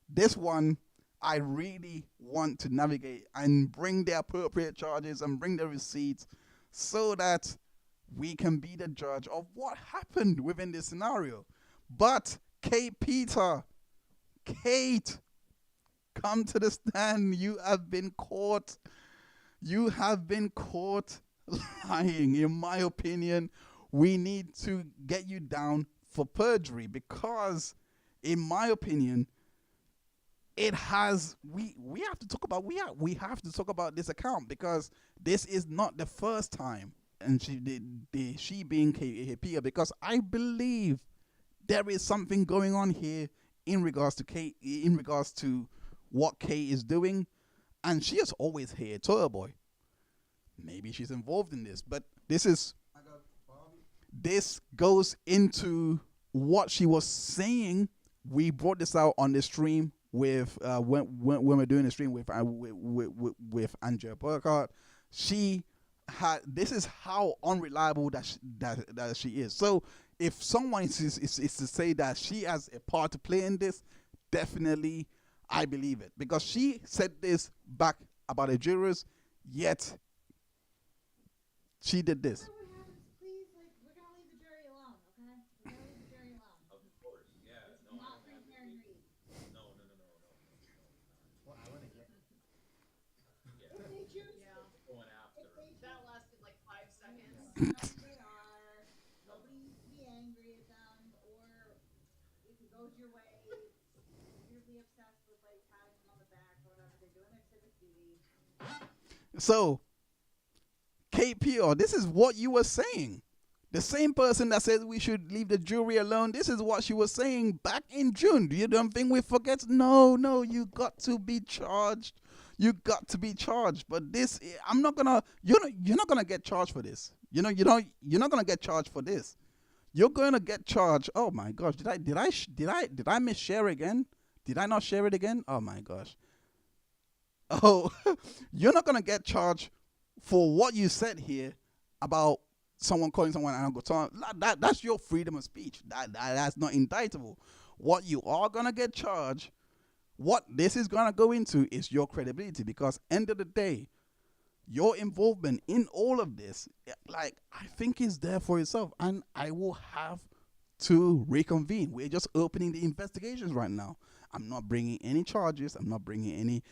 this one, I really want to navigate and bring the appropriate charges and bring the receipts so that we can be the judge of what happened within this scenario. But Kate Kate, come to the stand. You have been caught. You have been caught lying. In my opinion, we need to get you down for perjury because, in my opinion, it has we have to talk about we have to talk about this account because this is not the first time, and she being Kate, because I believe there is something going on here in regards to Kate, in regards to what Kate is doing, and she has always hated Toy Boy. Maybe she's involved in this, but this goes into what she was saying. We brought this out on the stream with when we're doing the stream with Andrea Burkhardt. She had, this is how unreliable that she is. So if someone is to say that she has a part to play in this, definitely I believe it, because she said this back about the jurors, yet she did this. So, KPR, this is what you were saying. The same person that says we should leave the jury alone, this is what she was saying back in June. You don't think we forget? No, you got to be charged. You got to be charged. But this, I'm not gonna. You're not gonna get charged for this. You're not gonna get charged for this. You're gonna get charged. Oh my gosh, did I miss share again? Did I not share it again? Oh my gosh. Oh, you're not gonna get charged for what you said here about someone calling someone an uncle. That's your freedom of speech. That's not indictable. What you are gonna get charged, what this is gonna go into, is your credibility, because end of the day, your involvement in all of this, like, I think is there for yourself, and I will have to reconvene. We're just opening the investigations right now. I'm not bringing any charges. I'm not bringing any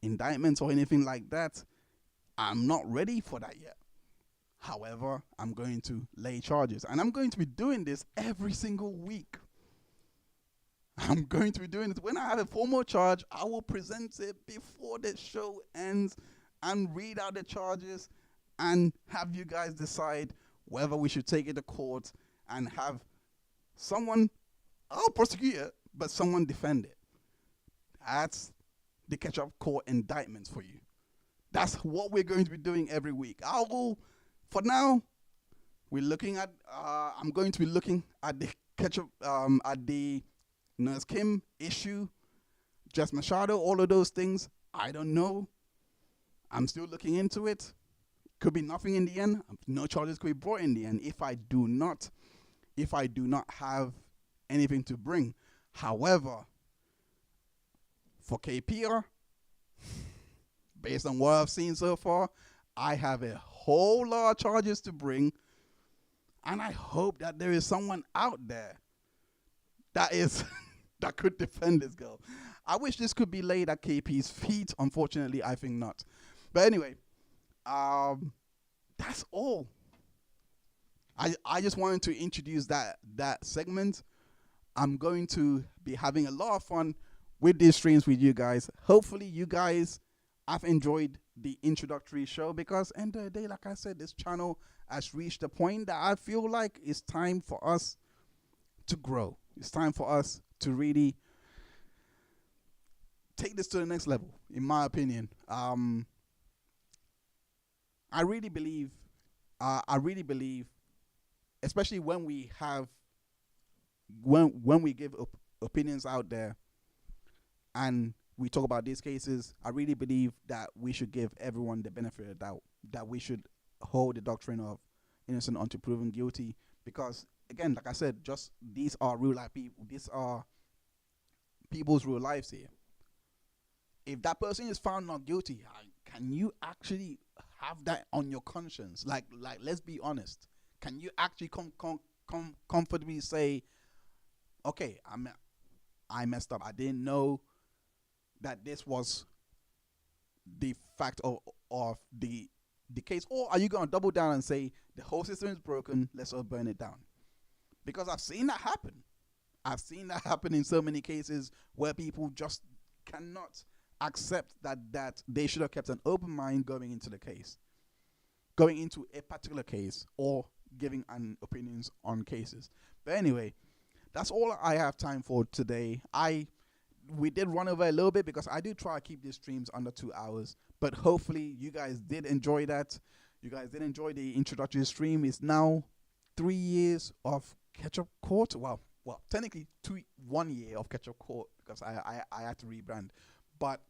indictments or anything like that. I'm not ready for that yet. However, I'm going to lay charges, and I'm going to be doing this every single week. I'm going to be doing it. When I have a formal charge, I will present it before the show ends and read out the charges and have you guys decide whether we should take it to court and have someone, I'll prosecute it, but someone defend it. That's the Ketchup court indictments for you. That's what we're going to be doing every week. For now, we're looking at, I'm going to be looking at the Ketchup, at the Nurse Kim issue, Jess Machado, all of those things. I don't know. I'm still looking into it. Could be nothing in the end. No charges could be brought in the end if I do not have anything to bring. However, for KPR, based on what I've seen so far, I have a whole lot of charges to bring, and I hope that there is someone out there that could defend this girl. I wish this could be laid at KP's feet. Unfortunately, I think not. But anyway, that's all. I just wanted to introduce that segment. I'm going to be having a lot of fun with these streams with you guys. Hopefully you guys have enjoyed the introductory show, because end of the day, like I said, this channel has reached a point that I feel like it's time for us to grow. It's time for us to really take this to the next level, in my opinion. I really believe, especially when we have, when we give opinions out there and we talk about these cases, I really believe that we should give everyone the benefit of the doubt, that we should hold the doctrine of innocent until proven guilty, because again, like I said, just these are real life people. These are people's real lives here. if that person is found not guilty, can you actually have that on your conscience? Like let's be honest. Can you actually comfortably say, okay, I messed up. I didn't know that this was the fact of the case? Or are you going to double down and say the whole system is broken, let's all burn it down? Because I've seen that happen. I've seen that happen in so many cases where people just cannot accept that they should have kept an open mind going into a particular case, or giving an opinions on cases. But anyway, that's all I have time for today. We did run over a little bit because I do try to keep these streams under 2 hours, but hopefully you guys did enjoy that. You guys did enjoy the introductory stream. It's now 3 years of Ketchup Court. Well, technically 1 year of Ketchup Court because I had to rebrand. But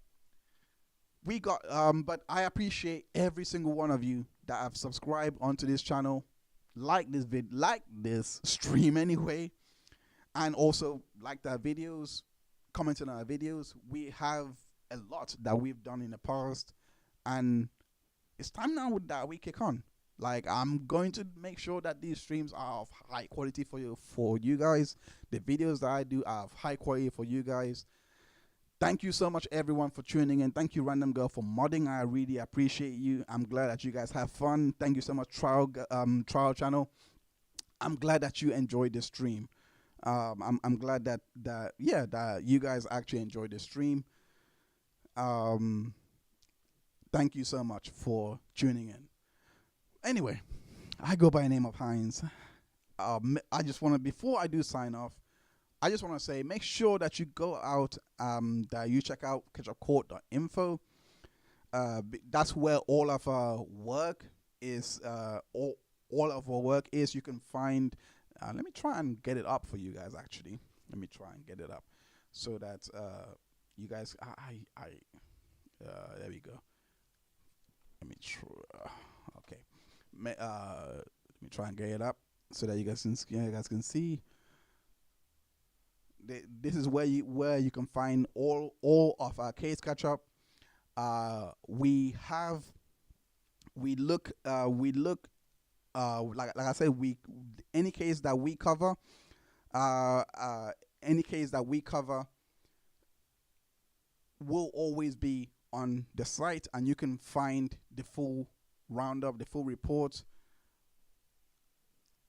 we got but I appreciate every single one of you that have subscribed onto this channel, like this stream anyway, and also like our videos, commenting on our videos. We have a lot that we've done in the past, and it's time now that we kick on. Like, I'm going to make sure that these streams are of high quality for you guys. The videos that I do are of high quality for you guys. Thank you so much, everyone, for tuning in. Thank you, Random Girl, for modding. I really appreciate you. I'm glad that you guys have fun. Thank you so much, Trial Channel. I'm glad that you enjoyed the stream. I'm glad that you guys actually enjoyed the stream. Thank you so much for tuning in. Anyway, I go by the name of Hines. I just want to, before I do sign off, I just want to say, make sure that you go out, that you check out ketchupcourt.info. That's where all of our work is. All of our work is. You can find. Let me try and get it up for you guys. Actually, let me try and get it up so that you guys. There we go. Let me try. Okay. Let me try and get it up so that you guys can see. This is where you can find all of our case catch up. We look like I said, any case that we cover will always be on the site, and you can find the full roundup, the full report,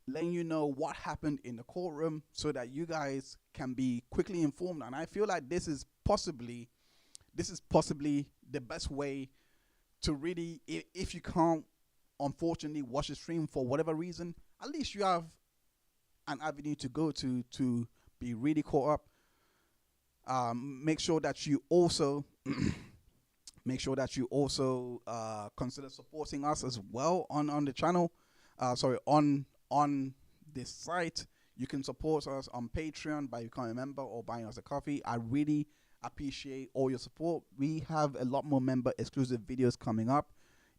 letting you know what happened in the courtroom so that you guys can be quickly informed. And I feel like this is possibly the best way to really, if you can't unfortunately watch the stream for whatever reason, at least you have an avenue to go to be really caught up. Make sure that you also consider supporting us as well on the channel. On this site. You can support us on Patreon by becoming a member or buying us a coffee. I really appreciate all your support. We have a lot more member exclusive videos coming up.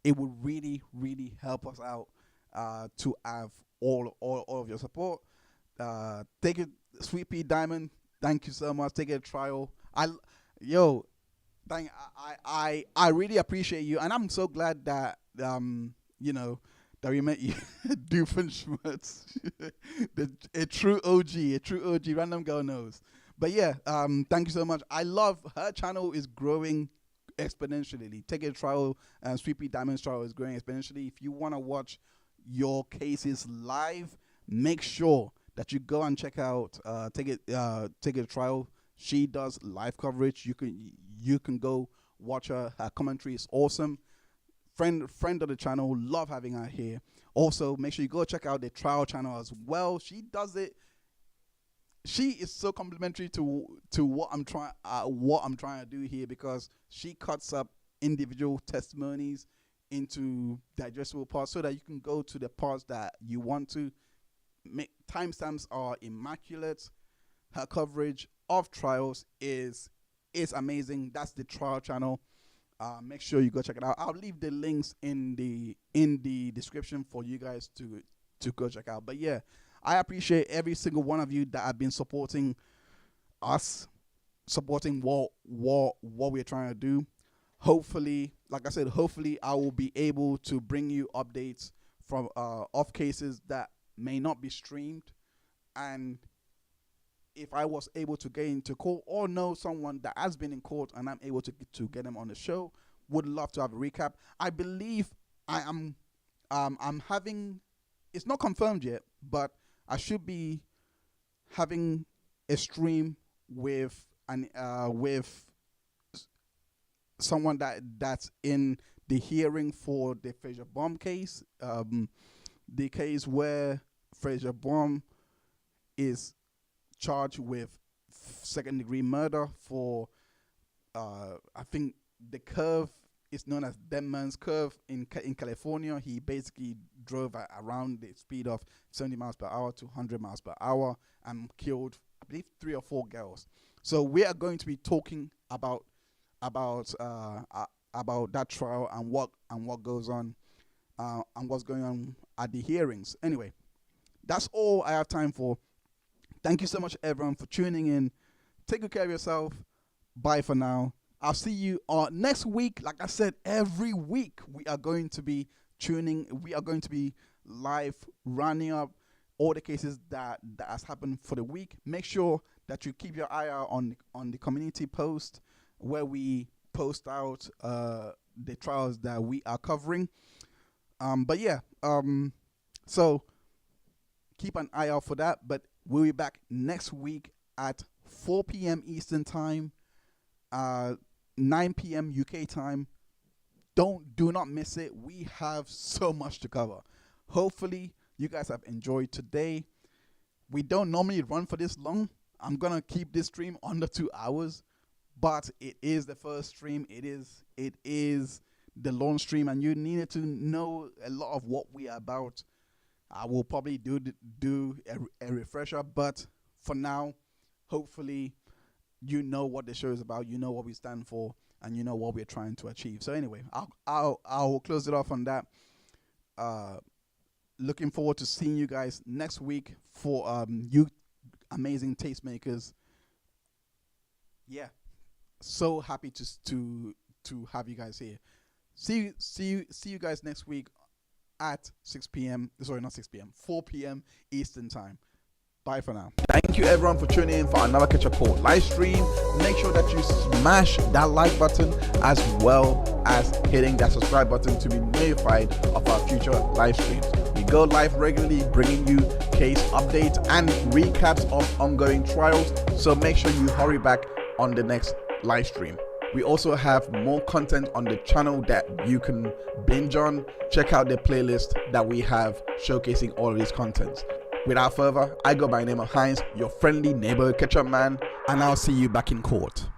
It would really, really help us out to have all of your support. Take it, Sweet Pea Diamond. Thank you so much. Take a trial. I really appreciate you, and I'm so glad that that we met you, Doofenshmirtz, a true OG, Random Girl knows. But yeah, thank you so much. I love her channel is growing exponentially. Take a trial, and Sweet Pea Diamond's trial is growing exponentially. If you want to watch your cases live, make sure that you go and check out Take a Trial. She does live coverage. You can go watch her. Her commentary is awesome. Friend of the channel, love having her here. Also, make sure you go check out the Trial channel as well. She does it. She is so complimentary to what I'm trying to do here, because she cuts up individual testimonies into digestible parts so that you can go to the parts that you want to. Timestamps are immaculate. Her coverage of trials is amazing. That's the Trial channel. Make sure you go check it out. I'll leave the links in the description for you guys to go check out. But yeah, I appreciate every single one of you that have been supporting us supporting what we're trying to do. Hopefully, like I said, hopefully I will be able to bring you updates from of cases that may not be streamed, and if I was able to get into court or know someone that has been in court and I'm able to get them on the show, would love to have a recap. I believe I'm having, it's not confirmed yet, but I should be having a stream with someone that's in the hearing for the Fraser Bomb case, the case where Fraser Bomb is charged with second-degree murder for, I think the curve is known as Dead Man's Curve in California. He basically drove around the speed of 70 miles per hour to 100 miles per hour and killed, I believe, 3 or 4 girls. So we are going to be talking about that trial and what goes on and what's going on at the hearings. Anyway, that's all I have time for. Thank you so much, everyone, for tuning in. Take good care of yourself. Bye for now. I'll see you next week. Like I said, every week we are going to be we are going to be live running up all the cases that has happened for the week. Make sure that you keep your eye out on the community post where we post out the trials that we are covering. But yeah, so keep an eye out for that. But we'll be back next week at 4 p.m. Eastern Time, 9 p.m. UK time. Do not miss it. We have so much to cover. Hopefully, you guys have enjoyed today. We don't normally run for this long. I'm going to keep this stream under 2 hours, but it is the first stream. It is the launch stream, and you needed to know a lot of what we are about. I will probably do a refresher, but for now, hopefully, you know what the show is about, you know what we stand for, and you know what we're trying to achieve. So anyway, I'll close it off on that. Looking forward to seeing you guys next week for you amazing tastemakers. Yeah, so happy to have you guys here. See you guys next week at 6 p.m. Sorry, not 6 p.m. 4 p.m. Eastern Time. Bye for now. Thank you everyone for tuning in for another Ketchup Call live stream. Make sure that you smash that like button as well as hitting that subscribe button to be notified of our future live streams. We go live regularly, bringing you case updates and recaps of ongoing trials. So make sure you hurry back on the next live stream. We also have more content on the channel that you can binge on. Check out the playlist that we have showcasing all of these contents. Without further, I go by the name of Heinz, your friendly neighborhood ketchup man, and I'll see you back in court.